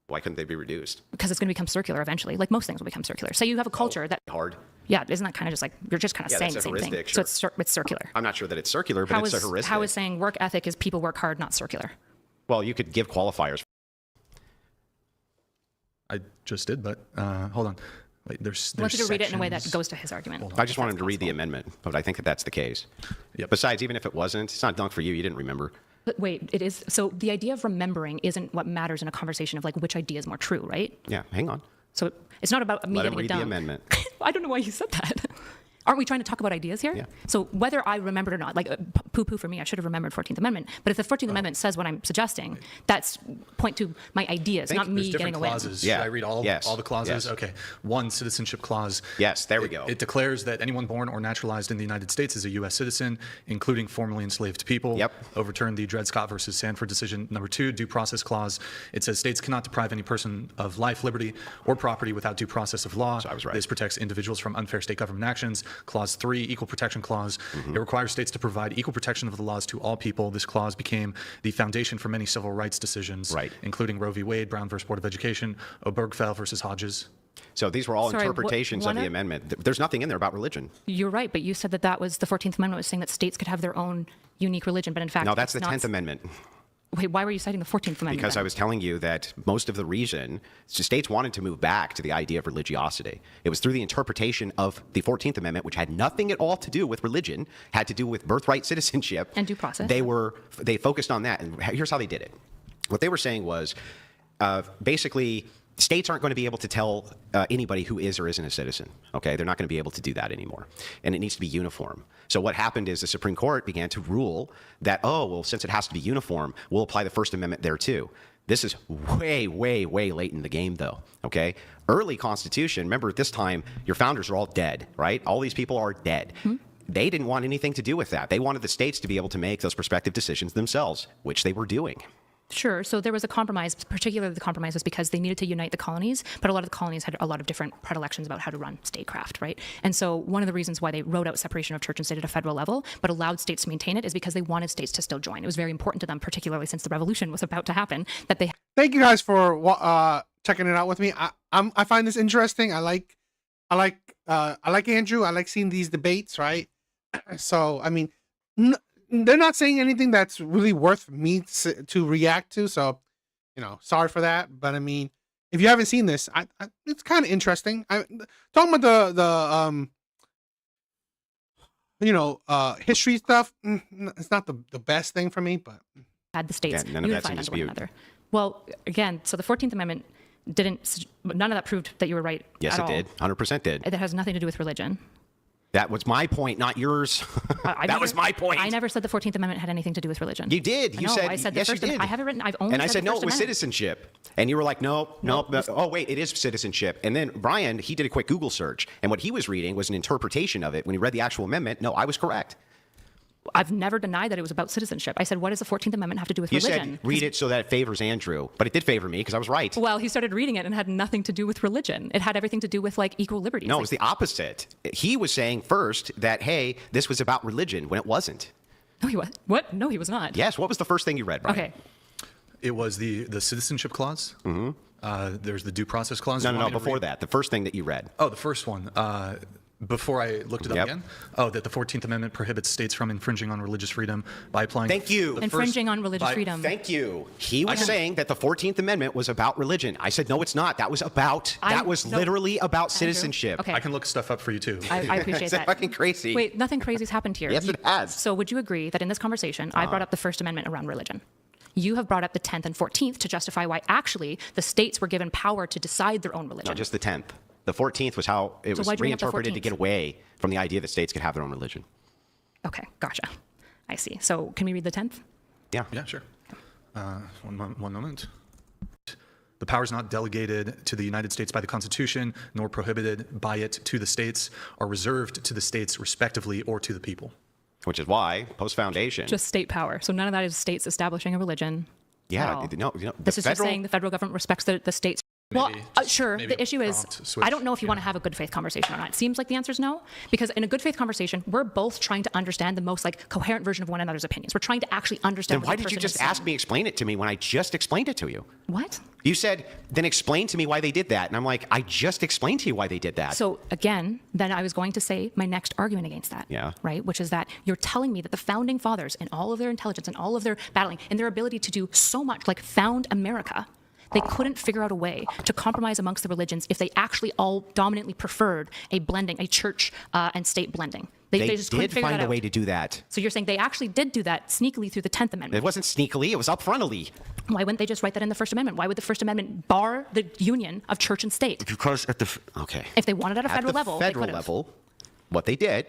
Why couldn't they be reduced? Because it's going to become circular eventually. Like most things will become circular. So you have a culture that hard. Yeah, isn't that kind of just like you're just kind of saying the same thing? Sure. So it's circular. I'm not sure that it's circular, but it's a heuristic. How is saying work ethic is people work hard, not circular? Well, you could give qualifiers. I just did, but hold on. Wait, there's I want you to read it in a way that goes to his argument. I just want him to read the amendment, but I think that that's the case. Yep. Besides, even if it wasn't, it's not dunk for you. You didn't remember. But wait, it is. So the idea of remembering isn't what matters in a conversation of like which idea is more true, right? Yeah, hang on. So it's not about me Let him getting read it done. the amendment. I don't know why you said that. Aren't we trying to talk about ideas here? Yeah. So whether I remembered or not, like poo-poo for me, I should have remembered 14th Amendment. But if the 14th Amendment says what I'm suggesting, that's point to my ideas, not me getting a win. Clauses. Yeah. Should I read all the clauses? Yes. Okay. One, citizenship clause. Yes, there we go. It declares that anyone born or naturalized in the United States is a U.S. citizen, including formerly enslaved people. Yep. Overturned the Dred Scott versus Sanford decision. Number two, due process clause. It says states cannot deprive any person of life, liberty, or property without due process of law. So I was right. This protects individuals from unfair state government actions. Clause 3, equal protection clause. It requires states to provide equal protection of the laws to all people. This clause became the foundation for many civil rights decisions, including Roe v. Wade, Brown versus Board of Education, Obergefell versus Hodges. So these were all interpretations of the amendment. There's nothing in there about religion. You're right, but you said that was the 14th Amendment was saying that states could have their own unique religion, but in fact, no, that's the 10th Amendment. Wait, why were you citing the 14th Amendment? Because I was telling you that most of the reason states wanted to move back to the idea of religiosity. It was through the interpretation of the 14th Amendment, which had nothing at all to do with religion, had to do with birthright citizenship. And due process. They focused on that, and here's how they did it. What they were saying was, basically, states aren't going to be able to tell anybody who is or isn't a citizen. Okay, they're not going to be able to do that anymore, and it needs to be uniform. So what happened is the Supreme Court began to rule that, since it has to be uniform, we'll apply the First Amendment there too. This is way, way, way late in the game, though. Okay, early Constitution. Remember, at this time, your founders are all dead, right? All these people are dead. They didn't want anything to do with that. They wanted the states to be able to make those prospective decisions themselves, which they were doing. Sure. So there was a compromise, particularly the compromise was because they needed to unite the colonies, but a lot of the colonies had a lot of different predilections about how to run statecraft, right? And so one of the reasons why they wrote out separation of church and state at a federal level, but allowed states to maintain it, is because they wanted states to still join. It was very important to them, particularly since the revolution was about to happen, that they... Thank you guys for checking it out with me. I find this interesting. I like Andrew. I like seeing these debates, right? So, I mean... they're not saying anything that's really worth me to react to, so sorry for that. But I mean, if you haven't seen this, it's kind of interesting. Talking about the history stuff, it's not the best thing for me, but had the states none of that's in unified under one dispute. another. Well, again, so the 14th Amendment none of that proved that you were right. Yes, at it did. 100% did. It has nothing to do with religion. That was my point, not yours. That was my point. I never said the 14th Amendment had anything to do with religion. You did. You said, I said yes, the you first did. I have it written. I've only and I said, no, the it was First Amendment. citizenship. And you were like, no. Oh, wait, it is citizenship. And then Brian, he did a quick Google search. And what he was reading was an interpretation of it. When he read the actual amendment, no, I was correct. I've never denied that it was about citizenship. I said, what does the 14th Amendment have to do with You religion? said read it so that it favors Andrew, but it did favor me because I was right. Well, he started reading it and had nothing to do with religion. It had everything to do with like equal liberties. No, it was the opposite. He was saying first that, hey, this was about religion when it wasn't. No, he was. What? No, he was not. Yes. What was the first thing you read, Brian? Okay. It was the citizenship clause. There's the due process clause. No, before that. The first thing that you read. Oh, the first one. Before I looked it up again. Oh, that the 14th Amendment prohibits states from infringing on religious freedom by applying. Thank you. Infringing on religious freedom. Thank you. He was saying that the 14th Amendment was about religion. I said, no, it's not. That was literally about citizenship. Okay. I can look stuff up for you too. I appreciate It's that. fucking crazy. Wait, nothing crazy's happened here. Yes, it has. So would you agree that in this conversation, I brought up the First Amendment around religion? You have brought up the 10th and 14th to justify why actually the states were given power to decide their own religion. No, just the 10th. The 14th was how it was why'd you bring up the reinterpreted to 14th? get away from the idea that states could have their own religion. Okay, gotcha. I see. So can we read the 10th? Yeah. Yeah, sure. One moment. The power is not delegated to the United States by the Constitution, nor prohibited by it to the states, are reserved to the states respectively or to the people. Which is why, post-foundation. Just state power. So none of that is states establishing a religion. Yeah, no, This is just saying the federal government respects the states. Well, sure. maybe The issue is, switch, I don't know if you want to have a good faith conversation or not. It seems like the answer is no, because in a good faith conversation, we're both trying to understand the most like coherent version of one another's opinions. We're trying to actually understand. Then why did you just ask me explain it to me when I just explained it to you? What? You said, then explain to me why they did that. And I'm like, I just explained to you why they did that. So again, then I was going to say my next argument against that. Yeah. Right? Which is that you're telling me that the founding fathers, in all of their intelligence and all of their battling, and their ability to do so much, like found America, they couldn't figure out a way to compromise amongst the religions if they actually all dominantly preferred a blending, a church and state blending. They just couldn't did figure find that a way out. to do that. So you're saying they actually did do that sneakily through the 10th Amendment. It wasn't sneakily, it was upfrontally. Why wouldn't they just write that in the First Amendment? Why would the First Amendment bar the union of church and state? Because at the, okay. If they wanted at a federal level, they federal could've. level, what they did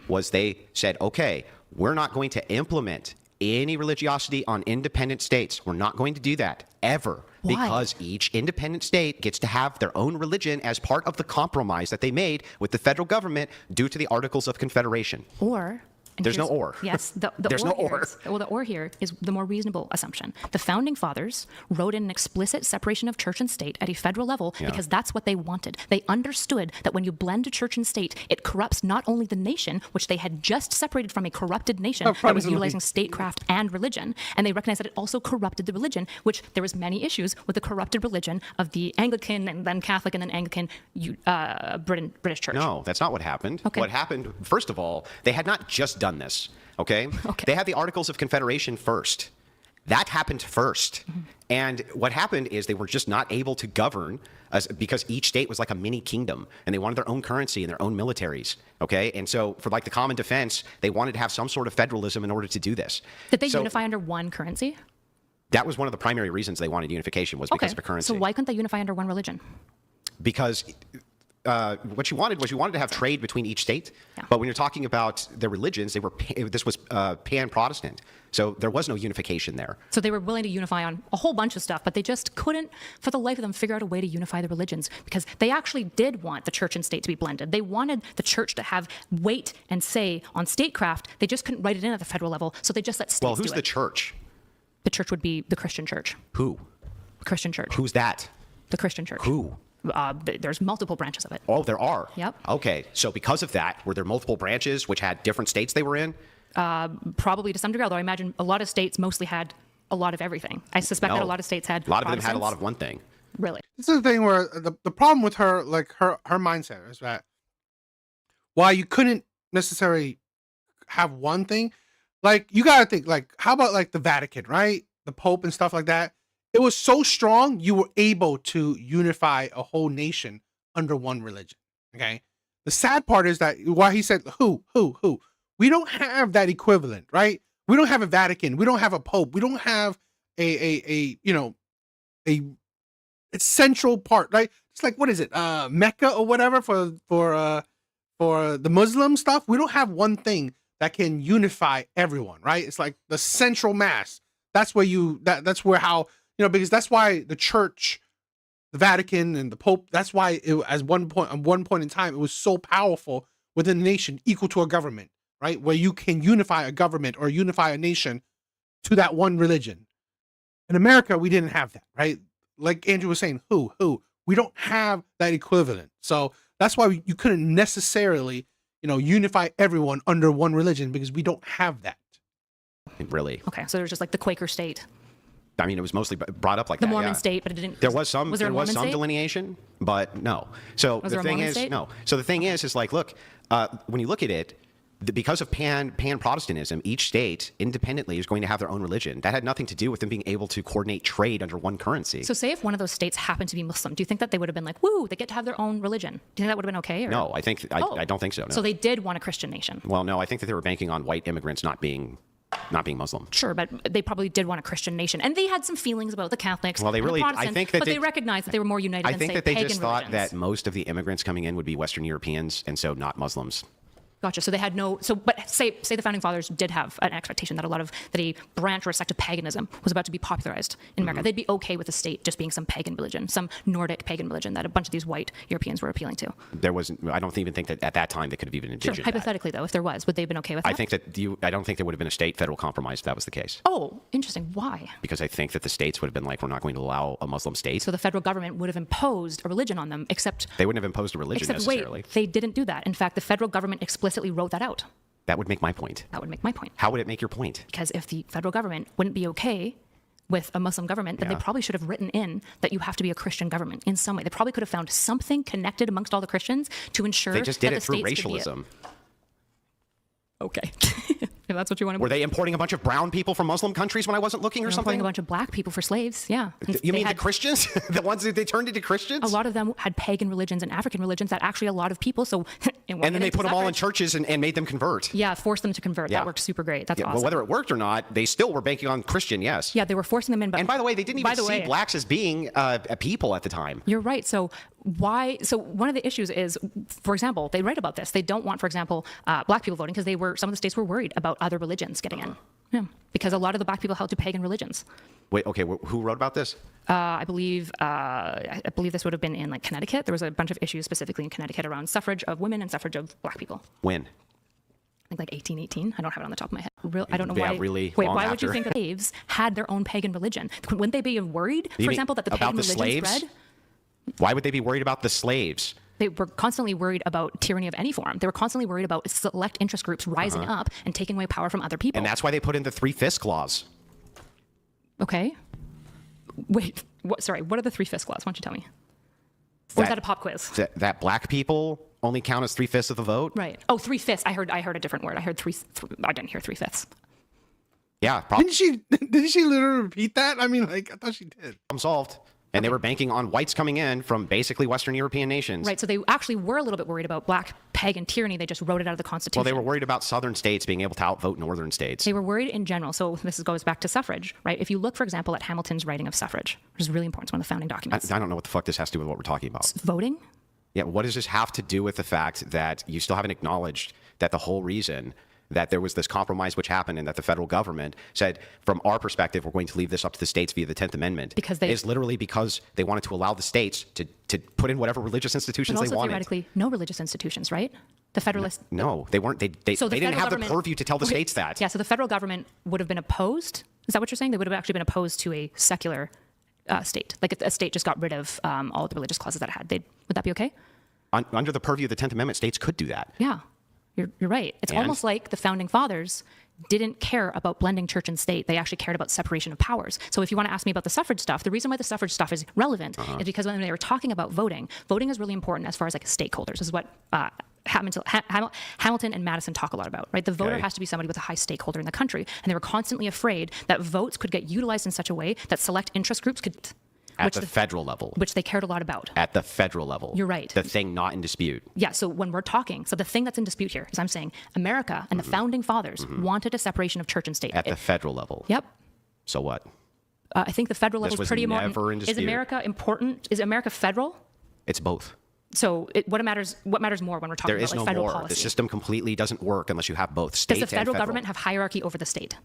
was they said, okay, we're not going to implement any religiosity on independent states. We're not going to do that ever. Why? Because each independent state gets to have their own religion as part of the compromise that they made with the federal government due to the Articles of Confederation. Or. and There's no here's- or. Yes, the There's no here or. is- well, the or here is the more reasonable assumption. The founding fathers wrote in an explicit separation of church and state at a federal level Yeah. because that's what they wanted. They understood that when you blend church and state, it corrupts not only the nation, which they had just separated from a corrupted nation that was Abundantly. utilizing statecraft and religion, and they recognized that it also corrupted the religion, which there was many issues with the corrupted religion of the Anglican and then Catholic and then Anglican British church. No, that's not what happened. Okay. What happened, first of all, they had not just done this, okay? They had the Articles of Confederation first. That happened first. And what happened is they were just not able to govern because each state was like a mini kingdom and they wanted their own currency and their own militaries, okay? And so for like the common defense, they wanted to have some sort of federalism in order to do this. Did they So unify under one currency? that was one of the primary reasons they wanted unification was because of a currency. So why couldn't they unify under one religion? Because what you wanted was you wanted to have trade between each state, but when you're talking about their religions, this was pan-Protestant, so there was no unification there. So they were willing to unify on a whole bunch of stuff, but they just couldn't, for the life of them, figure out a way to unify the religions because they actually did want the church and state to be blended. They wanted the church to have weight and say on statecraft. They just couldn't write it in at the federal level, so they just let states do it. Well, who's the church? The church would be the Christian church. Who? The Christian church. Who's that? The Christian church. Who? There's multiple branches of it. Oh, there are? Yep. Okay, so because of that, were there multiple branches which had different states they were in? Probably to some degree, although I imagine a lot of states mostly had a lot of everything. I suspect that a No. lot of states had A lot of them had a Protestants. lot of one thing. Really? This is the thing where the problem with her, like her mindset is that while you couldn't necessarily have one thing, like you gotta think, like how about like the Vatican, right? The Pope and stuff like that. It was so strong you were able to unify a whole nation under one religion. Okay. The sad part is that why he said who. We don't have that equivalent, right? We don't have a Vatican. We don't have a Pope. We don't have a it's central part, right? It's like what is it, Mecca or whatever for the Muslim stuff. We don't have one thing that can unify everyone, right? It's like the central mass. That's where that's where how because that's why the church, the Vatican, and the Pope. That's why at one point in time it was so powerful within the nation, equal to a government, right? Where you can unify a government or unify a nation to that one religion. In America, we didn't have that, right? Like Andrew was saying, we don't have that equivalent. So that's why you couldn't necessarily, unify everyone under one religion because we don't have that. Really? Okay, so there's just like the Quaker state. I mean, it was mostly brought up like The that. Mormon yeah. state, but it didn't. There was some. Was there was a Mormon some state? delineation, but no. So Was the there a thing Mormon is, state? no. So the thing is like, look, when you look at it, because of pan Protestantism, each state independently is going to have their own religion. That had nothing to do with them being able to coordinate trade under one currency. So say if one of those states happened to be Muslim, do you think that they would have been like, woo, they get to have their own religion? Do you think that would have been okay? Or? No, I think I don't think so. No. So they did want a Christian nation. Well, no, I think that they were banking on white immigrants not being Muslim. Sure, but they probably did want a Christian nation, and they had some feelings about the Catholics. Well, they and the really. I Protestants, think that but they recognized that they were more united I than think say that they pagan just thought religions. that most of the immigrants coming in would be Western Europeans, and so not Muslims. Gotcha. So they had no. So, but say the founding fathers did have an expectation that a branch or a sect of paganism was about to be popularized in America. They'd be okay with the state just being some pagan religion, some Nordic pagan religion that a bunch of these white Europeans were appealing to. There wasn't. I don't even think that at that time they could have even envisioned Sure. Hypothetically, though, if there was, would they have been okay with that? I think that I don't think there would have been a state federal compromise if that was the case. Oh, interesting. Why? Because I think that the states would have been like, we're not going to allow a Muslim state. So the federal government would have imposed a religion on them, except They wouldn't have imposed a religion except necessarily. wait, they didn't do that. In fact, the federal government explicitly wrote that out. That would make my point. That would make my point. How would it make your point? Because if the federal government wouldn't be okay with a Muslim government, then they probably should have written in that you have to be a Christian government in some way. They probably could have found something connected amongst all the Christians to ensure They just did that it the through states could be racialism. Okay. If that's what you want to Were they importing a bunch of brown people from Muslim countries when I wasn't looking or something? a bunch of black people for slaves, yeah. You mean the Christians? The ones that they turned into Christians? A lot of them had pagan religions and African religions that actually a lot of people, so... And then they put them all in churches and made them convert. Yeah, forced them to convert. Yeah. That worked super great. That's Yeah, awesome. Well, whether it worked or not, they still were banking on Christian, yes. Yeah, they were forcing them in. But And by the way, they didn't even see blacks as being a people at the time. You're right. So why? So one of the issues is, for example, they write about this. They don't want, for example, black people voting because some of the states were worried about other religions getting in. Yeah, because a lot of the black people held to pagan religions. Wait, okay, who wrote about this? I believe this would have been in like Connecticut. There was a bunch of issues specifically in Connecticut around suffrage of women and suffrage of black people. When? I think like 1818. I don't have it on the top of my head. I don't know Yeah, why. really Wait, long why would you after. think that slaves had their own pagan religion? Wouldn't they be worried, You for mean example, that the about pagan the religion slaves? spread? Why would they be worried about the slaves? They were constantly worried about tyranny of any form. They were constantly worried about select interest groups rising up and taking away power from other people. And that's why they put in the 3/5 clause. Okay. Wait, sorry, what are the 3/5 clause? Why don't you tell me? Or is that a pop quiz? That black people only count as 3/5 of the vote? Right. Oh, 3/5. I heard a different word. I heard I didn't hear 3/5. Yeah. Didn't she literally repeat that? I mean, like, I thought she did. Problem solved. And they were banking on whites coming in from basically Western European nations. Right. So they actually were a little bit worried about black pagan tyranny. They just wrote it out of the Constitution. Well, they were worried about southern states being able to outvote northern states. They were worried in general. So this goes back to suffrage, right? If you look, for example, at Hamilton's writing of suffrage, which is really important, it's one of the founding documents. I don't know what the fuck this has to do with what we're talking about. Voting? Yeah, what does this have to do with the fact that you still haven't acknowledged that the whole reason that there was this compromise which happened and that the federal government said, from our perspective, we're going to leave this up to the states via the 10th Amendment, is literally because they wanted to allow the states to put in whatever religious institutions But also they wanted. theoretically, no religious institutions, right? The Federalists. No, they weren't. They So the didn't federal have the government- purview to tell the Okay, states that. Yeah, so the federal government would have been opposed. Is that what you're saying? They would have actually been opposed to a secular state. Like if a state just got rid of all of the religious clauses that it had. Would that be okay? Under the purview of the 10th Amendment, states could do that. Yeah, you're right. It's And? almost like the founding fathers didn't care about blending church and state. They actually cared about separation of powers. So if you want to ask me about the suffrage stuff, the reason why the suffrage stuff is relevant is because when they were talking about voting is really important as far as like stakeholders. This is what Hamilton and Madison talk a lot about, right? The voter Okay. has to be somebody with a high stakeholder in the country. And they were constantly afraid that votes could get utilized in such a way that select interest groups could... At the federal level. Which they cared a lot about. At the federal level. You're right. The thing not in dispute. Yeah, so when we're talking, so the thing that's in dispute here is I'm saying America and the founding fathers wanted a separation of church and state. At the federal level. Yep. So what? I think the federal This level is was pretty never important. in Is dispute. America important? Is America federal? It's both. So what matters more when we're talking There about is like no federal more. policy? The system completely doesn't work unless you have both Does state the federal and government have hierarchy over the state?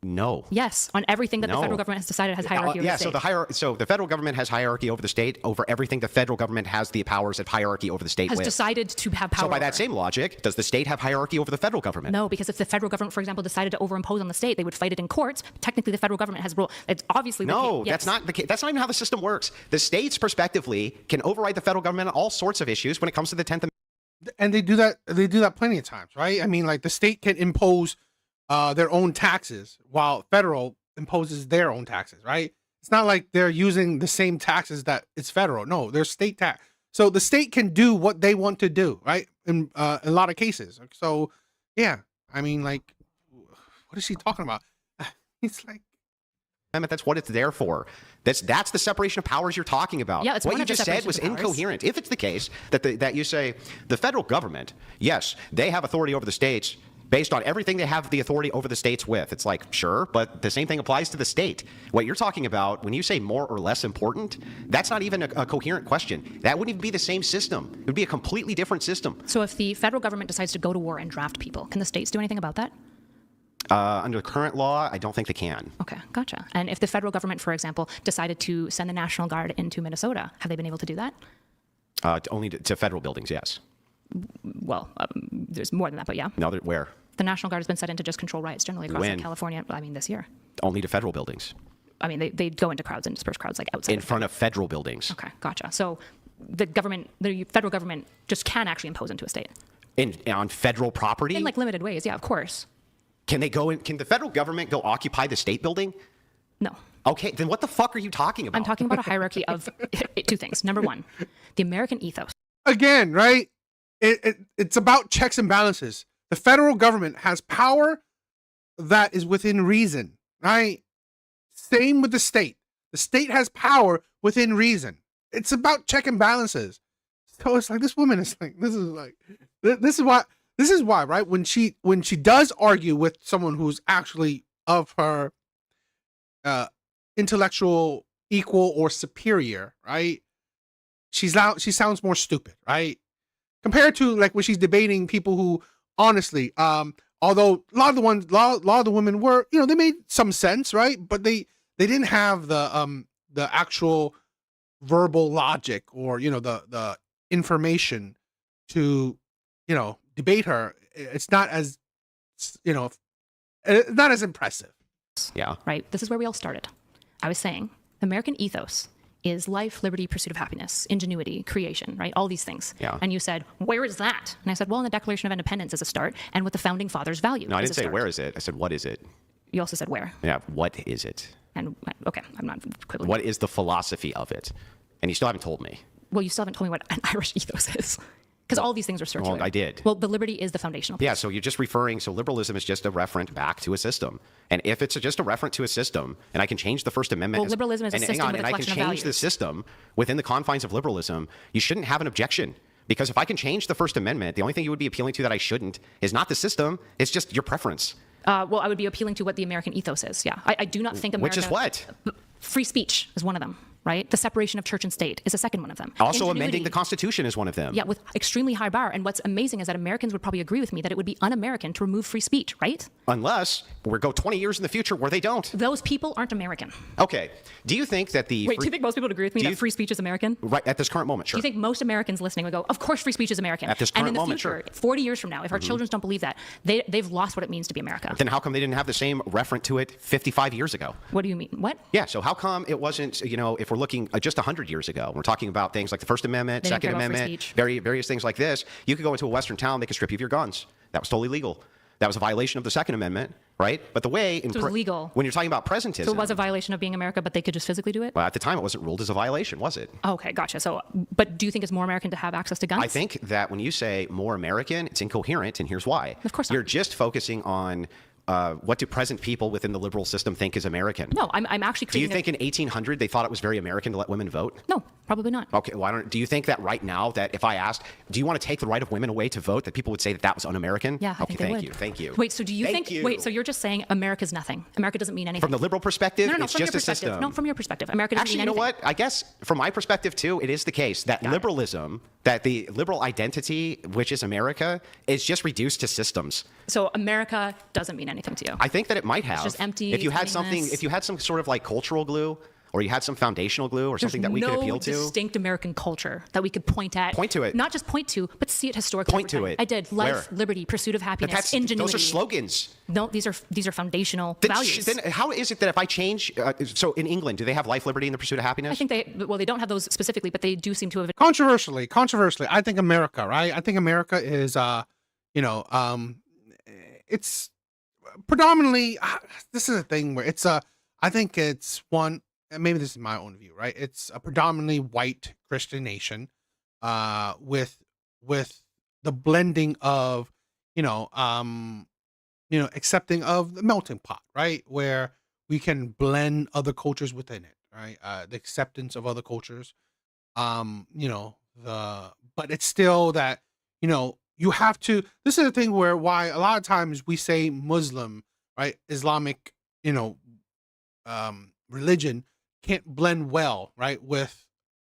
No. Yes, on everything that the No. federal government has decided has hierarchy over Yeah, the state. so the federal government has hierarchy over the state over everything the federal government has the powers of hierarchy over the state has with. decided to have power So by over. that same logic, does the state have hierarchy over the federal government? No, because if the federal government, for example, decided to overimpose on the state, they would fight it in courts. Technically, the federal government has rule. It's obviously the No, case. Yes. that's not the case. That's not even how the system works. The states, prospectively, can override the federal government on all sorts of issues when it comes to the 10th Amendment. And they do that. They do that plenty of times, right? I mean, like the state can impose their own taxes while federal imposes their own taxes, right? It's not like they're using the same taxes that it's federal. No, they're state tax. So the state can do what they want to do, right? In a lot of cases. So, yeah, I mean, like, what is she talking about? It's like, That's what it's there for. That's the separation of powers you're talking about. Yeah, it's what one you of the just said was separation of powers. incoherent. If it's the case that you say the federal government, yes, they have authority over the states based on everything they have the authority over the states with. It's like, sure, but the same thing applies to the state. What you're talking about when you say more or less important, that's not even a coherent question. That wouldn't even be the same system. It would be a completely different system. So if the federal government decides to go to war and draft people, can the states do anything about that? Under current law, I don't think they can. Okay, gotcha. And if the federal government, for example, decided to send the National Guard into Minnesota, have they been able to do that? Only to federal buildings, yes. Well, there's more than that, but yeah. No, where? The National Guard has been sent in to just control riots generally across When? California. I mean, this year. Only to federal buildings. I mean, they go into crowds and disperse crowds like outside. In front of federal buildings. Okay, gotcha. So the federal government just can actually impose into a state. On federal property? In like limited ways, yeah, of course. Can the federal government go occupy the state building? No. Okay, then what the fuck are you talking about? I'm talking about a hierarchy of two things. Number one, the American ethos. again, right? It's about checks and balances. The federal government has power that is within reason, right? Same with the state. The state has power within reason. It's about check and balances. So it's like this woman is like, this is why, right? When she does argue with someone who's actually of her intellectual equal or superior, right? She sounds more stupid, right? Compared to like when she's debating people who honestly, although a lot of the women were, they made some sense, right? But they didn't have the actual verbal logic or the information to debate her. It's not as not as impressive. Yeah. Right. This is where we all started. I was saying the American ethos is life, liberty, pursuit of happiness, ingenuity, creation, right? All these things. Yeah. And you said, where is that? And I said, well, in the Declaration of Independence is a start, and with the founding fathers' value. No, I is didn't a say start. where is it. I said what is it. You also said where. Yeah, what is it? And okay, I'm not quibbling. What is the philosophy of it? And you still haven't told me. Well, you still haven't told me what an Irish ethos is. Because all these things are circular. Well, I did. Well, the liberty is the foundational piece. Yeah, so you're just referring, so liberalism is just a referent back to a system. And if it's just a referent to a system, and I can change the First Amendment. Well, liberalism is a and system hang on, with a and I can collection of change the values. system within the confines of liberalism, you shouldn't have an objection. Because if I can change the First Amendment, the only thing you would be appealing to that I shouldn't is not the system, it's just your preference. Well, I would be appealing to what the American ethos is. Yeah, I do not think America. Which is what? Free speech is one of them, right? The separation of church and state is a second one of them. Also, Ingenuity. amending the Constitution is one of them. Yeah, with extremely high bar. And what's amazing is that Americans would probably agree with me that it would be un-American to remove free speech, right? Unless we go 20 years in the future where they don't. Those people aren't American. Okay. Do you think that the... Wait, do you think most people would agree with me that free speech is American? Right, at this current moment, Do sure. you think most Americans listening would go, of course free speech is American? At this and current in the moment, future, sure. 40 years from now, if our children don't believe that, they've lost what it means to be America. Then how come they didn't have the same referent to it 55 years ago? What do you mean? What? Yeah, so how come it wasn't, if we're looking just 100 years ago, we're talking about things like the First Amendment, They didn't Second care about free Amendment, speech. various things like this. You could go into a Western town, they could strip you of your guns. That was totally legal. That was a violation of the Second Amendment, right? But the way... So it was legal. When you're talking about presentism... So it was a violation of being America, but they could just physically do it? Well, at the time, it wasn't ruled as a violation, was it? Okay, gotcha. So, but do you think it's more American to have access to guns? I think that when you say more American, it's incoherent, and here's why. Of course not. You're just focusing on what do present people within the liberal system think is American. No, I'm actually Do you creating think in 1800 they thought it was very American to let women vote? No, Probably not. Okay, well, do you think that right now, that if I asked, do you want to take the right of women away to vote, that people would say that that was un-American? Yeah, I okay, think they would. Thank you. Wait, so do you Thank think? you. Wait, so you're just saying America's nothing? America doesn't mean anything. From the liberal perspective, No, it's from just your a perspective. system. No, from your perspective, America doesn't Actually, mean you know anything. what? I guess from my perspective too, it is the case that liberalism, that the liberal identity, which is America, is just reduced to systems. So America doesn't mean anything to you. I think that it might have. It's just empty. If you it's had something, meaningless. if you had some sort of like cultural glue, or you had some foundational glue, or something that we could appeal to. There's no distinct American culture that we could point at. Point to it. Not just point to, but see it historically. Point over to time. it. I did. Life, Where? liberty, pursuit of But happiness, ingenuity. those are slogans. No, these are foundational Then, values. then how is it that if I change, so in England, do they have life, liberty, and the pursuit of happiness? I think they don't have those specifically, but they do seem to have. Controversially, I think America, right? I think America is, it's predominantly. This is a thing where it's I think it's one. And maybe this is my own view, right? It's a predominantly white Christian nation, with the blending of, accepting of the melting pot, right? Where we can blend other cultures within it, right? The acceptance of other cultures, but it's still that, you have to. This is the thing why a lot of times we say Muslim, right? Islamic, religion can't blend well, right, with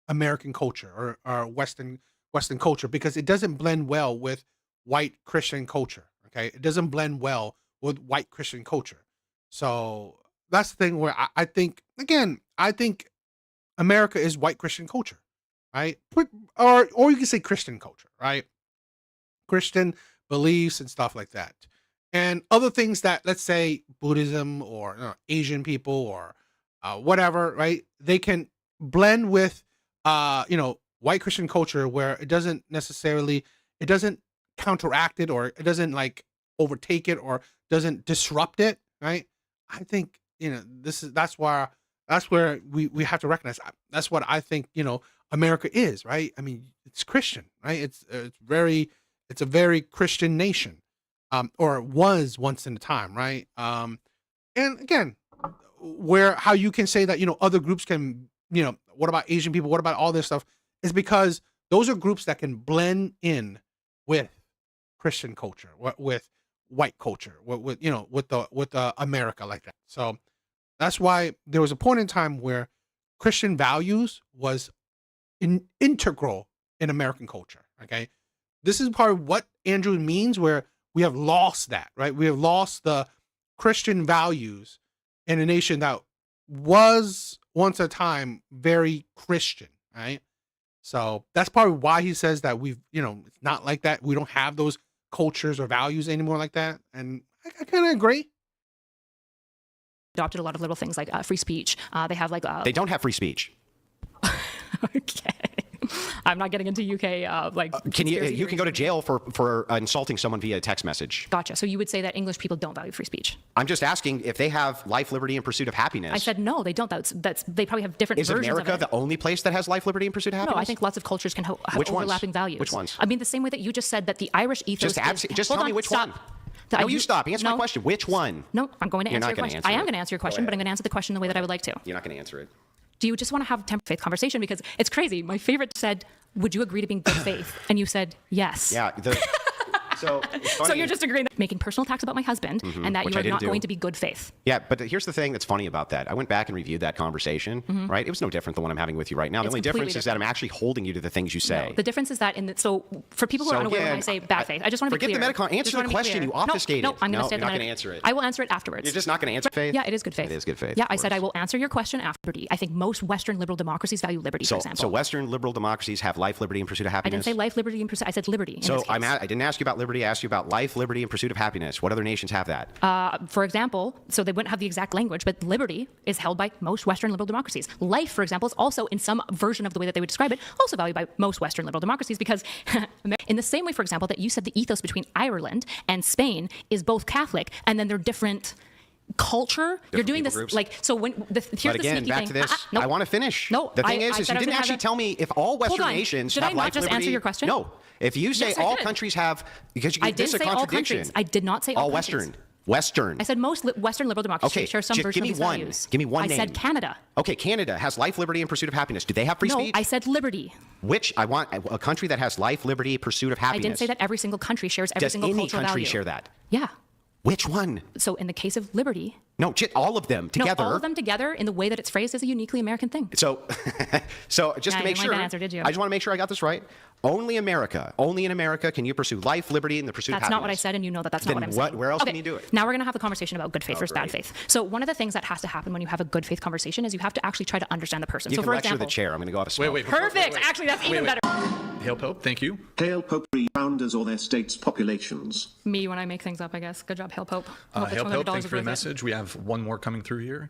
American culture or Western culture, because it doesn't blend well with white Christian culture. Okay, it doesn't blend well with white Christian culture. So that's the thing where I think America is white Christian culture, right? Or you can say Christian culture, right? Christian beliefs and stuff like that, and other things that, let's say, Buddhism or Asian people or whatever, right? They can blend with, white Christian culture, where it doesn't counteract it, or it doesn't like overtake it, or doesn't disrupt it, right? I think, that's where we have to recognize. That's what I think, America is, right? I mean, it's Christian, right? It's a very Christian nation, or was once in a time, right? And again, how you can say that, other groups can, what about Asian people? What about all this stuff? Is because those are groups that can blend in with Christian culture, with white culture, with the America like that. So that's why there was a point in time where Christian values was integral in American culture. Okay. This is part of what Andrew means, where we have lost that, right? We have lost the Christian values in a nation that was once a time very Christian, right? So that's probably why he says that we've, it's not like that. We don't have those cultures or values anymore like that. And I kind of agree. Adopted a lot of little things like free speech. They have they don't have free speech. Okay. I'm not getting into UK you can go to jail for insulting someone via text message. Gotcha. So you would say that English people don't value free speech? I'm just asking if they have life, liberty, and pursuit of happiness. I said no, they don't. They probably have different versions America of it. the only place that has life, liberty, and pursuit of happiness? No, I think lots of cultures can have overlapping values. Which ones? I mean, the same way that you just said that the Irish ethos. Just tell me which one. No, you stop. Answer my question. Which one? No, I'm going to answer your question. I am going to answer your question, but I'm going to answer the question the way that I would like to. You're not going to answer it. Do you just want to have a temper faith conversation? Because it's crazy. My favorite said, would you agree to being good faith? And you said, yes. Yeah. So you're just agreeing that making personal attacks about my husband and that you are not going to be good faith. Yeah, but here's the thing that's funny about that. I went back and reviewed that conversation, right? It was no different than what I'm having with you right now. The only difference is that I'm actually holding you to the things you say. No, the difference is that so for people who are unaware when I say bad faith, I just want to be clear. Forget the Metacon. Answer the question. You obfuscated. No, I'm going to say you're not going to answer it. I will answer it afterwards. You're just not going to answer faith? Yeah, it is good faith. It is good faith. Yeah, I said I will answer your question after liberty. I think most Western liberal democracies value liberty, for example. So Western liberal democracies have life, liberty, and pursuit of happiness? I didn't say life, liberty, and pursuit. I said liberty. So I didn't ask you about liberty. I asked you about life, liberty, and pursuit of happiness. What other nations have that? For example, so they wouldn't have the exact language, but liberty is held by most Western liberal democracies. Life, for example, is also in some version of the way that they would describe it, also valued by most Western liberal democracies, because in the same way, for example, that you said the ethos between Ireland and Spain is both Catholic, and then they're different culture. You're doing this groups. So when here's but the again, sneaky back thing. to this. Nope. I want to finish. No, the thing is I you didn't actually tell me if all Western nations Did have I not life, just liberty. answer your question? No. If you say Yes, I all did. countries have, because I this is didn't a say all contradiction. countries. I did not say all countries. Western. Western. I said most Western liberal democracies Okay, share some just version give of me these one. values. Give me one I name. said Canada. Okay, Canada has life, liberty, and pursuit of happiness. Do they have free No, speech? I said liberty. Which I want a country that has life, liberty, pursuit of happiness. I didn't say that every single country shares every Does single any cultural country value. share that? Yeah. Which one? So in the case of liberty, No, all of them together. no, all of them together in the way that it's phrased is a uniquely American thing. So, just Yeah, to make you didn't like sure, that answer, did you? I just want to make sure I got this right. Only in America can you pursue life, liberty, and the pursuit of That's happiness. not what I said, and you know that that's not Then what I'm saying. where else Okay, can you do it? Now we're going to have the conversation about good faith Oh, versus bad great. faith. So one of the things that has to happen when you have a good faith conversation is you have to actually try to understand the person. You so can for lecture example, the chair. I'm going to go off a smoke. Perfect. Actually, that's even better. Hail Pope, thank you. Hail Pope founders or their states' populations. Me when I make things up, I guess. Good job, Hail Pope. Hail Pope, thanks for your message. We have one more coming through here.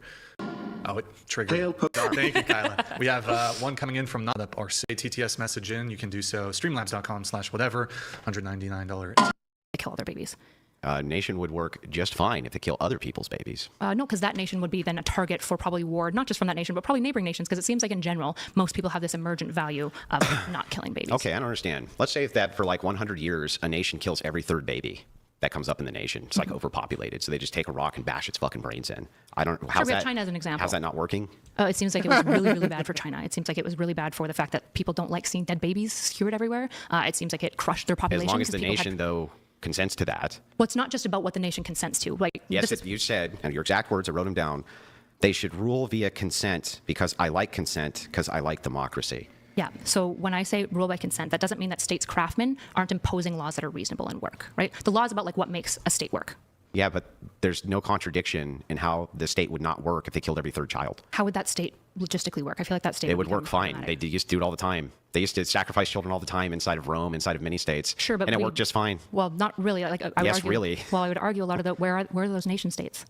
Oh, it triggered. Hail Pope. Thank you, Kyla. We have one coming in from not up our say TTS message in. You can do so streamlabs.com/whatever, $199. They kill other babies. Nation would work just fine if they kill other people's babies. No, because that nation would be then a target for probably war, not just from that nation, but probably neighboring nations, because it seems like in general, most people have this emergent value of not killing babies. Okay, I don't understand. Let's say that for like 100 years, a nation kills every third baby that comes up in the nation. It's like overpopulated, so they just take a rock and bash its fucking brains in. I don't. How's we have that? China as an example. How's that not working? It seems like it was really, really bad for China. It seems like it was really bad for the fact that people don't like seeing dead babies skewered everywhere. It seems like it crushed their population. As long as the because people nation, though, consents to that. Well, it's not just about what the nation consents to. Like, Yes, this is- you said, and your exact words, I wrote them down. They should rule via consent because I like consent because I like democracy. Yeah. So when I say rule by consent, that doesn't mean that states craftsmen aren't imposing laws that are reasonable and work, right? The law is about like what makes a state work. Yeah, but there's no contradiction in how the state would not work if they killed every third child. How would that state logistically work? I feel like that state It would become work fine. problematic. They used to do it all the time. They used to sacrifice children all the time inside of Rome, inside of many states. Sure, but and it we- worked just fine. Well, not really. Like, I would Yes, argue, really. Well, I would argue a lot of the where are those nation states?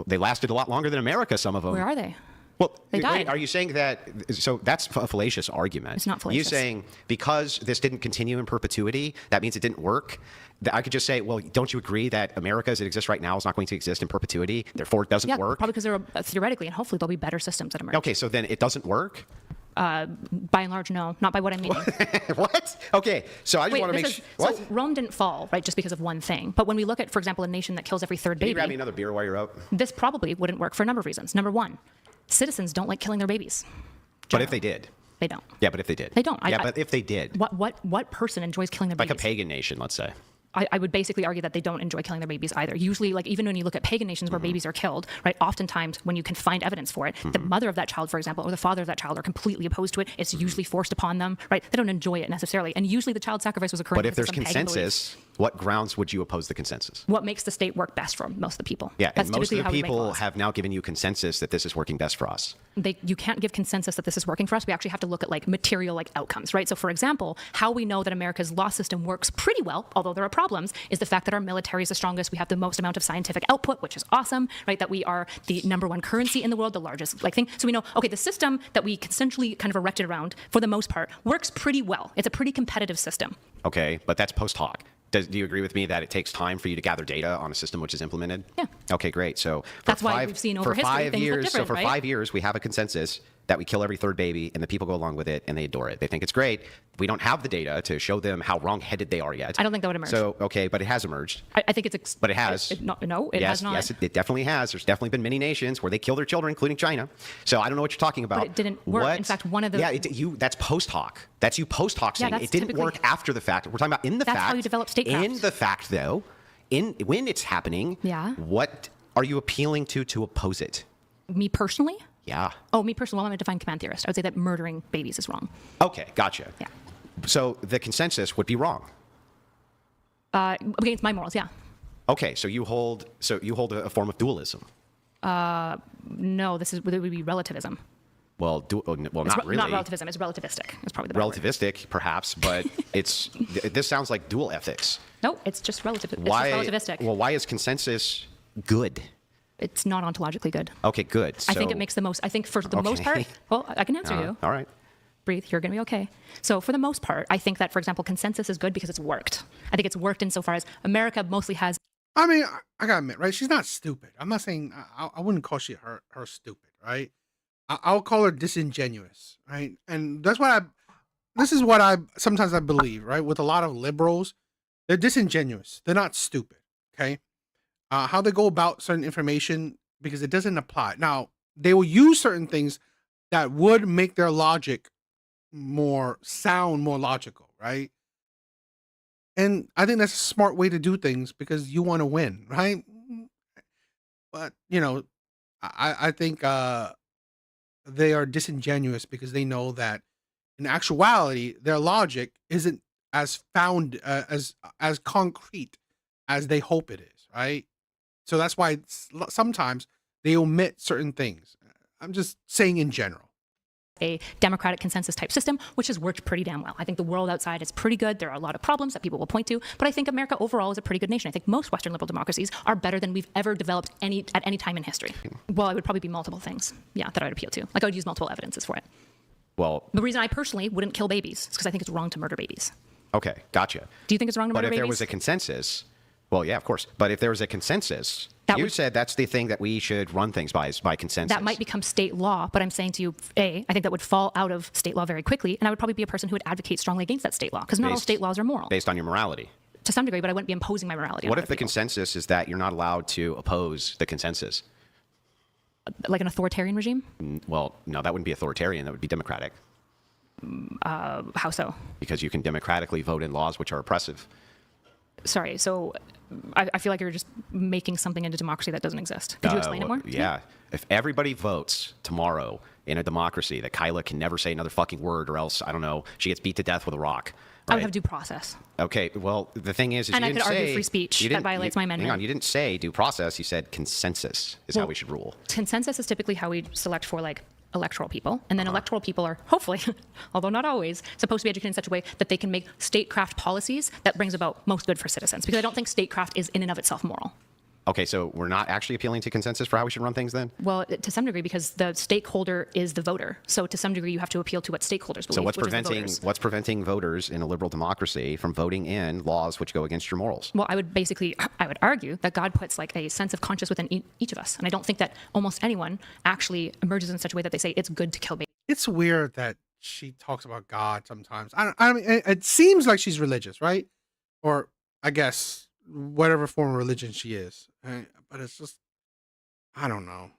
They lasted a lot longer than America. Some of them. Where are they? Well, They wait, died. are you saying that? So that's a fallacious argument. It's not fallacious. You saying because this didn't continue in perpetuity, that means it didn't work? That I could just say, well, don't you agree that America as it exists right now is not going to exist in perpetuity? Therefore, it doesn't Yeah, work. probably because there are theoretically and hopefully there'll be better systems that emerge. Okay, so then it doesn't work. By and large, no, not by what I'm meaning. What? Okay, so I just Wait, want to make this sure. is, so Rome didn't fall, right, just because of one thing. But when we look at, for example, a nation that kills every third Can you grab me baby, another beer while you're out? this probably wouldn't work for a number of reasons. Number one, citizens don't like killing their babies. But if they did. They don't. Yeah, but if they did. They don't. Yeah, but if they did. What person enjoys killing their Like babies? a pagan nation, let's say. I would basically argue that they don't enjoy killing their babies either. Usually, like even when you look at pagan nations where babies are killed, right? Oftentimes, when you can find evidence for it, the mother of that child, for example, or the father of that child are completely opposed to it. It's usually forced upon them, right? They don't enjoy it necessarily, and usually the child sacrifice was occurring. But if because there's of some pagan belief. consensus, what grounds would you oppose the consensus? What makes the state work best for most of the people? Yeah, That's and most typically of the how we make people laws. have now given you consensus that this is working best for us. You can't give consensus that this is working for us. We actually have to look at like material like outcomes, right? So for example, how we know that America's law system works pretty well, although there are problems, is the fact that our military is the strongest. We have the most amount of scientific output, which is awesome, right? That we are the #1 currency in the world, the largest like thing. So we know, okay, the system that we essentially kind of erected around, for the most part, works pretty well. It's a pretty competitive system. Okay, but that's post hoc. Do you agree with me that it takes time for you to gather data on a system which is implemented? Yeah. Okay, great. So for That's why five, we've seen for over history 5 things look years, different, so for right? 5 years we have a consensus that we kill every third baby, and the people go along with it and they adore it. They think it's great. We don't have the data to show them how wrong-headed they are yet. I don't think that would emerge. So okay, but it has emerged. I think it's. But it has. No, it yes, has not. Yes, it definitely has. There's definitely been many nations where they kill their children, including China. So I don't know what you're talking about. But it didn't work. What? In fact, one of the. Yeah, that's post hoc. That's you post hoc Yeah, saying that's it didn't typically- work after the fact. We're talking about in the That's fact. how you develop statecraft. In the fact, though, when it's happening, Yeah. what are you appealing to oppose it? Me personally? Yeah. Oh, me personally. Well, I'm a defined command theorist. I would say that murdering babies is wrong. Okay, gotcha. Yeah. So the consensus would be wrong. Against my morals, yeah. Okay, so you hold a form of dualism. No, it would be relativism. Well, not really. Not relativism. It's relativistic. It's probably the better word. Relativistic, perhaps, but this sounds like dual ethics. No, it's just relative. It's Why? just relativistic. Well, why is consensus good? It's not ontologically good. Okay, good. I think it makes the most. I think for the most part. Well, I can answer you. All right. Breathe. You're going to be okay. So for the most part, I think that, for example, consensus is good because it's worked. I think it's worked insofar as America mostly has. I mean, I gotta admit, right? She's not stupid. I'm not saying I wouldn't call her stupid, right? I'll call her disingenuous, right? And this is what I sometimes I believe, right? With a lot of liberals, they're disingenuous. They're not stupid, okay? how they go about certain information because it doesn't apply. Now, they will use certain things that would make their logic more logical, right? And I think that's a smart way to do things because you want to win, right? But I think they are disingenuous because they know that in actuality their logic isn't as found as concrete as they hope it is, right? So that's why sometimes they omit certain things. I'm just saying in general. A democratic consensus type system, which has worked pretty damn well. I think the world outside is pretty good. There are a lot of problems that people will point to, but I think America overall is a pretty good nation. I think most Western liberal democracies are better than we've ever developed at any time in history. Well, it would probably be multiple things, that I would appeal to. Like I would use multiple evidences for it. Well, the reason I personally wouldn't kill babies is because I think it's wrong to murder babies. Okay, gotcha. Do you think it's wrong to murder babies? But if there was a consensus, well, yeah, of course. But if there was a consensus, you said that's the thing that we should run things by consensus. That might become state law, but I'm saying to you, I think that would fall out of state law very quickly, and I would probably be a person who would advocate strongly against that state law, because not all state laws are moral. Based on your morality. To some degree, but I wouldn't be imposing my morality. What if the consensus is that you're not allowed to oppose the consensus? Like an authoritarian regime? Well, no, that wouldn't be authoritarian. That would be democratic. How so? Because you can democratically vote in laws which are oppressive. Sorry, so I feel like you're just making something into democracy that doesn't exist. Could you explain it more? Yeah. If everybody votes tomorrow in a democracy that Kyla can never say another fucking word or else, I don't know, she gets beat to death with a rock. Right? I would have due process. Okay, well, the thing is and you I didn't could argue say, free speech that violates my amendment. Hang on, you didn't say due process, you said consensus is how we should rule. Consensus is typically how we select for electoral people, and then electoral people are hopefully, although not always, supposed to be educated in such a way that they can make statecraft policies that brings about most good for citizens, because I don't think statecraft is in and of itself moral. Okay, so we're not actually appealing to consensus for how we should run things then? Well, to some degree, because the stakeholder is the voter. So to some degree, you have to appeal to what stakeholders believe. So what's preventing voters in a liberal democracy from voting in laws which go against your morals? Well, I would argue that God puts like a sense of conscience within each of us. And I don't think that almost anyone actually emerges in such a way that they say it's good to kill babies. It's weird that she talks about God sometimes. I mean, it seems like she's religious, right? Or I guess whatever form of religion she is. But it's just, I don't know.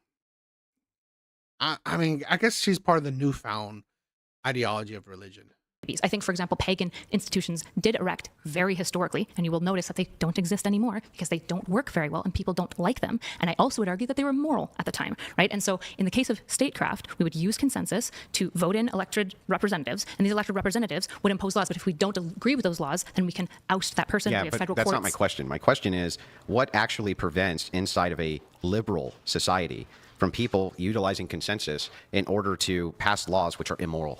I mean, I guess she's part of the newfound ideology of religion. I think, for example, pagan institutions did erect very historically, and you will notice that they don't exist anymore because they don't work very well and people don't like them. And I also would argue that they were moral at the time, right? And so in the case of statecraft, we would use consensus to vote in elected representatives, and these elected representatives would impose laws. But if we don't agree with those laws, then we can oust that person. Yeah, we have but federal that's courts. not my question. My question is, what actually prevents inside of a liberal society from people utilizing consensus in order to pass laws which are immoral,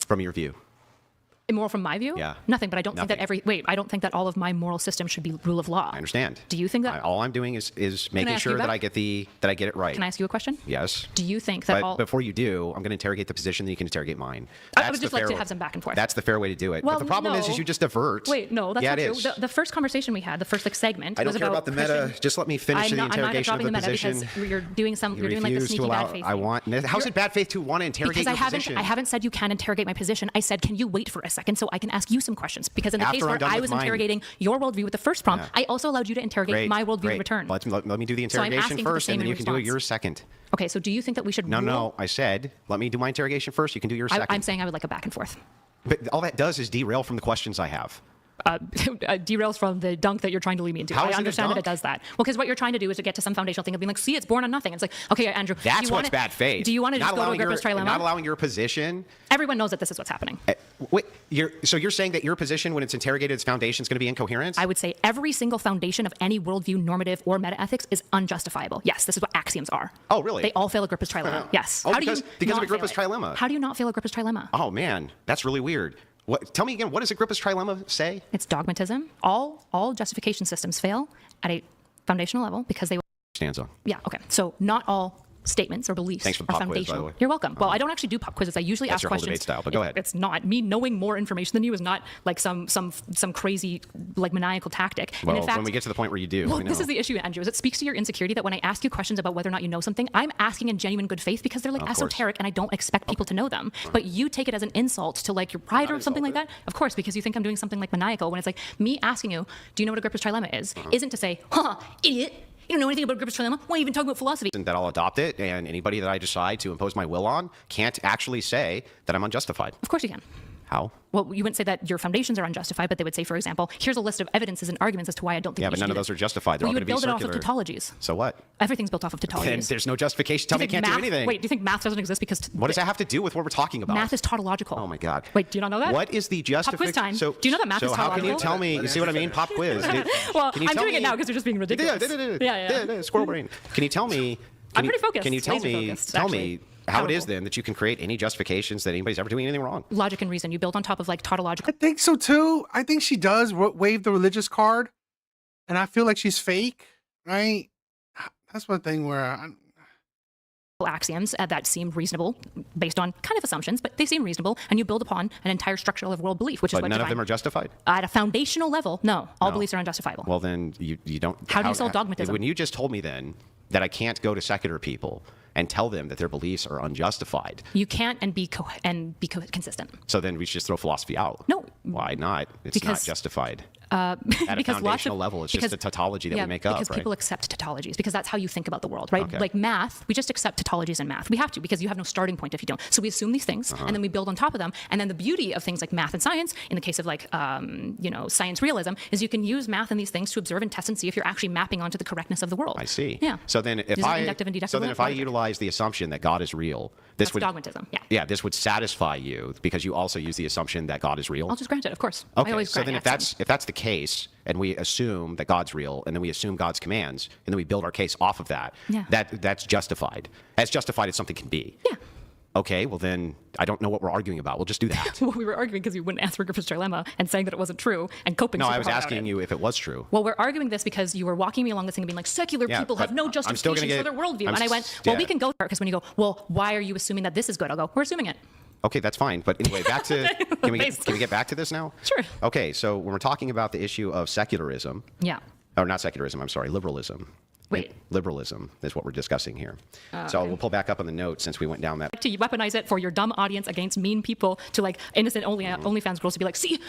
from your view? Immoral from my view? Yeah. Nothing, but I don't think that I don't think that all of my moral system should be rule of law. I understand. Do you think that? All I'm doing is making sure that I get it right. Can I ask you a question? Yes. Do you think that but before you do, I'm going to interrogate the position, then you can interrogate mine. I would just like to have some back and forth. That's the fair way to do it. Well, but the problem is you just divert. Wait, no, that's not true. It is. The first conversation we had, the first segment, I don't was care about the meta. Just let me finish the interrogation of the position. Because you're doing like the sneaky bad faith. How's it bad faith to want to interrogate your position? I haven't said you can interrogate my position. I said, can you wait for a second so I can ask you some questions? Because in the case where I was interrogating your worldview with the first prompt, I also allowed you to interrogate my worldview in return. Let me do the interrogation first, and then you can do yours second. Okay, so do you think that we should No, I said, let me do my interrogation first, you can do yours second. I'm saying I would like a back and forth. But all that does is derail from the questions I have. Derails from the dunk that you're trying to lead me into. I understand that it does that. Well, because what you're trying to do is to get to some foundational thing of being like, see, it's born on nothing. It's like, okay, Andrew. That's what's bad faith. Do you want to just go to Agrippa's trilemma? Not allowing your position. Everyone knows that this is what's happening. Wait, so you're saying that your position, when it's interrogated, its foundation is going to be incoherent? I would say every single foundation of any worldview, normative, or meta-ethics is unjustifiable. Yes, this is what axioms are. Oh, really? They all fail Agrippa's trilemma. Yes. Oh, because of Agrippa's trilemma. How do you not fail Agrippa's trilemma? Oh, man, that's really weird. Tell me again, what does Agrippa's trilemma say? It's dogmatism. All justification systems fail at a foundational level because they... Stanza. Yeah, okay. So not all statements or beliefs Thanks for the are pop quiz, by the foundational. way. You're welcome. Well, I don't actually do pop quizzes. I usually That's ask your whole questions. debate style, but go ahead. It's not me knowing more information than you is not like some crazy like maniacal tactic. Well, and in fact, when we get to the point where you do, well, we know. this is the issue, Andrew. Is it speaks to your insecurity that when I ask you questions about whether or not you know something, I'm asking in genuine good faith because they're like Of course. esoteric and I don't expect people to know them. But you take it as an insult to like your pride or something like that. Of course, because you think I'm doing something like maniacal when it's like me asking you, do you know what Agrippa's trilemma is? Isn't to say, idiot. You don't know anything about Agrippa's trilemma? Why even talk about philosophy? That I'll adopt it, and anybody that I decide to impose my will on can't actually say that I'm unjustified. Of course you can. How? Well, you wouldn't say that your foundations are unjustified, but they would say, for example, here's a list of evidences and arguments as to why I don't think Yeah, you but should none do of those this. are justified. They're Well, all you going would to be build it off of circular. tautologies. So what? Everything's built off of Then tautologies. there's no justification. Tell Do me you I can't think do anything. Wait, do you think math doesn't exist because... What does that have to do with what we're talking about? Math is tautological. Oh my God. Wait, do you not know that? What is the Pop quiz time. So, Do you know that math is so how tautological? can you tell me? You see what I mean? Pop quiz. Well, Can you I'm tell doing it me- now because you're just being ridiculous. Yeah. Squirrel brain. Can you tell me? I'm pretty focused. Can you tell Laser me? focused, Tell actually. me how it is Powerful. then that you can create any justifications that anybody's ever doing anything wrong? Logic and reason. You build on top of like tautological. I think so too. I think she does wave the religious card, and I feel like she's fake, right? That's one thing where Axioms that seem reasonable based on kind of assumptions, but they seem reasonable, and you build upon an entire structure of world belief, which is But what none of divine- them are justified. At a foundational level, no. All No. beliefs are unjustifiable. Well, then you don't. How do you solve dogmatism? When you just told me then that I can't go to secular people and tell them that their beliefs are unjustified, You can't and be consistent. so then we should just throw philosophy out. No. Why not? It's not Because- justified. At a because lots foundational of, level, it's because, just a tautology that yeah, we make up, because right? people accept tautologies because that's how you think about the world, right? Okay. Like math, we just accept tautologies in math. We have to because you have no starting point if you don't. So we assume these things and then we build on top of them. And then the beauty of things like math and science, in the case of like science realism, is you can use math and these things to observe and test and see if you're actually mapping onto the correctness of the world. I see. Yeah. So then, if Using I inductive and deductive logic. utilize the assumption that God is real, this That's would dogmatism. Yeah. Yeah, this would satisfy you because you also use the assumption that God is real. I'll just grant it, of course. I Okay, always so grant then axioms. if that's the case, and we assume that God's real, and then we assume God's commands, and then we build our case off of that, Yeah. that's justified. As justified as something can be. Yeah. Okay, well then I don't know what we're arguing about. We'll just do that. Well, we were arguing because you wouldn't answer Agrippa's trilemma and saying that it wasn't true and coping. No, super I was hard about asking it. you if it was true. Well, we're arguing this because you were walking me along this thing and being like, secular Yeah, people have but no I'm still gonna justifications for get- their worldview. I'm And I s- went, well, yeah. we can go there because when you go, well, why are you assuming that this is good? I'll go, we're assuming it. Okay, that's fine. But anyway, back to can we get back to this now? Sure. Okay, so when we're talking about the issue of secularism, Yeah. or not secularism, I'm sorry, liberalism. Wait. Liberalism is what we're discussing here. So okay. we'll pull back up on the notes since we went down that. To weaponize it for your dumb audience against mean people, to like innocent OnlyFans girls to be like, see,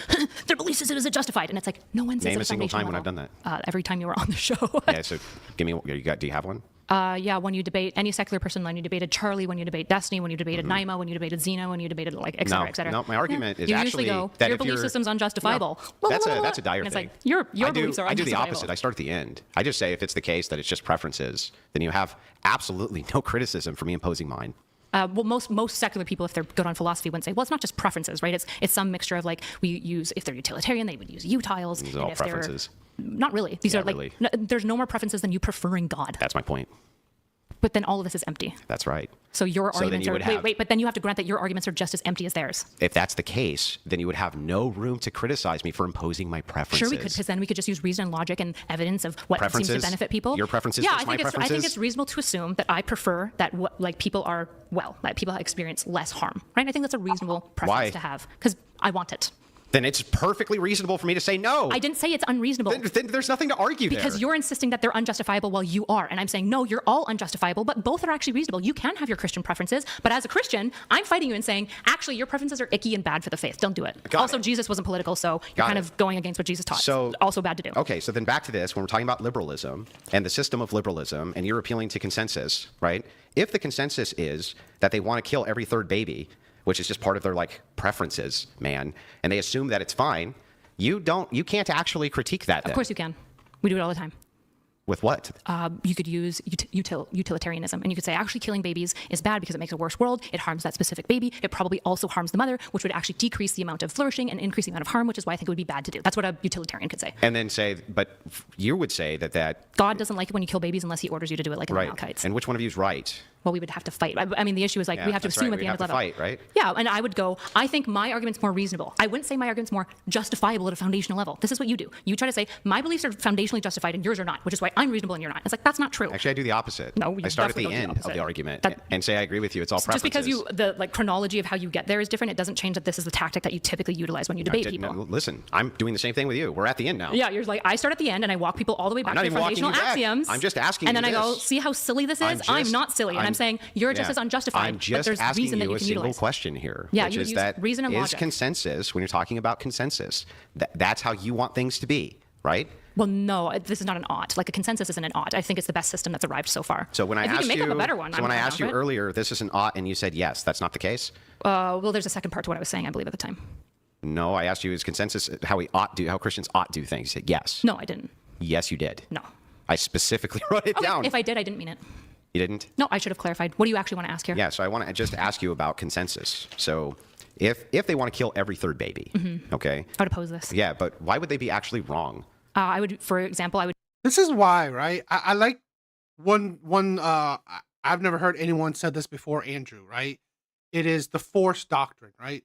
their belief system is justified, and it's like no one says Name at a single foundational time when I've level. done that. Every time you were on the show. Yeah, so give me. Do you have one? Yeah, when you debate any secular person, when you debated Charlie, when you debate Destiny, when you debated Naima, when you debated Xena, when you debated like et cetera, No, et cetera. no, my argument is you actually usually go, that your if belief you're- system's unjustifiable. No, that's a dire and it's thing. like your beliefs are I do the unjustifiable. opposite. I start at the end. I just say if it's the case that it's just preferences, then you have absolutely no criticism for me imposing mine. Well, most secular people, if they're good on philosophy, wouldn't say, well, it's not just preferences, right? It's some mixture of like we use, if they're utilitarian, they would use utiles. These are all and if they're- preferences. Not really. These Yeah, are like really. there's no more preferences than you preferring God. That's my point. But then all of this is empty. That's right. So your So then arguments you are would have- wait, but then you have to grant that your arguments are just as empty as theirs. If that's the case, then you would have no room to criticize me for imposing my preferences. Sure, we could, because then we could just use reason and logic and evidence of what seems to Preferences? benefit people. Your preferences Yeah, versus my I think preferences? it's reasonable to assume that I prefer that like people are that people experience less harm, right? I think that's a reasonable preference Why? to have because I want it. Then it's perfectly reasonable for me to say no. I didn't say it's unreasonable. Then there's nothing to argue Because there. you're insisting that they're unjustifiable while you are. And I'm saying, no, you're all unjustifiable, but both are actually reasonable. You can have your Christian preferences, but as a Christian, I'm fighting you and saying, actually, your preferences are icky and bad for the faith. Don't do it. Got it. Jesus wasn't political, so you're Got kind it. of going against what Jesus taught. So- It's also bad to do. Okay, so then back to this, when we're talking about liberalism and the system of liberalism, and you're appealing to consensus, right? If the consensus is that they want to kill every third baby, which is just part of their like preferences, man, and they assume that it's fine, you can't actually critique that. Of course you can. We do it all the time. With what? You could use utilitarianism, and you could say actually killing babies is bad because it makes a worse world. It harms that specific baby. It probably also harms the mother, which would actually decrease the amount of flourishing and increase the amount of harm, which is why I think it would be bad to do. That's what a utilitarian could say. And then say, but you would say that God doesn't like it when you kill babies unless he orders you to do it, like in the right. Amalekites. And which one of you is right? well, we would have to fight. I mean, the issue is like Yeah, we have to that's assume right. at the We'd end of have the to level. fight, right? Yeah, and I would go, I think my argument's more reasonable. I wouldn't say my argument's more justifiable at a foundational level. This is what you do. You try to say, my beliefs are foundationally justified and yours are not, which is why I'm reasonable and you're not. It's like, that's not true. Actually, I do the opposite. No, you I start at definitely the don't do the end of the opposite. argument That- and say I agree with you. It's all Just preferences. because the like chronology of how you get there is different, it doesn't change that this is the tactic that you typically utilize when you debate people. No, listen, I'm doing the same thing with you. We're at the end now. Yeah, you're like, I start at the end and I walk people all the way back I'm not to even the walking foundational you back. axioms. I'm just asking and you then I go, this. see how silly this is? I'm not silly. And I'm saying you're just yeah. as unjustified. I'm but just there's asking reason that you you a can single utilize. question here, Yeah, which you is use that reason and is logic. consensus when you're talking about consensus. That's how you want things to be, right? Well, no, this is not an ought. Like a consensus isn't an ought. I think it's the best system that's arrived so far. So when I if asked you can make up a better one, so I'm when I down asked for you it. earlier, this is an ought, and you said yes. That's not the case. Well, there's a second part to what I was saying, I believe, at the time. No, I asked you is consensus how Christians ought do things. You said yes. No, I didn't. Yes, you did. No. I specifically wrote it Okay, down. if I did, I didn't mean it. You didn't? No, I should have clarified. What do you actually want to ask here? Yeah, so I want to just ask you about consensus. So if they want to kill every third baby, okay? I would oppose this. Yeah, but why would they be actually wrong? I would, for example, I would. This is why, right? I like I've never heard anyone said this before, Andrew, right? It is the force doctrine, right?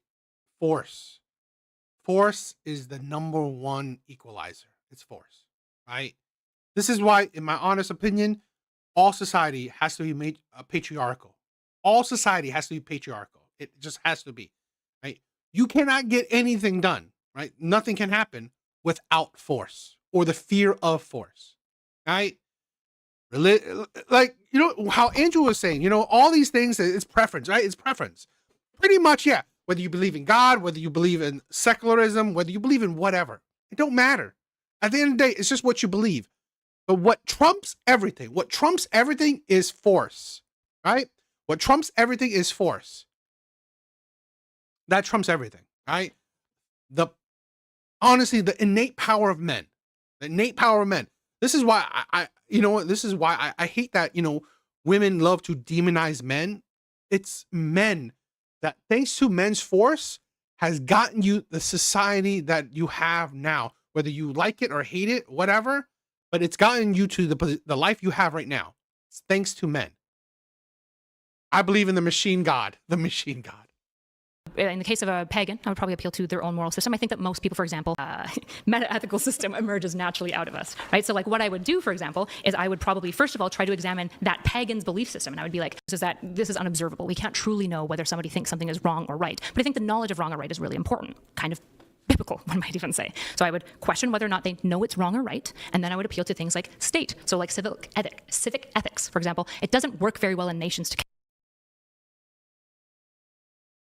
Force. Force is the number one equalizer. It's force, right? This is why, in my honest opinion, all society has to be made patriarchal. All society has to be patriarchal. It just has to be, right? You cannot get anything done, right? Nothing can happen without force or the fear of force, right? Like, you know, how Andrew was saying, you know, all these things, it's preference, right? It's preference. Pretty much, yeah. Whether you believe in God, whether you believe in secularism, whether you believe in whatever, it don't matter. At the end of the day, it's just what you believe. But what trumps everything is force, right? What trumps everything is force. That trumps everything, right? Honestly, the innate power of men, This is why I hate that, you know, women love to demonize men. It's men that, thanks to men's force, has gotten you the society that you have now, whether you like it or hate it, whatever, but it's gotten you to the life you have right now. It's thanks to men. I believe in the machine god. In the case of a pagan, I would probably appeal to their own moral system. I think that most people, for example, meta-ethical system emerges naturally out of us, right? So like what I would do, for example, is I would probably, first of all, try to examine that pagan's belief system. And I would be like, this is unobservable. We can't truly know whether somebody thinks something is wrong or right. But I think the knowledge of wrong or right is really important, kind of biblical, one might even say. So I would question whether or not they know it's wrong or right, and then I would appeal to things like state. So like civic ethics, for example. It doesn't work very well in nations to.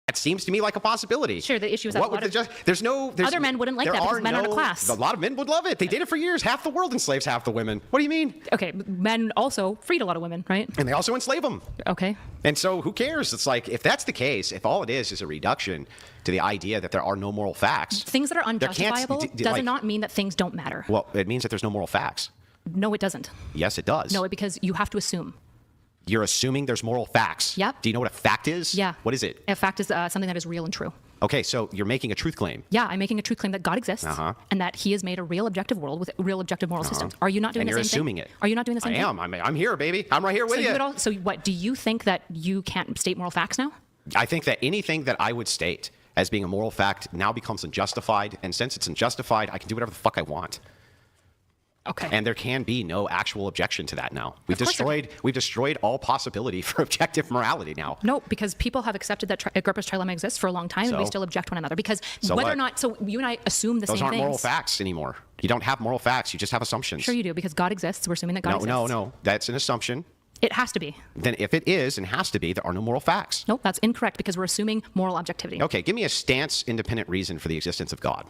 That seems to me like a possibility. Sure, the issue is that other men wouldn't like that because men aren't a class. A lot of men would love it. They did it for years. Half the world enslaves half the women. What do you mean? Okay, men also freed a lot of women, right? And they also enslave them. Okay. And so who cares? It's like, if that's the case, if all it is a reduction to the idea that there are no moral facts. Things that are unjustifiable does not mean that things don't matter. Well, it means that there's no moral facts. No, it doesn't. Yes, it does. No, because you have to assume. You're assuming there's moral facts. Yep. Do you know what a fact is? Yeah. What is it? A fact is something that is real and true. Okay, so you're making a truth claim. Yeah, I'm making a truth claim that God exists and that He has made a real objective world with real objective moral systems. Are you not doing the same thing? And you're assuming it. Are you not doing the same thing? I am. I'm here, baby. I'm right here with you. So what, do you think that you can't state moral facts now? I think that anything that I would state as being a moral fact now becomes unjustified, and since it's unjustified, I can do whatever the fuck I want. Okay. And there can be no actual objection to that now. We've destroyed all possibility for objective morality now. No, because people have accepted that Agrippa's trilemma exists for a long time, and we still object one another. Because whether or not, so you and I assume the same things. Those aren't moral facts anymore. You don't have moral facts. You just have assumptions. Sure you do, because God exists. We're assuming that God exists. No. That's an assumption. It has to be. Then if it is and has to be, there are no moral facts. Nope, that's incorrect, because we're assuming moral objectivity. Okay, give me a stance-independent reason for the existence of God.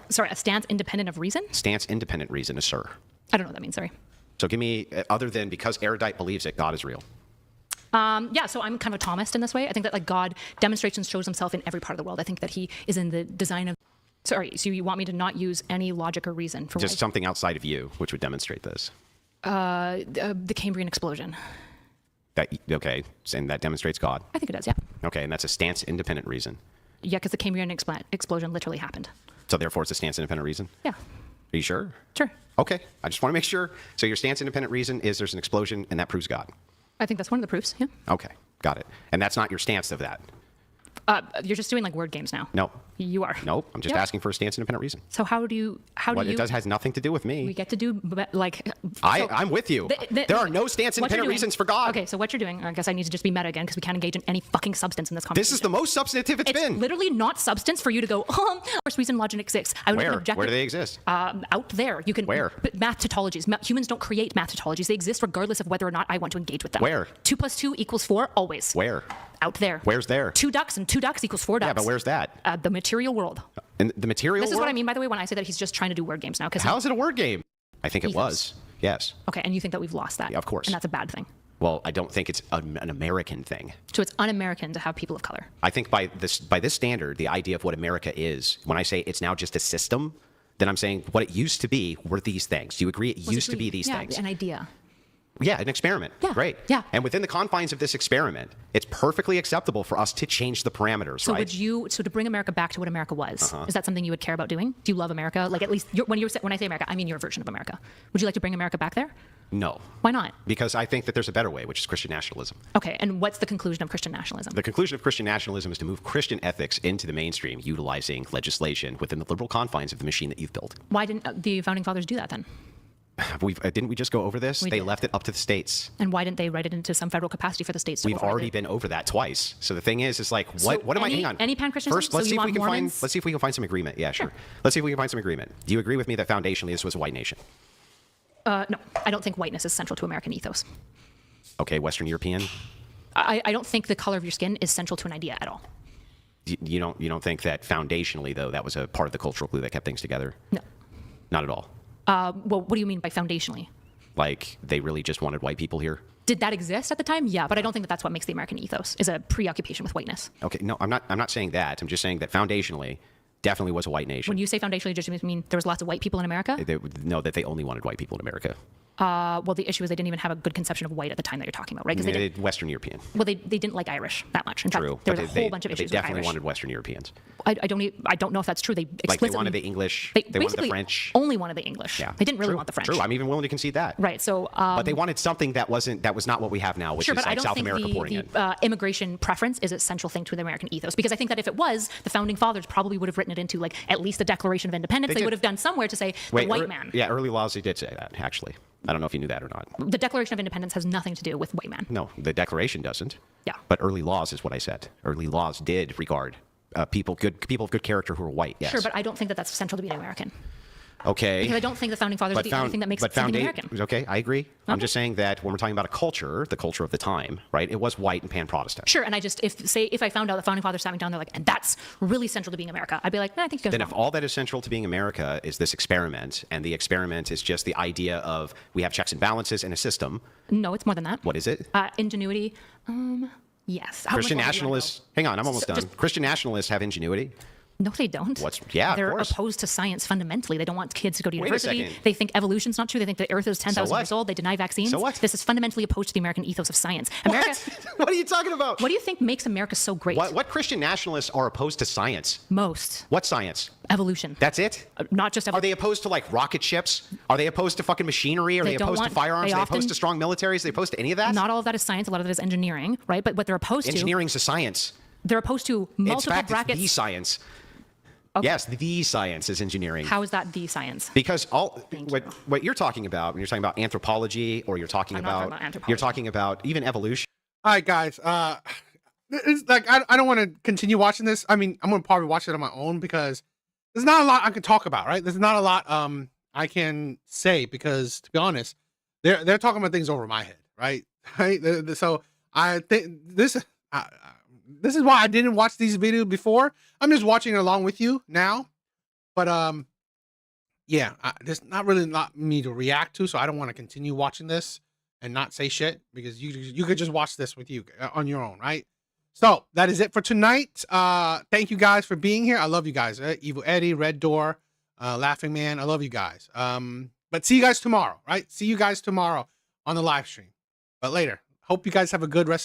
Sorry, a stance independent of reason? Stance-independent reason, sir. I don't know what that means, sorry. So give me, other than because erudite believes that God is real. Yeah, so I'm kind of a Thomist in this way. I think that like God demonstrates and shows himself in every part of the world. I think that he is in the design of... Sorry, so you want me to not use any logic or reason for just something outside of you, which would demonstrate this. The Cambrian explosion. Okay, and that demonstrates God? I think it does, yeah. Okay, and that's a stance-independent reason? Yeah, because the Cambrian explosion literally happened. So therefore it's a stance-independent reason? Yeah. Are you sure? Sure. Okay, I just want to make sure. So your stance-independent reason is there's an explosion and that proves God? I think that's one of the proofs. Yeah. Okay, got it. And that's not your stance of that. You're just doing like word games now. No. You are. Nope. I'm just Yeah. asking for a stance independent reason. So how do you? It has nothing to do with me. We get to do like. I'm with you. There are no stance independent reasons for God. Okay, so what you're doing, I guess I need to just be meta again because we can't engage in any fucking substance in this conversation. This is the most substantive it's been. Literally not substance for you to go, course reason logic exists. I would Where? objective, Where do they exist? Out there. You can. Where? But math tautologies. Humans don't create math tautologies. They exist regardless of whether or not I want to engage with them. Where? 2 + 2 = 4, always. Where? Out there. Where's there? 2 ducks and 2 ducks = 4 ducks. Yeah, but where's that? The material world. In the material This is world? what I mean, by the way, when I say that he's just trying to do word games now. How is it a word game? I think it Ethos. was. Yes. Okay, and you think that we've lost that? Yeah, of course. And that's a bad thing. Well, I don't think it's an American thing. So it's un-American to have people of color. I think by this standard, the idea of what America is, when I say it's now just a system, then I'm saying what it used to be were these things. Do you agree? It used to be these things. An idea. Yeah, an experiment. Yeah. Great. Yeah. And within the confines of this experiment, it's perfectly acceptable for us to change the parameters, So right? to bring America back to what America was, is that something you would care about doing? Do you love America? Like at least when I say America, I mean your version of America. Would you like to bring America back there? No. Why not? Because I think that there's a better way, which is Christian nationalism. Okay, and what's the conclusion of Christian nationalism? The conclusion of Christian nationalism is to move Christian ethics into the mainstream, utilizing legislation within the liberal confines of the machine that you've built. Why didn't the founding fathers do that then? Didn't we just go over this? We They did. left it up to the states. And why didn't they write it into some federal capacity for the states to We've override already it? been over that twice. So the thing is like, So what am I? any- Hang on. any pan-Christianism? First, So let's you see if want we can Mormons? find. Let's see if we can find some agreement. Yeah, sure. Let's see if we can find some agreement. Do you agree with me that foundationally this was a white nation? No, I don't think whiteness is central to American ethos. Okay, Western European. I don't think the color of your skin is central to an idea at all. You don't think that foundationally though that was a part of the cultural glue that kept things together? No. Not at all. Well, what do you mean by foundationally? Like they really just wanted white people here? Did that exist at the time? Yeah, but I don't think that that's what makes the American ethos, is a preoccupation with whiteness. Okay, no, I'm not saying that. I'm just saying that foundationally definitely was a white nation. When you say foundationally, does it mean there was lots of white people in America? No, that they only wanted white people in America. Well, the issue is they didn't even have a good conception of white at the time that you're talking about, right? Because they Western European. well, they didn't like Irish that much. In True. fact, there was but a whole bunch of but issues They with definitely Irish. wanted Western Europeans. I don't know if that's true. They explicitly Like they wanted the English. They wanted the basically French. only wanted the English. Yeah. They didn't really True, want the French. True. I'm even willing to concede that. Right. So. But they wanted something that was not what we have now, which Sure, is but I like don't South think America pouring in. the immigration preference is a central thing to the American ethos. Because I think that if it was, the founding fathers probably would have written it into like at least the Declaration of Independence. They They did. would have done somewhere to say the white man. Yeah, early laws they did say that actually. I don't know if you knew that or not. The Declaration of Independence has nothing to do with white man. No, the Declaration doesn't. Yeah. But early laws is what I said. Early laws did regard people of good character who are white. Yes. Sure, but I don't think that that's central to being American. Okay. Because I don't think the founding fathers are the only thing that makes something American. Okay, I agree. I'm just saying that when we're talking about a culture, the culture of the time, right? It was white and pan-Protestant. Sure, and I just if I found out the founding fathers sat me down, they're like, and that's really central to being America, I'd be like, I think you guys Then are if wrong. all that is central to being America is this experiment, and the experiment is just the idea of we have checks and balances in a system. No, it's more than that. What is it? Ingenuity. Yes. How much Christian more do you wanna nationalists. Hang on, I'm almost So done. just- Christian nationalists have ingenuity. No, they don't. Yeah, They're of course. opposed to science fundamentally. They don't want kids to go to Wait a university. second. They think evolution's not true. They think the Earth is 10,000 what? years old. They deny vaccines. So what? This is fundamentally opposed to the American ethos of science. America. What are you talking about? What do you think makes America so great? What Christian nationalists are opposed to science? Most. What science? Evolution. That's it? Not just Are they opposed to like rocket ships? Are they opposed to fucking machinery? Are They they don't opposed to want- firearms? they Are they often- opposed to strong militaries? Are they opposed to any of that? Not all of that is science. A lot of it is engineering, right? But what they're opposed Engineering's a science. to, they're opposed to multiple In fact, brackets. it's the science. Okay. Yes, the science is engineering. How is that the science? Because what you're talking about when you're talking about anthropology, or you're talking I'm not talking about about anthropology. you're talking about even evolution. All right, guys. It's like I don't want to continue watching this. I mean, I'm gonna probably watch it on my own because there's not a lot I can talk about, right? There's not a lot I can say because, to be honest, they're talking about things over my head, right? Right. So I think this is why I didn't watch these videos before. I'm just watching it along with you now, but yeah, there's not really not me to react to, so I don't want to continue watching this and not say shit because you could just watch this with you on your own, right? So that is it for tonight. Thank you guys for being here. I love you guys. Evil Eddie, Red Door, Laughing Man. I love you guys. But see you guys tomorrow, right? See you guys tomorrow on the live stream. But later. Hope you guys have a good rest of